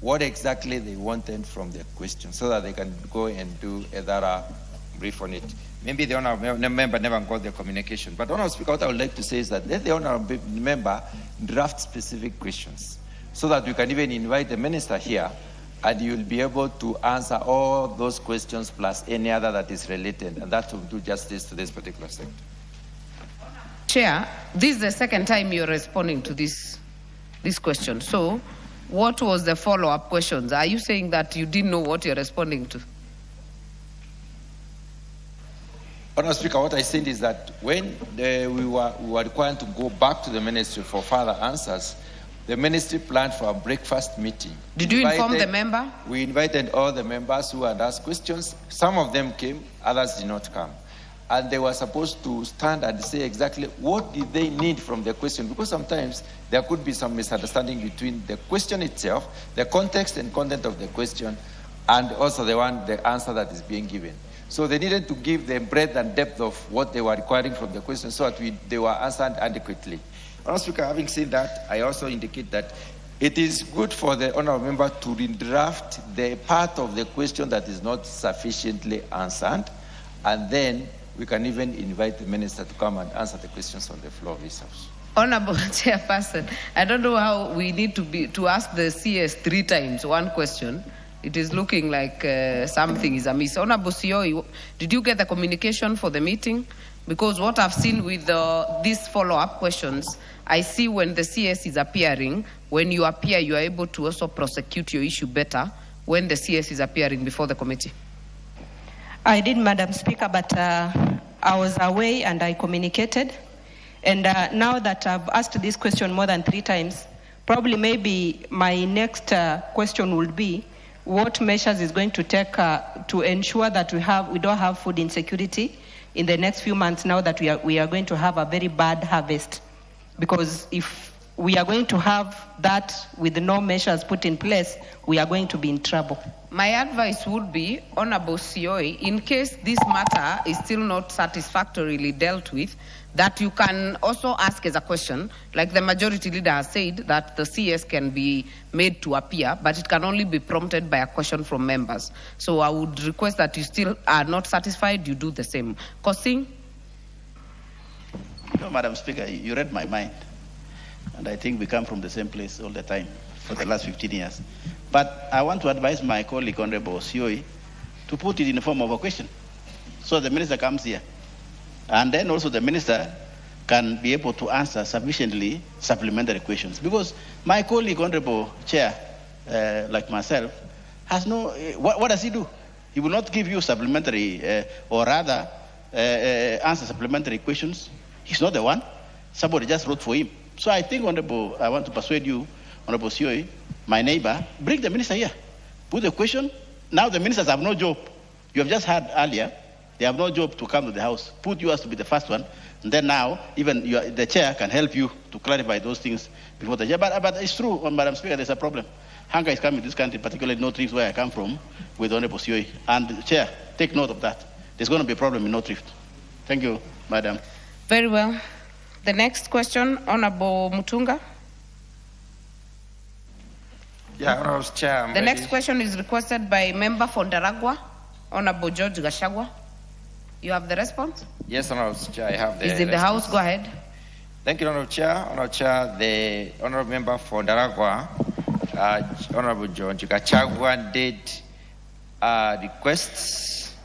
what exactly they wanted from the questions, so that they can go and do a thorough brief on it. Maybe the honorable member never got the communication. But Honorable Speaker, what I would like to say is that let the honorable member draft specific questions, so that we can even invite the minister here, and you'll be able to answer all those questions plus any other that is related, and that will do justice to this particular sector. Chair, this is the second time you're responding to this question. So what was the follow-up questions? Are you saying that you didn't know what you're responding to? Honorable Speaker, what I said is that when we were required to go back to the ministry for further answers, the ministry planned for a breakfast meeting. Did you inform the member? We invited all the members who had asked questions. Some of them came, others did not come. And they were supposed to stand and say exactly what did they need from the question, because sometimes there could be some misunderstanding between the question itself, the context and content of the question, and also the answer that is being given. So they needed to give the breadth and depth of what they were requiring from the question, so that they were answered adequately. Honorable Speaker, having said that, I also indicate that it is good for the honorable member to redraft the part of the question that is not sufficiently answered, and then we can even invite the minister to come and answer the questions on the floor of his house. Honorable Chairperson, I don't know how we need to ask the CS 3 times one question. It is looking like something is amiss. Honorable Sioi, did you get the communication for the meeting? Because what I've seen with these follow-up questions, I see when the CS is appearing, when you appear, you are able to also prosecute your issue better when the CS is appearing before the committee. I did, Madam Speaker, but I was away and I communicated. And now that I've asked this question more than 3 times, probably maybe my next question would be, what measures is going to take to ensure that we don't have food insecurity in the next few months, now that we are going to have a very bad harvest? Because if we are going to have that with no measures put in place, we are going to be in trouble. My advice would be, Honorable Sioi, in case this matter is still not satisfactorily dealt with, that you can also ask as a question, like the majority leader has said, that the CS can be made to appear, but it can only be prompted by a question from members. So I would request that you still are not satisfied, you do the same. Kosing? No, Madam Speaker, you read my mind. And I think we come from the same place all the time for the last 15 years. But I want to advise my colleague, Honorable Sioi, to put it in the form of a question. So the minister comes here. And then also the minister can be able to answer sufficiently supplementary questions. Because my colleague, Honorable Chair, like myself, has no, what does he do? He will not give you supplementary, or rather, answer supplementary questions. He's not the one. Somebody just wrote for him. So I think, Honorable, I want to persuade you, Honorable Sioi, my neighbor, bring the minister here. Put the question. Now the ministers have no job. You have just heard earlier, they have no job to come to the house. Put yours to be the first one. And then now, even the chair can help you to clarify those things before the chair. But it's true, Madam Speaker, there's a problem. Hunger is coming to this country, particularly North Rift, where I come from, with Honorable Sioi. And the chair, take note of that. There's going to be a problem in North Rift. Thank you, Madam. Very well. The next question, Honorable Mutunga. Yeah, Honorable Chair. The next question is requested by Member for Ndaragwa, Honorable George Gashagwa. You have the response? Yes, Honorable Chair, I have the Is in the House? Go ahead. Thank you, Honorable Chair. Honorable Chair, the Honorable Member for Ndaragwa, Honorable George Gashagwa, did requests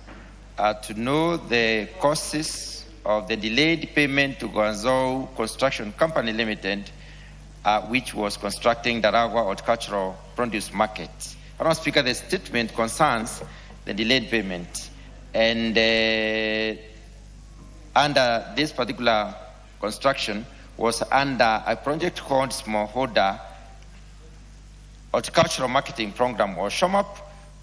to know the causes of the delayed payment to Guangzhou Construction Company Limited, which was constructing Ndaragwa Horticultural Produce Market. Honorable Speaker, the statement concerns the delayed payment. And under this particular construction was under a project called Smallholder Horticultural Marketing Program, or SHOMAP,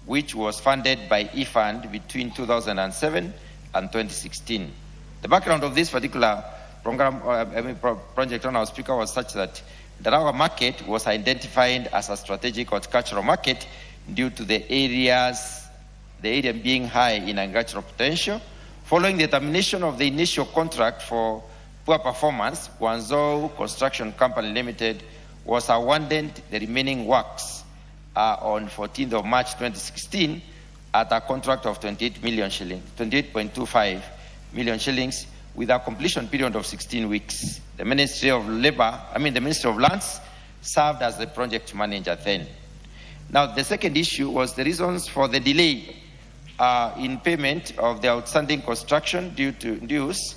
which was funded by eFund between 2007 and 2016. The background of this particular program, project, Honorable Speaker, was such that the Ndaragwa market was identified as a strategic horticultural market due to the area being high in agricultural potential. Following the termination of the initial contract for poor performance, Guangzhou Construction Company Limited was awarded the remaining works on 14th of March 2016 at a contract of 28 million shillings, 28.25 million shillings, with a completion period of 16 weeks. The Ministry of Lands served as the project manager then. Now, the second issue was the reasons for the delay in payment of the outstanding construction dues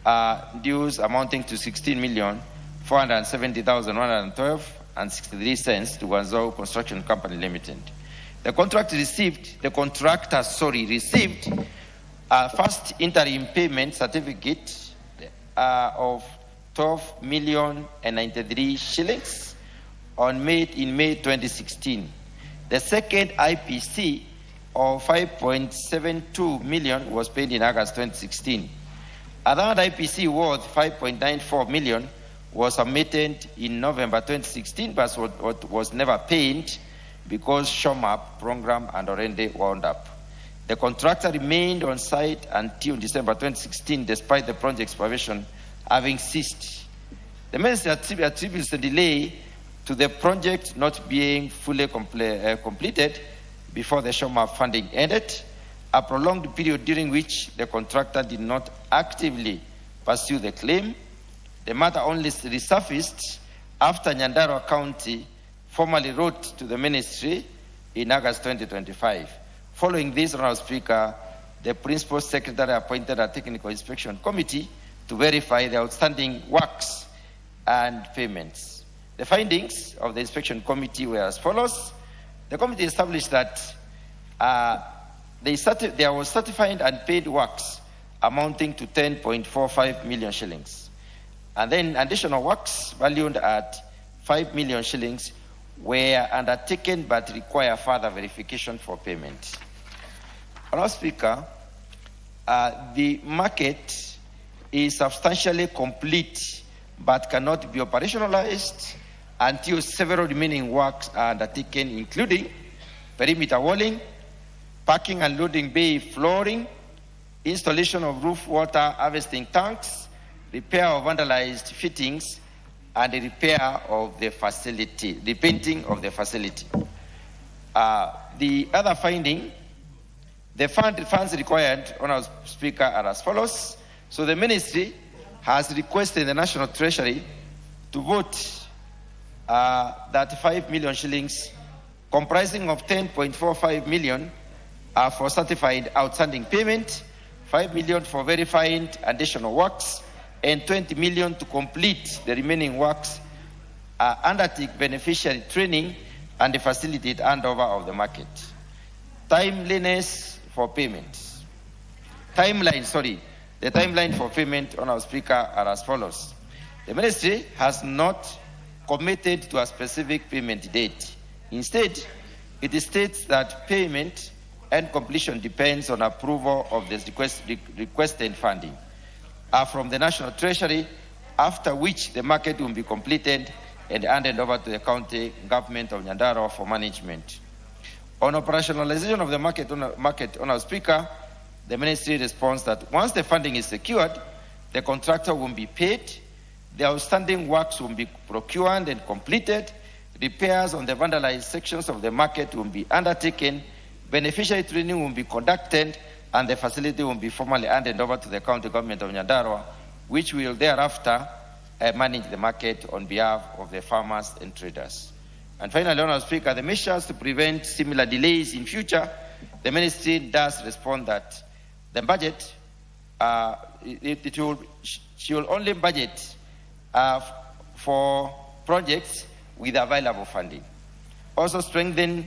amounting to 16,470,112.63 to Guangzhou Construction Company Limited. The contractor received first interim payment certificate of 12,093,000 shillings in May 2016. The second IPC of 5.72 million was paid in August 2016. Another IPC worth 5.94 million was submitted in November 2016, but was never paid because SHOMAP program had already wound up. The contractor remained on site until December 2016, despite the project's provision having ceased. The ministry attributes the delay to the project not being fully completed before the SHOMAP funding ended, a prolonged period during which the contractor did not actively pursue the claim. The matter only resurfaced after Nyandarua County formally wrote to the ministry in August 2025. Following this, Honorable Speaker, the Principal Secretary appointed a technical inspection committee to verify the outstanding works and payments. The findings of the inspection committee were as follows. The committee established that there was certified and paid works amounting to 10.45 million shillings. And then additional works valued at 5 million shillings were undertaken but require further verification for payment. Honorable Speaker, the market is substantially complete but cannot be operationalized until several remaining works are undertaken, including perimeter walling, parking and loading bay flooring, installation of roof water harvesting tanks, repair of vandalized fittings, and the repair of the facility, the painting of the facility. The other finding, the funds required, Honorable Speaker, are as follows. So the ministry has requested the National Treasury to vote that 5 million shillings, comprising of 10.45 million for certified outstanding payment, 5 million for verified additional works, and 20 million to complete the remaining works, undertake beneficiary training, and facilitate handover of the market. Timeliness for payments. The timeline for payment, Honourable Speaker, are as follows. The Ministry has not committed to a specific payment date. Instead, it states that payment and completion depends on approval of the requested funding from the National Treasury, after which the market will be completed and handed over to the county government of Nyandarua for management. On operationalization of the market, Honourable Speaker, the Ministry responds that once the funding is secured, the contractor will be paid, the outstanding works will be procured and completed, repairs on the vandalized sections of the market will be undertaken, beneficiary training will be conducted, and the facility will be formally handed over to the county government of Nyandarua, which will thereafter manage the market on behalf of the farmers and traders. And finally, Honourable Speaker, the measures to prevent similar delays in future, the Ministry does respond that the budget, she will only budget for projects with available funding. Also strengthen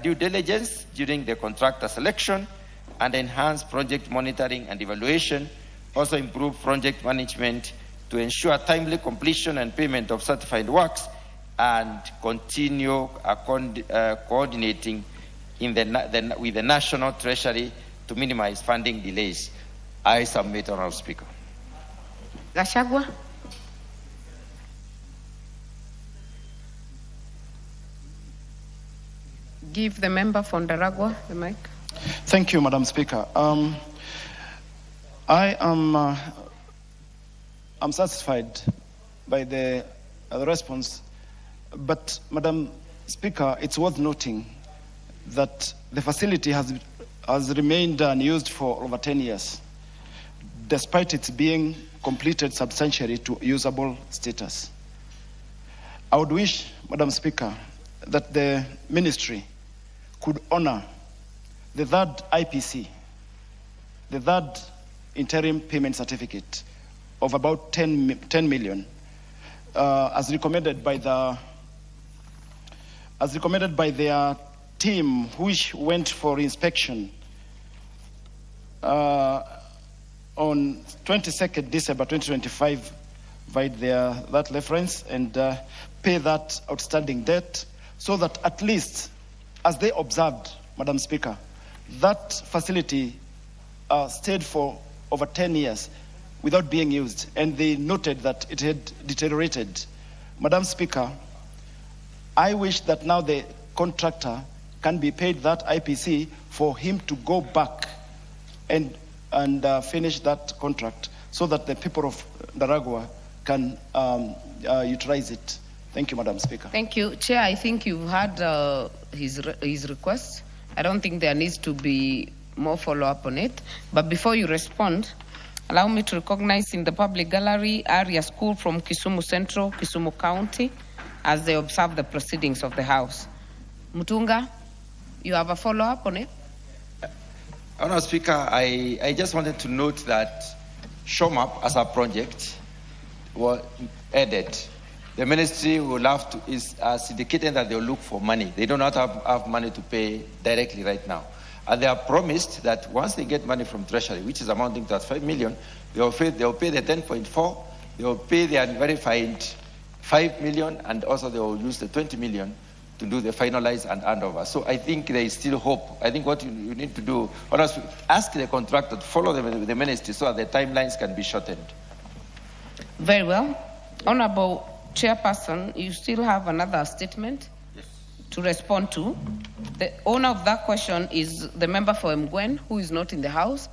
due diligence during the contractor selection and enhance project monitoring and evaluation. Also improve project management to ensure timely completion and payment of certified works, and continue coordinating with the National Treasury to minimize funding delays. I submit, Honourable Speaker. Gachagua. Give the member from Ndaragwa the mic. Thank you, Madam Speaker. I am I'm satisfied by the response, but Madam Speaker, it's worth noting that the facility has remained unused for over 10 years, despite its being completed substantially to usable status. I would wish, Madam Speaker, that the Ministry could honor the third IPC, the third interim payment certificate of about 10 million, as recommended by their team, which went for inspection on 22nd December 2025, provide that reference and pay that outstanding debt, so that at least, as they observed, Madam Speaker, that facility stayed for over 10 years without being used, and they noted that it had deteriorated. Madam Speaker, I wish that now the contractor can be paid that IPC for him to go back and finish that contract, so that the people of Ndaragwa can utilize it. Thank you, Madam Speaker. Thank you. Chair, I think you've heard his request. I don't think there needs to be more follow-up on it. But before you respond, allow me to recognize in the public gallery Area School from Kisumu Central, Kisumu County, as they observe the proceedings of the House. Mutunga, you have a follow-up on it? Honourable Speaker, I just wanted to note that SHOMAP as a project was added. The Ministry will have to, is indicating that they'll look for money. They do not have money to pay directly right now. And they have promised that once they get money from Treasury, which is amounting to 5 million, they'll pay the 10.4, they'll pay the unverified 5 million, and also they will use the 20 million to do the finalize and handover. So I think there is still hope. I think what you need to do, ask the contractor to follow the Ministry so that the timelines can be shortened. Very well. Honourable Chairperson, you still have another statement to respond to. The owner of that question is the member for Mgwen, who is not in the House.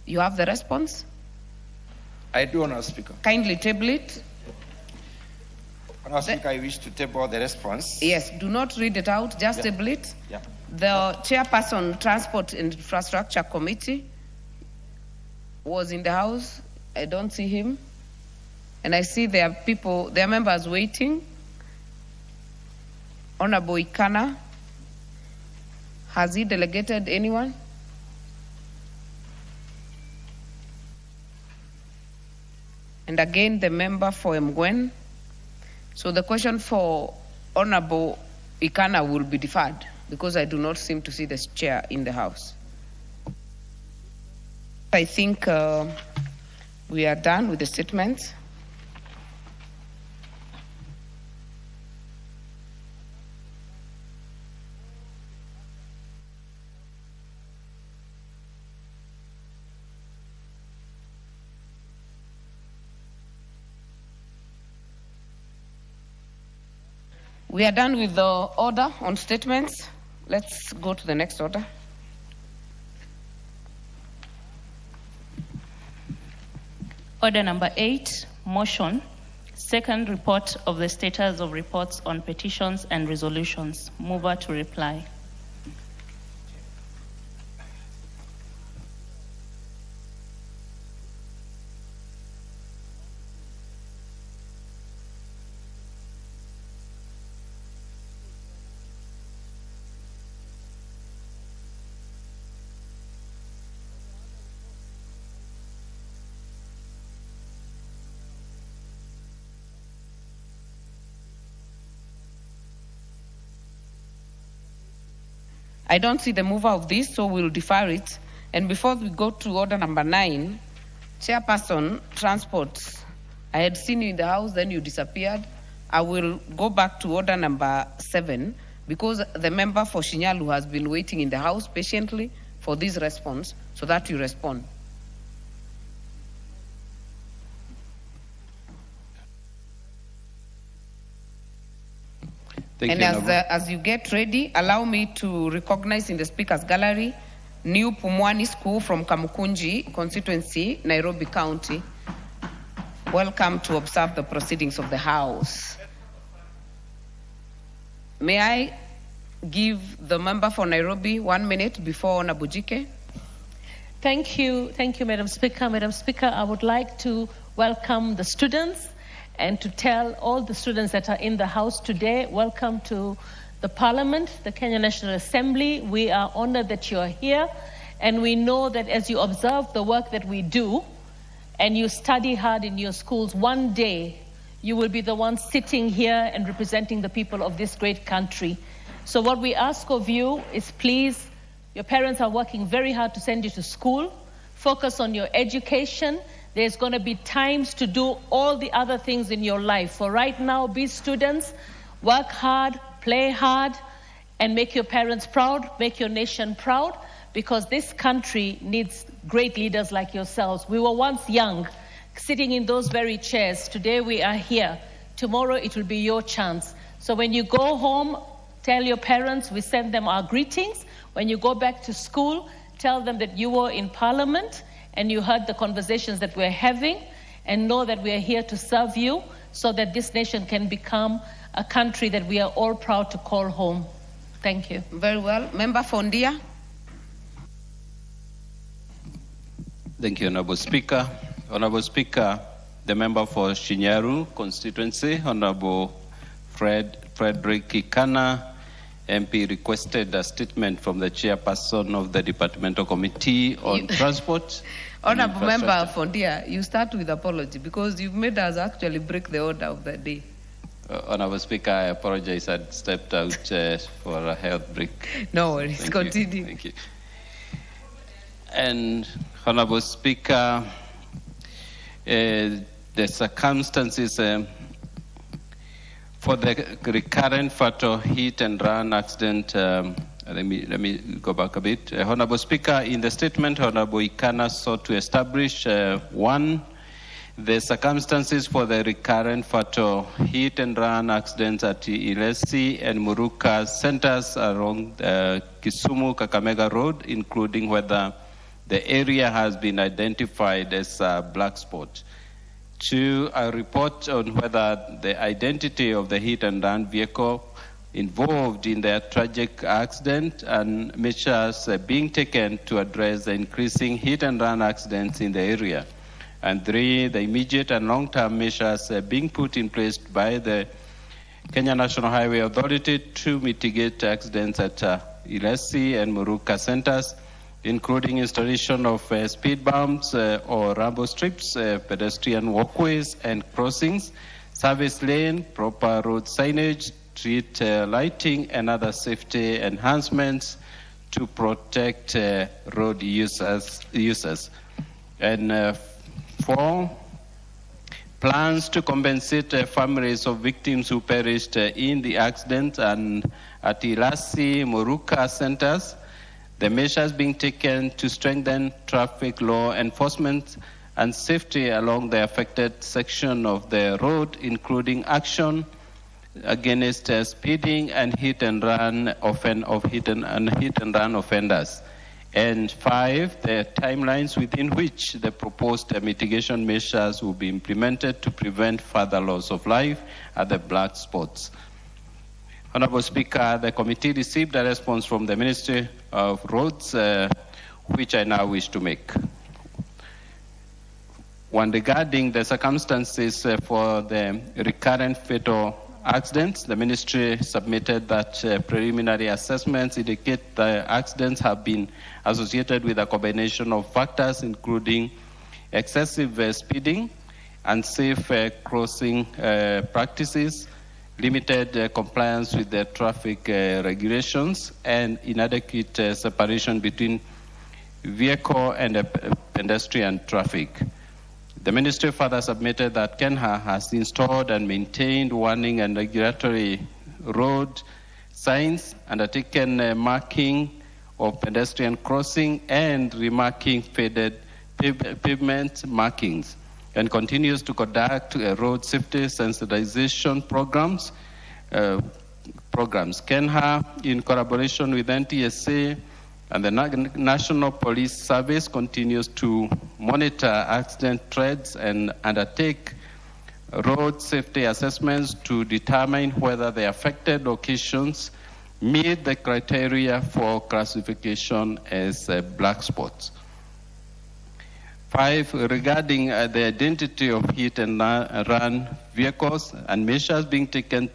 You have the response? I do, Honourable Speaker. Kindly table it. Honourable Speaker, I wish to table the response. Yes, do not read it out, just table it. Yeah. The Chairperson, Transport and Infrastructure Committee, was in the House. I don't see him. And I see there are people, there are members waiting. Honorable Ikana Has he delegated anyone? And again, the member for Mgwen. So the question for Honorable Ikana will be deferred because I do not seem to see the chair in the House. I think we are done with the statements. We are done with the order on statements. Let's go to the next order. Order number 8, motion. Second report of the status of reports on petitions and resolutions. Mover to reply. I don't see the mover of this, so we'll defer it. And before we go to order number 9, Chairperson, Transport. I had seen you in the House, then you disappeared. I will go back to order number 7 because the member for Shinyalu has been waiting in the House patiently for this response so that you respond. Thank And you, as you get ready, allow me to recognize in the Speaker's Gallery New Pumwani School from Kamukunji constituency, Nairobi County. Welcome to observe the proceedings of the House. May I give the member for Nairobi 1 minute before Nabujike? Thank you, Madam Speaker. Madam Speaker, I would like to welcome the students and to tell all the students that are in the House today, welcome to the Parliament, the Kenya National Assembly. We are honored that you are here, and we know that as you observe the work that we do and you study hard in your schools, one day you will be the ones sitting here and representing the people of this great country. So what we ask of you is, please, your parents are working very hard to send you to school. Focus on your education. There's going to be times to do all the other things in your life. For right now, be students, work hard, play hard, and make your parents proud, make your nation proud, because this country needs great leaders like yourselves. We were once young, sitting in those very chairs. Today we are here. Tomorrow it will be your chance. So when you go home, tell your parents we send them our greetings. When you go back to school, tell them that you were in Parliament and you heard the conversations that we're having, and know that we are here to serve you so that this nation can become a country that we are all proud to call home. Thank you. Very well. Member Fondia. Thank you, Honorable Speaker. Honorable Speaker, the member for Shinyaru constituency, Honorable Frederick Ikana, MP, requested a statement from the chairperson of the Departmental Committee on Transport. Honorable Member Fondia, you start with apology because you've made us actually break the order of the day. Honorable Speaker, I apologize. I stepped out for a health break. No worries. Continue. Thank you. And Honorable Speaker, the circumstances for the recurrent fatal hit and run accident, let me go back a bit. Honorable Speaker, in the statement, Honorable Ikana sought to establish one, the circumstances for the recurrent fatal hit and run accidents at Ilesi and Muruka centers along Kisumu-Kakamega Road, including whether the area has been identified as a black spot. 2, a report on whether the identity of the hit and run vehicle involved in the tragic accident and measures being taken to address the increasing hit and run accidents in the area. And 3, the immediate and long-term measures being put in place by the Kenya National Highway Authority to mitigate accidents at Ilesi and Muruka centers, including installation of speed bumps or rumble strips, pedestrian walkways and crossings, service lane, proper road signage, street lighting, and other safety enhancements to protect road users. And 4, plans to compensate families of victims who perished in the accident and at Ilasi, Muruka centers. The measures being taken to strengthen traffic law enforcement and safety along the affected section of the road, including action against speeding and hit and run offenders. And 5, the timelines within which the proposed mitigation measures will be implemented to prevent further loss of life at the black spots. Honorable Speaker, the committee received a response from the Ministry of Roads, which I now wish to make. One, regarding the circumstances for the recurrent fatal accidents, the ministry submitted that preliminary assessments indicate the accidents have been associated with a combination of factors, including excessive speeding, unsafe crossing practices, limited compliance with the traffic regulations, and inadequate separation between vehicle and pedestrian traffic. The ministry further submitted that KENHA has installed and maintained warning and regulatory road signs, undertaken marking of pedestrian crossing and remarking faded pavement markings, and continues to conduct road safety sensitization programs. KENHA, in collaboration with NTSA and the National Police Service, continues to monitor accident threats and undertake road safety assessments to determine whether the affected locations meet the criteria for classification as black spots. 5, regarding the identity of hit and run vehicles and measures being taken,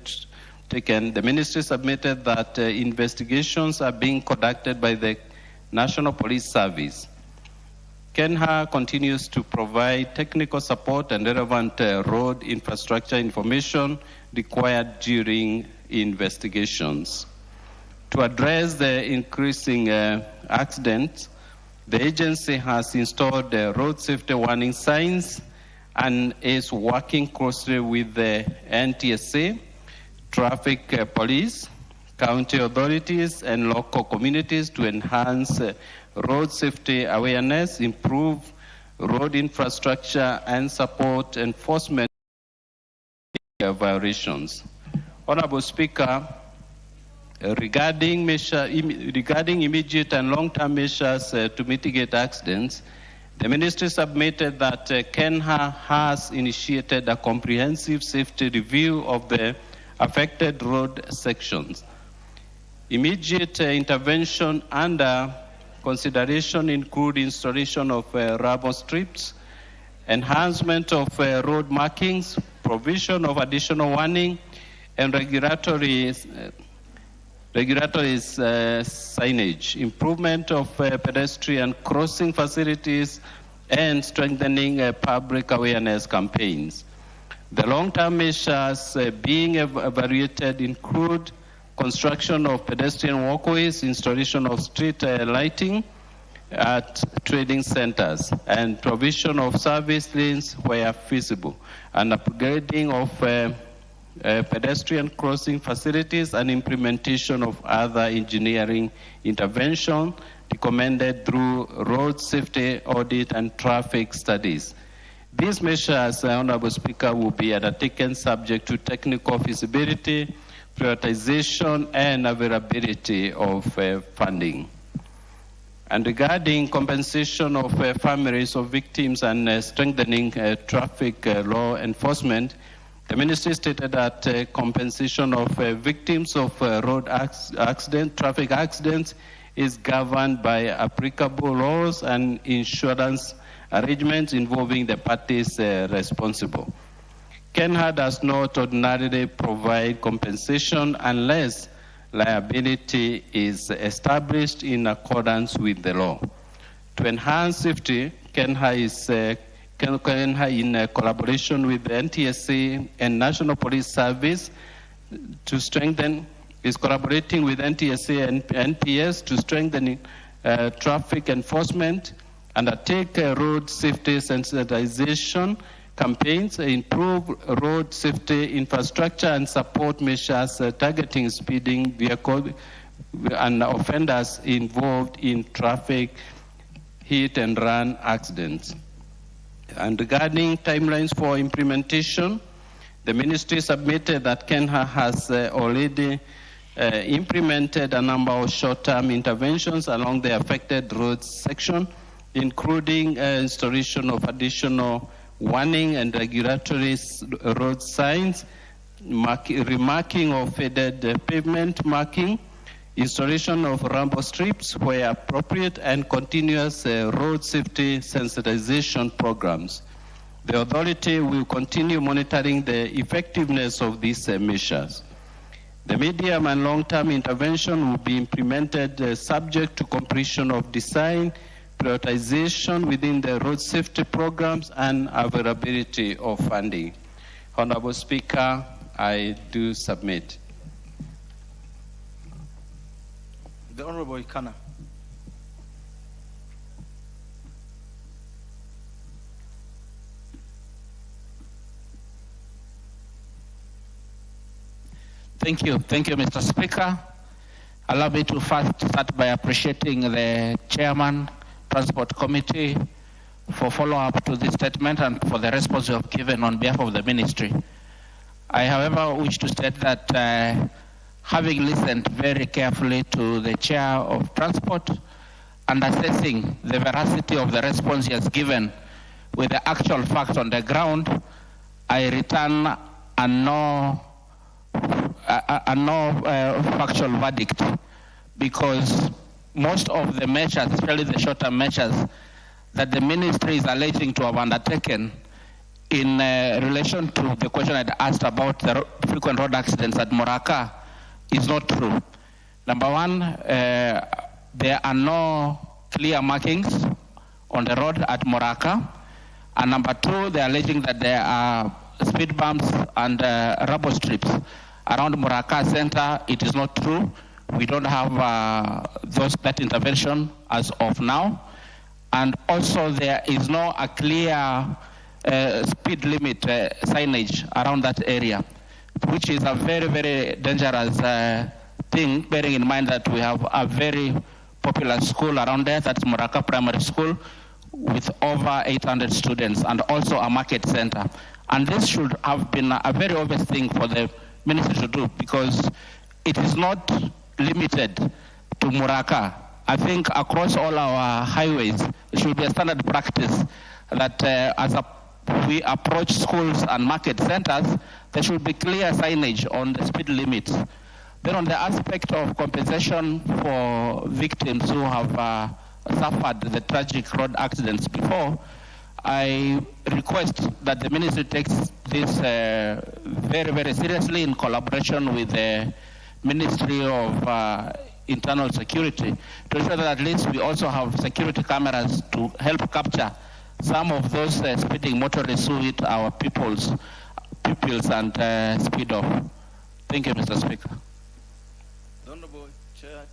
the ministry submitted that investigations are being conducted by the National Police Service. KENHA continues to provide technical support and relevant road infrastructure information required during investigations. To address the increasing accidents, the agency has installed road safety warning signs and is working closely with the NTSA, traffic police, county authorities, and local communities to enhance road safety awareness, improve road infrastructure, and support enforcement of violations. Honorable Speaker, regarding immediate and long-term measures to mitigate accidents, the ministry submitted that KENHA has initiated a comprehensive safety review of the affected road sections. Immediate intervention under consideration include installation of rubber strips, enhancement of road markings, provision of additional warning, and regulatory signage, improvement of pedestrian crossing facilities, and strengthening public awareness campaigns. The long-term measures being evaluated include construction of pedestrian walkways, installation of street lighting at trading centers, and provision of service lanes where feasible, and upgrading of pedestrian crossing facilities and implementation of other engineering intervention recommended through road safety audit and traffic studies. These measures, Honorable Speaker, will be undertaken subject to technical feasibility, prioritization, and availability of funding. And regarding compensation of families of victims and strengthening traffic law enforcement, the ministry stated that compensation of victims of road traffic accidents is governed by applicable laws and insurance arrangements involving the parties responsible. KENHA does not ordinarily provide compensation unless liability is established in accordance with the law. To enhance safety, Kenya is in collaboration with the NTSA and National Police Service to strengthen, is collaborating with NTSA and NPS to strengthen traffic enforcement, undertake road safety sensitization campaigns, improve road safety infrastructure, and support measures targeting speeding vehicles and offenders involved in traffic hit and run accidents. And regarding timelines for implementation, the ministry submitted that Kenya has already implemented a number of short-term interventions along the affected roads section, including installation of additional warning and regulatory road signs, remarking of faded pavement marking, installation of rumble strips where appropriate, and continuous road safety sensitization programs. The authority will continue monitoring the effectiveness of these measures. The medium and long-term intervention will be implemented subject to completion of design, prioritization within the road safety programs, and availability of funding. Honorable Speaker, I do submit. The Honorable Ikana. Thank you, Mr. Speaker. Allow me to first start by appreciating the Chairman, Transport Committee, for follow-up to this statement and for the response you have given on behalf of the Ministry. I, however, wish to state that having listened very carefully to the Chair of Transport and assessing the veracity of the response he has given with the actual facts on the ground, I return a no factual verdict, because most of the measures, especially the short-term measures that the Ministry is alleging to have undertaken in relation to the question I'd asked about the frequent road accidents at Moraka, is not true. Number one, there are no clear markings on the road at Moraka. And number two, they're alleging that there are speed bumps and rubber strips around Moraka Center. It is not true. We don't have that intervention as of now. And also there is no a clear speed limit signage around that area, which is a very, very dangerous thing, bearing in mind that we have a very popular school around there, that's Moraka Primary School, with over 800 students, and also a market center. And this should have been a very obvious thing for the Ministry to do, because it is not limited to Moraka. I think across all our highways, it should be a standard practice that we approach schools and market centers, there should be clear signage on the speed limits. Then on the aspect of compensation for victims who have suffered the tragic road accidents before, I request that the Ministry takes this very, very seriously in collaboration with the Ministry of Internal Security to ensure that at least we also have security cameras to help capture some of those speeding motorists who hit our pupils and speed off. Thank you, Mr. Speaker. Honorable Chair.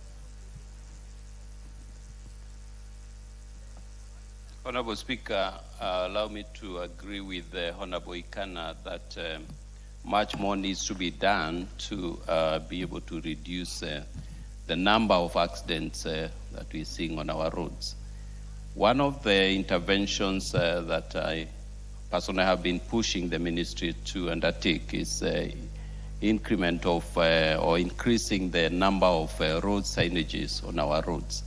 Honorable Speaker, allow me to agree with Honorable Ikana that much more needs to be done to be able to reduce the number of accidents that we're seeing on our roads. One of the interventions that I personally have been pushing the Ministry to undertake is increment of or increasing the number of road signages on our roads.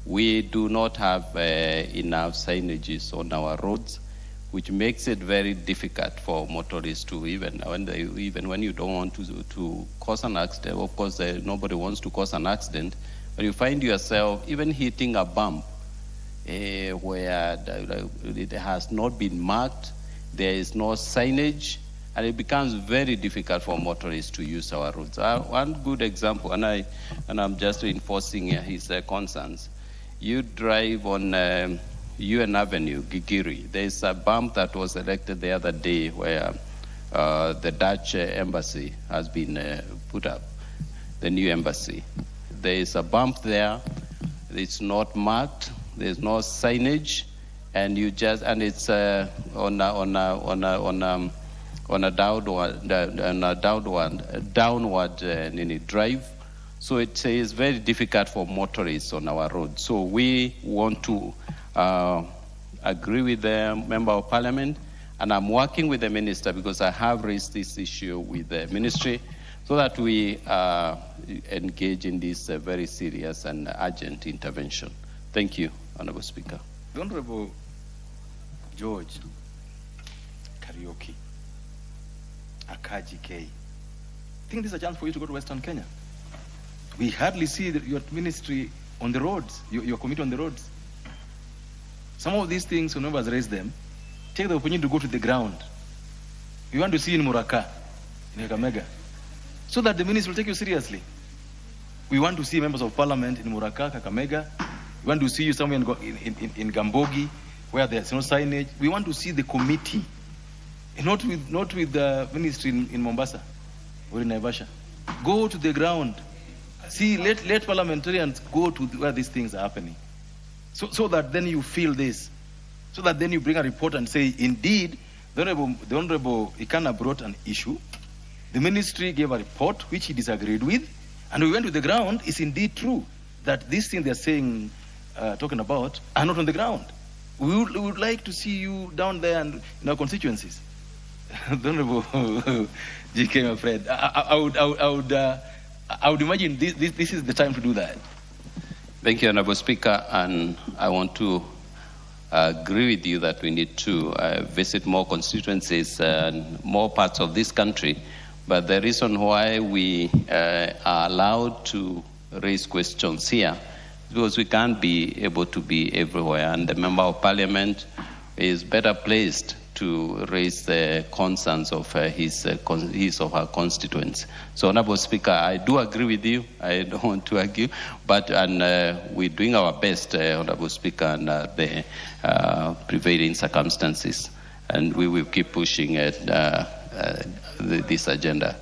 We do not have enough signages on our roads, which makes it very difficult for motorists to even when you don't want to cause an accident. Of course, nobody wants to cause an accident, but you find yourself even hitting a bump where it has not been marked, there is no signage, and it becomes very difficult for motorists to use our roads. One good example, and I'm just reinforcing his concerns. You drive on UN Avenue, Gigiri. There's a bump that was erected the other day where the Dutch embassy has been put up, the new embassy. There is a bump there. It's not marked. There's no signage, and it's on a downward drive. So it is very difficult for motorists on our road. So we want to agree with the Member of Parliament, and I'm working with the Minister because I have raised this issue with the Ministry so that we engage in this very serious and urgent intervention. Thank you, Honourable Speaker. The Honourable George Karaoke, Akaji K. I think this is a chance for you to go to Western Kenya. We hardly see your ministry on the roads, your committee on the roads. Some of these things, whenever has raised them, take the opportunity to go to the ground. We want to see in Muraka, in Kakamega, so that the ministry will take you seriously. We want to see members of parliament in Muraka, Kakamega. We want to see you somewhere in Gambogi, where there's no signage. We want to see the committee, and not with the ministry in Mombasa or in Naivasha. Go to the ground. See, let parliamentarians go to where these things are happening. So that then you feel this. So that then you bring a report and say, indeed, the Honorable Ikana brought an issue. The ministry gave a report which he disagreed with. And we went to the ground. It's indeed true that these things they're saying, talking about, are not on the ground. We would like to see you down there and in our constituencies. The Honorable GK, my friend, I would imagine this is the time to do that. Thank you, Honourable Speaker, and I want to agree with you that we need to visit more constituencies and more parts of this country. But the reason why we are allowed to raise questions here is because we can't be able to be everywhere, and the Member of Parliament is better placed to raise the concerns of his or her constituents. So, Honourable Speaker, I do agree with you. I don't want to argue, but we're doing our best, Honourable Speaker, under the prevailing circumstances, and we will keep pushing this agenda.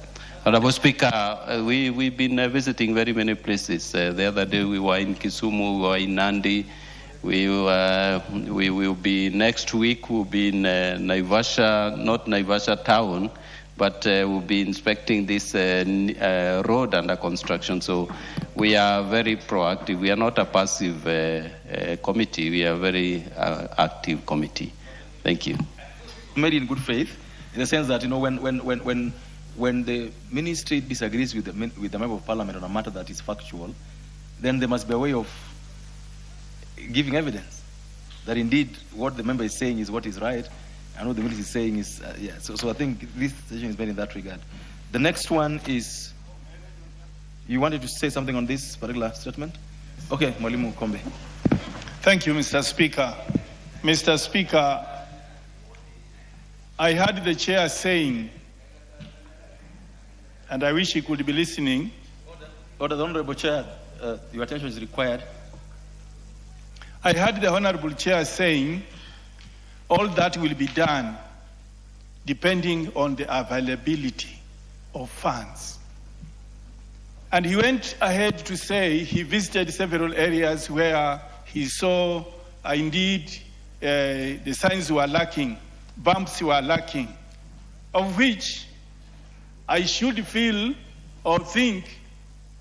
Honourable Speaker, we've been visiting very many places. The other day we were in Kisumu, we were in Nandi. We will be next week. We'll be in Naivasha, not Naivasha town, but we'll be inspecting this road under construction. So we are very proactive. We are not a passive committee. We are a very active committee. Thank you. Made in good faith, in the sense that when the ministry disagrees with the Member of Parliament on a matter that is factual, then there must be a way of giving evidence that indeed what the member is saying is what is right, and what the minister is saying is, So I think this decision is made in that regard. The next one is, you wanted to say something on this particular statement? Okay, Mwalimu Kombe. Thank you, Mr. Speaker. Mr. Speaker, I heard the chair saying, and I wish he could be listening. Order, the Honorable Chair, your attention is required. I heard the Honorable Chair saying all that will be done depending on the availability of funds. And he went ahead to say he visited several areas where he saw indeed the signs were lacking, bumps were lacking, of which I should feel or think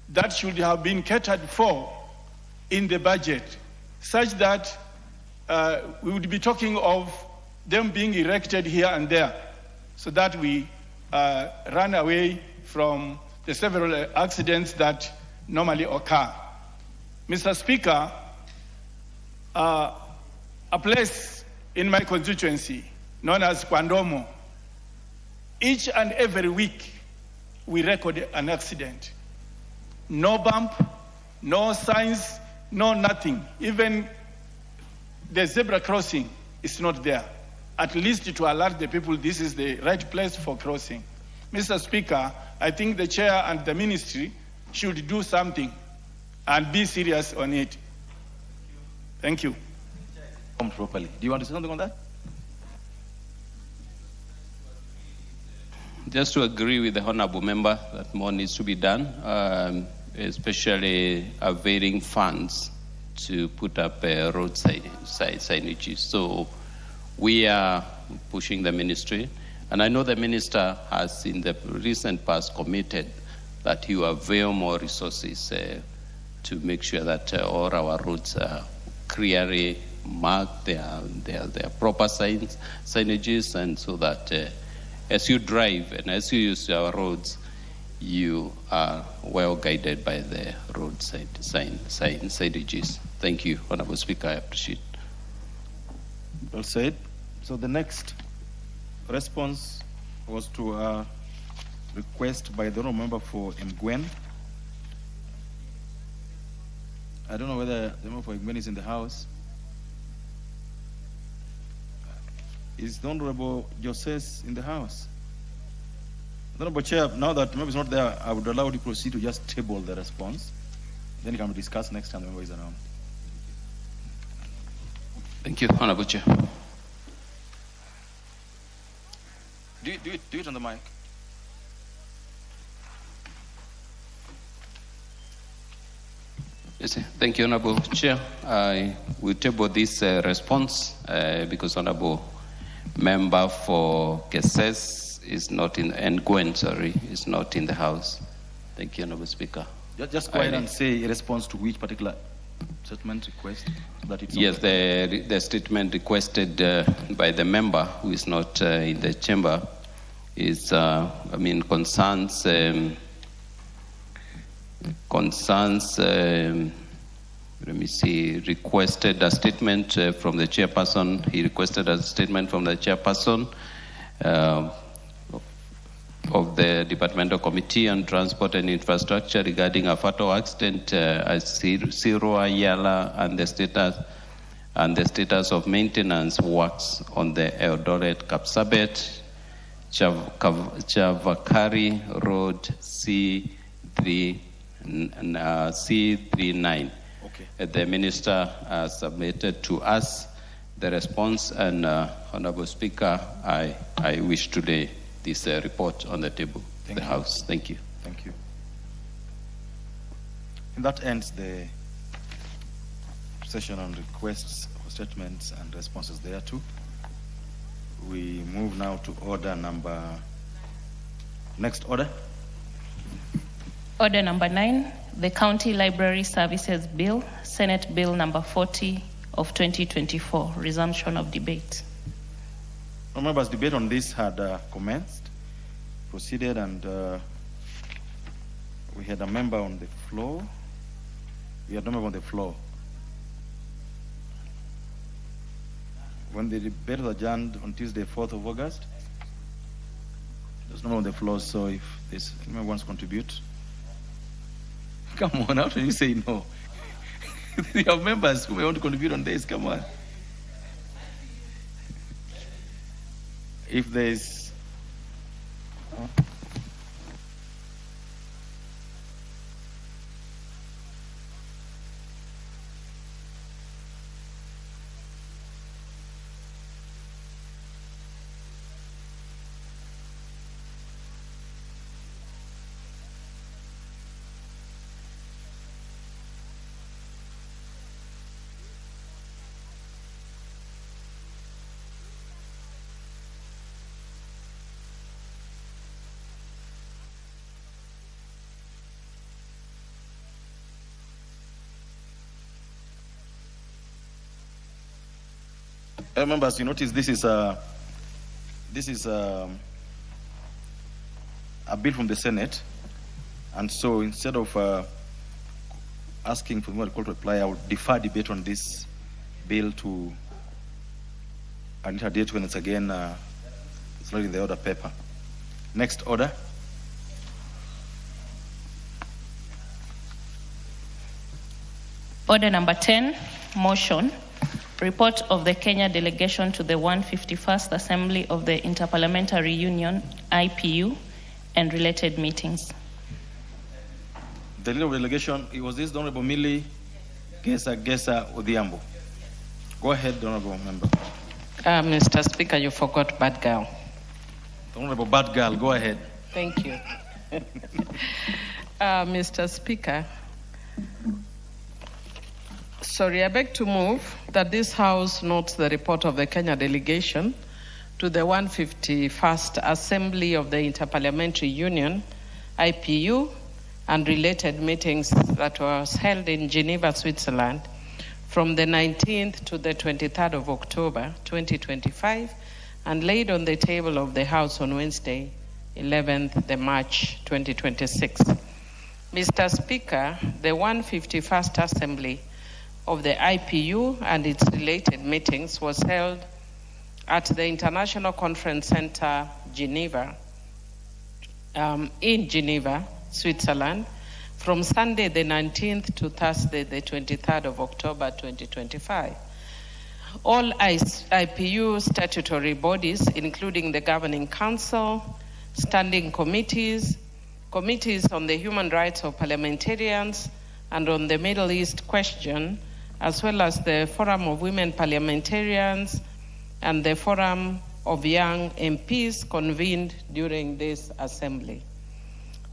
that should have been catered for in the budget, such that we would be talking of them being erected here and there, so that we run away from the several accidents that normally occur. Mr. Speaker, a place in my constituency known as Kwandomo, each and every week we record an accident. No bump, no signs, no nothing. Even the zebra crossing is not there. at least to alert the people this is the right place for crossing. Mr. Speaker, I think the chair and the ministry should do something and be serious on it. Thank you. Properly. Do you want to say something on that? Just to agree with the honorable member that more needs to be done, especially availing funds to put up roadside signages. So we are pushing the ministry, and I know the minister has in the recent past committed that he will avail more resources to make sure that all our roads are clearly marked, their proper signages, and so that as you drive and as you use our roads, you are well guided by the roadside signages. Thank you, Honorable Speaker. I appreciate. Well said. So the next response was to a request by the honorable member for Mgwen. I don't know whether the member for Mgwen is in the house. Is the Honorable Joses in the house? The Honorable Chair, now that the member is not there, I would allow you to proceed to just table the response. Then it can be discussed next time the member is around. Thank you, Honorable Chair. Do it on the mic. Yes, thank you, Honorable Chair. I will table this response because Honorable Member for Keses is not in, and Gwen, sorry, is not in the house. Thank you, Honorable Speaker. Just go ahead and say a response to which particular statement request that it's yes, the statement requested by the member who is not in the chamber is, concerns. Let me see, requested a statement from the chairperson. He requested a statement from the chairperson of the Departmental Committee on Transport and Infrastructure regarding a fatal accident at Sirua Yala and the status of maintenance works on the Eldoret Kapsabet Chavakari Road C39. Okay. The minister submitted to us the response, and Honorable Speaker, I wish to lay this report on the table of the House. Thank you. Thank you. And that ends the session on requests for statements and responses thereto. We move now to order number. Next order. Order number 9, the County Library Services Bill, Senate Bill number 40 of 2024, resumption of debate. Members, debate on this had commenced, proceeded, and we had a member on the floor. We had no member on the floor. When the debate was adjourned on Tuesday, 4th of August, there's no one on the floor, so if this anyone wants to contribute. Come on, how do you say no? You have members who may want to contribute on this, come on. If there is members, you notice this is a bill from the Senate, and so instead of asking for the call to reply, I will defer debate on this bill to a later date when it's again it's not in the order paper. Next order. Order number 10, motion Report of the Kenya delegation to the 151st Assembly of the Interparliamentary Union, IPU, and related meetings. The leader of the delegation, it was this, the Honorable Millie Gesa Odhiambo. Go ahead, Honorable Member. Mr. Speaker, you forgot bad girl. The Honorable Bad Girl, go ahead. Thank you. Mr. Speaker, I beg to move that this House notes the report of the Kenya delegation to the 151st Assembly of the Interparliamentary Union, IPU, and related meetings that was held in Geneva, Switzerland, from the 19th to the 23rd of October, 2025, and laid on the table of the House on Wednesday, 11th March, 2026. Mr. Speaker, the 151st Assembly of the IPU and its related meetings was held at the International Conference Center, Geneva, in Geneva, Switzerland, from Sunday the 19th to Thursday the 23rd of October 2025. All IPU statutory bodies, including the Governing Council, standing committees, committees on the human rights of parliamentarians and on the Middle East question, as well as the Forum of Women Parliamentarians and the Forum of Young MPs convened during this assembly.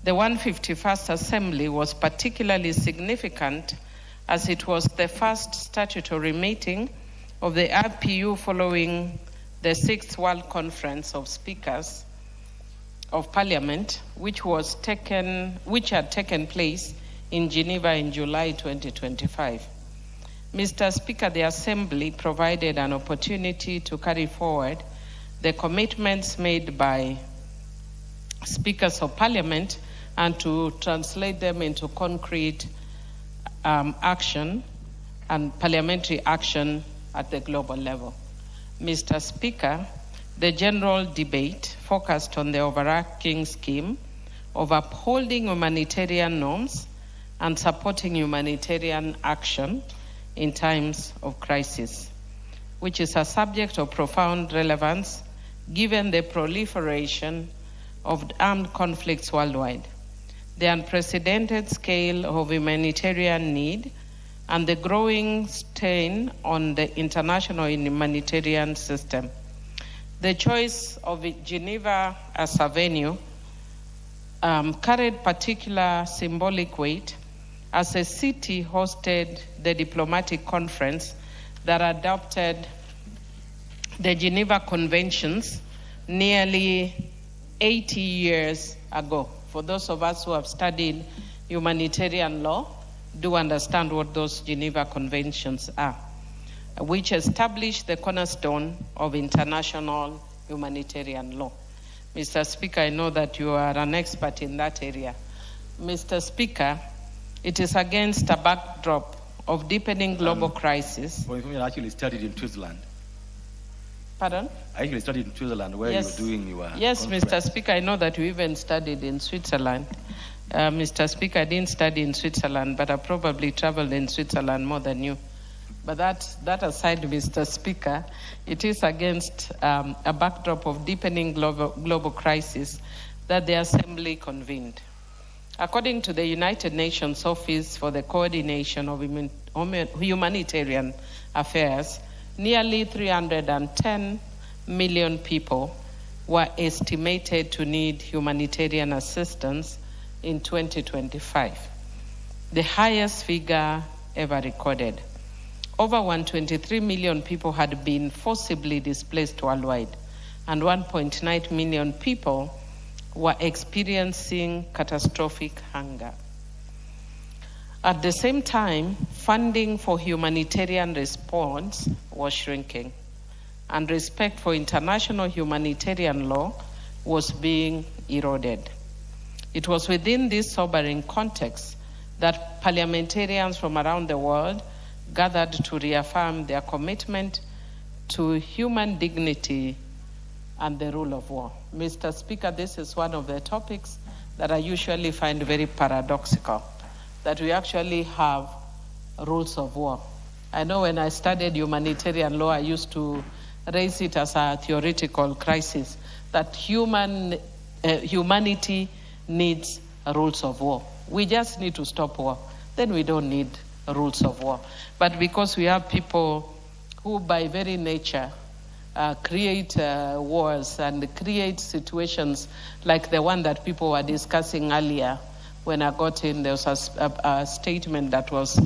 The 151st Assembly was particularly significant as it was the first statutory meeting of the IPU following the 6th World Conference of Speakers of Parliament, which had taken place in Geneva in July 2025. Mr. Speaker, the Assembly provided an opportunity to carry forward the commitments made by Speakers of Parliament and to translate them into concrete action and parliamentary action at the global level. Mr. Speaker, the general debate focused on the overarching scheme of upholding humanitarian norms and supporting humanitarian action in times of crisis, which is a subject of profound relevance given the proliferation of armed conflicts worldwide, the unprecedented scale of humanitarian need, and the growing strain on the international humanitarian system. The choice of Geneva as a venue carried particular symbolic weight as a city hosted the diplomatic conference that adopted the Geneva Conventions nearly 80 years ago. For those of us who have studied humanitarian law, do understand what those Geneva Conventions are, which established the cornerstone of international humanitarian law. Mr. Speaker, I know that you are an expert in that area. Mr. Speaker, it is against a backdrop of deepening global crisis. Well, I actually studied in Switzerland. Pardon? I actually studied in Switzerland where Yes. you were doing your Yes, conference. Mr. Speaker, I know that you even studied in Switzerland. Mr. Speaker, I didn't study in Switzerland, but I probably traveled in Switzerland more than you. But that aside, Mr. Speaker, it is against a backdrop of deepening global crisis that the Assembly convened. According to the United Nations Office for the Coordination of Humanitarian Affairs, nearly 310 million people were estimated to need humanitarian assistance in 2025, the highest figure ever recorded. Over 123 million people had been forcibly displaced worldwide, and 1.9 million people were experiencing catastrophic hunger. At the same time, funding for humanitarian response was shrinking, and respect for international humanitarian law was being eroded. It was within this sobering context that parliamentarians from around the world gathered to reaffirm their commitment to human dignity and the rule of law. Mr. Speaker, this is one of the topics that I usually find very paradoxical, that we actually have rules of war I know when I studied humanitarian law, I used to raise it as a theoretical crisis, that humanity needs rules of war. We just need to stop war. Then we don't need rules of war. But because we have people who by very nature create wars and create situations like the one that people were discussing earlier, when I got in, there was a statement that was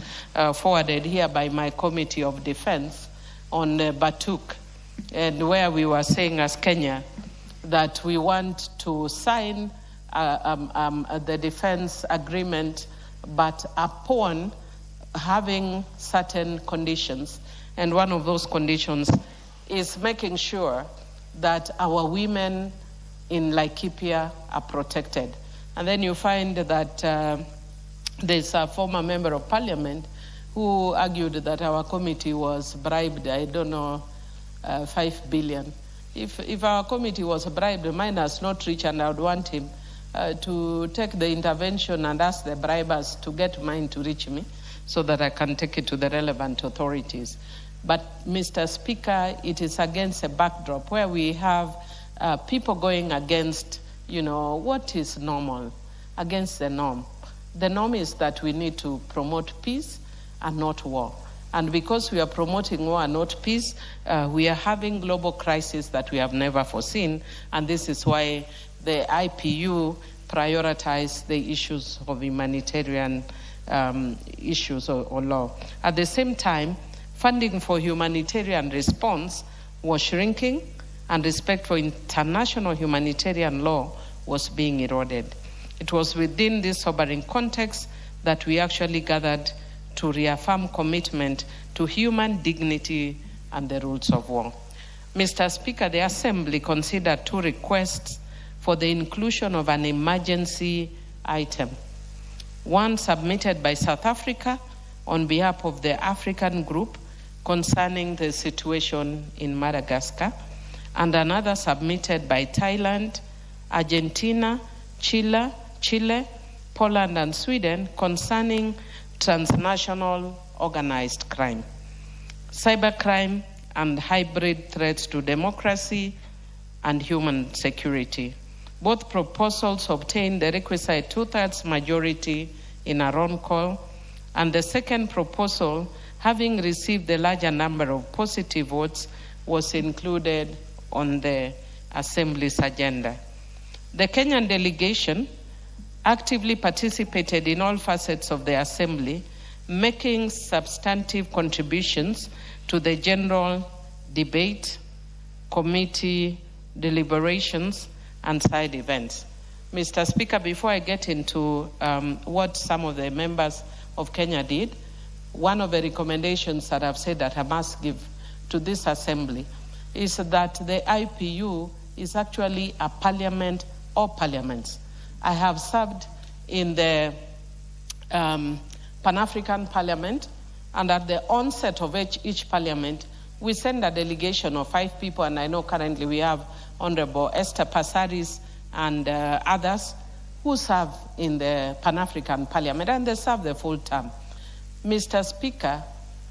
forwarded here by my Committee of Defense on Batuk, and where we were saying as Kenya that we want to sign the defense agreement, but upon having certain conditions. And one of those conditions is making sure that our women in Laikipia are protected. And then you find that there's a former member of parliament who argued that our committee was bribed, I don't know, 5 billion. If our committee was bribed, mine has not reached, and I would want him to take the intervention and ask the bribers to get mine to reach me so that I can take it to the relevant authorities. But, Mr. Speaker, it is against a backdrop where we have people going against, what is normal, against the norm. The norm is that we need to promote peace and not war. And because we are promoting war and not peace, we are having global crises that we have never foreseen. And this is why the IPU prioritize the issues of humanitarian issues or law. At the same time, funding for humanitarian response was shrinking, and respect for international humanitarian law was being eroded. It was within this sobering context that we actually gathered to reaffirm commitment to human dignity and the rules of war. Mr. Speaker, the Assembly considered 2 requests for the inclusion of an emergency item. One submitted by South Africa on behalf of the African group concerning the situation in Madagascar, and another submitted by Thailand, Argentina, Chile, Poland, and Sweden concerning transnational organized crime, cybercrime, and hybrid threats to democracy and human security. Both proposals obtained the requisite 2/3 majority in a roll call, and the second proposal, having received the larger number of positive votes, was included on the Assembly's agenda. The Kenyan delegation actively participated in all facets of the Assembly, making substantive contributions to the general debate, committee deliberations, and side events. Mr. Speaker, before I get into what some of the members of Kenya did, one of the recommendations that I've said that I must give to this Assembly is that the IPU is actually a parliament of parliaments. I have served in the Pan-African Parliament, and at the onset of each parliament, we send a delegation of 5 people, and I know currently we have Honorable Esther Passaris and others who serve in the Pan-African Parliament, and they serve the full term. Mr. Speaker,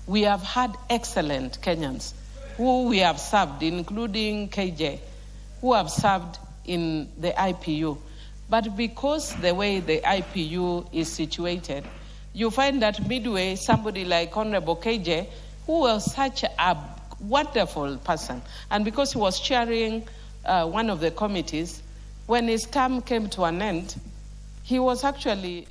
we have had excellent Kenyans who we have served, including KJ, who have served in the IPU. But because the way the IPU is situated, you find that midway, somebody like Honorable KJ, who was such a wonderful person, and because he was chairing one of the committees, when his term came to an end, he was actually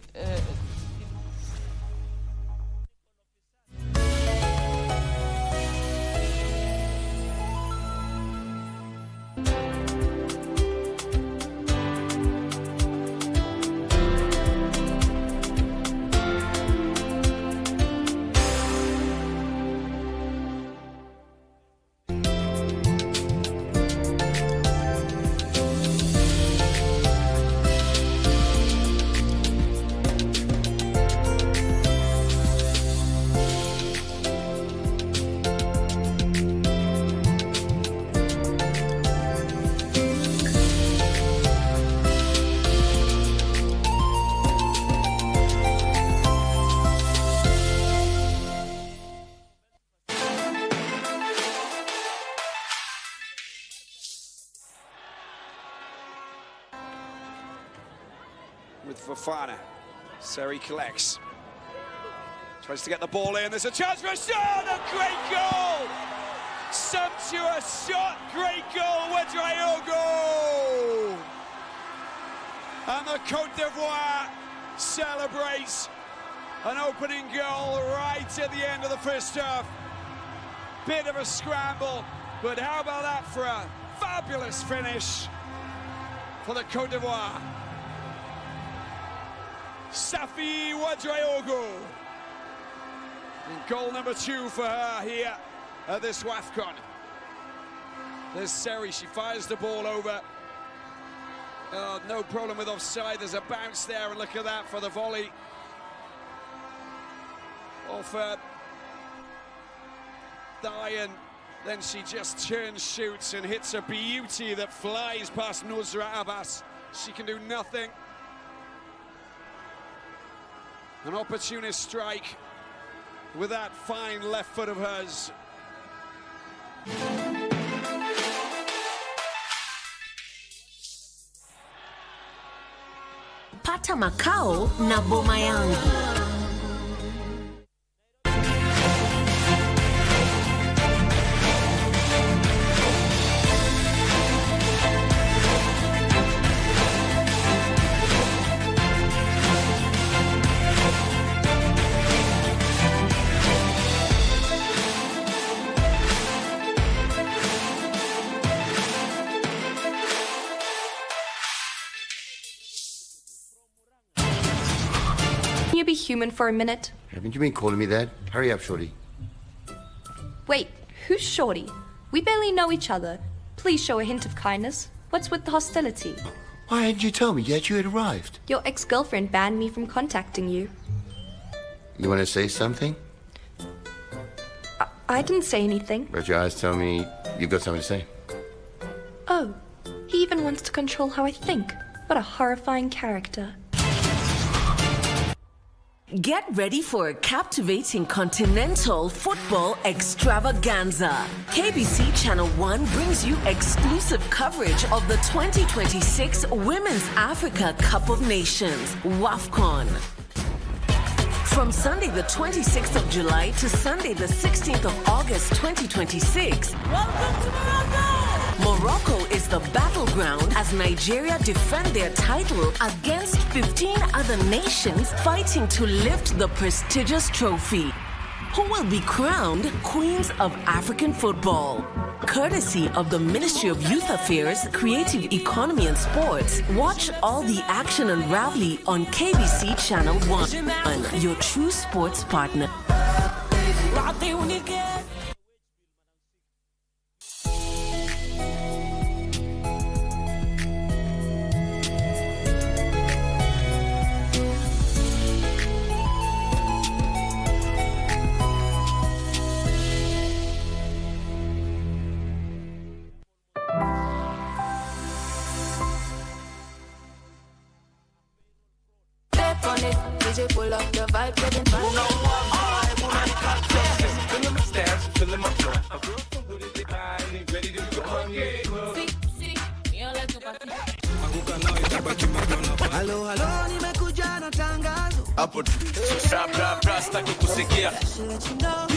with Fofana. Seri collects. Tries to get the ball in. There's a chance for a shot. A great goal. Sumptuous shot. Great goal. Ouedraogo. And the Côte d'Ivoire celebrates an opening goal right at the end of the first half. Bit of a scramble, but how about that for a fabulous finish for the Côte d'Ivoire. Safi Ouedraogo. And goal number 2 for her here at this WAFCON. There's Seri, she fires the ball over. Oh, no problem with offside, there's a bounce there, and look at that for the volley. Off Diane, then she just turns, shoots, and hits a beauty that flies past Nusra Abbas. She can do nothing. An opportunist strike with that fine left foot of hers. Pata makao na boma yangu. Can you be human for a minute? Haven't you been calling me that? Hurry up, Shorty. Wait, who's Shorty? We barely know each other. Please show a hint of kindness. What's with the hostility? Why hadn't you told me yet you had arrived? Your ex-girlfriend banned me from contacting you. You want to say something? I didn't say anything. But your eyes tell me you've got something to say. Oh, he even wants to control how I think. What a horrifying character. Get ready for a captivating continental football extravaganza. KBC Channel 1 brings you exclusive coverage of the 2026 Women's Africa Cup of Nations, WAFCON. From Sunday the 26th of July to Sunday the 16th of August 2026. Welcome to Morocco! Morocco is the battleground as Nigeria defend their title against 15 other nations fighting to lift the prestigious trophy. Who will be crowned Queens of African Football? Courtesy of the Ministry of Youth Affairs, Creative Economy and Sports. Watch all the action unraveling on KBC Channel 1, your true sports partner. Pull up the vibe, getting fun. Feeling my flow. A girl from Booty Decline, ready to go on, yeah. Hello, hello, nimekuja na tangazo. Hapo tu. Rap, staki kusikia. Let you know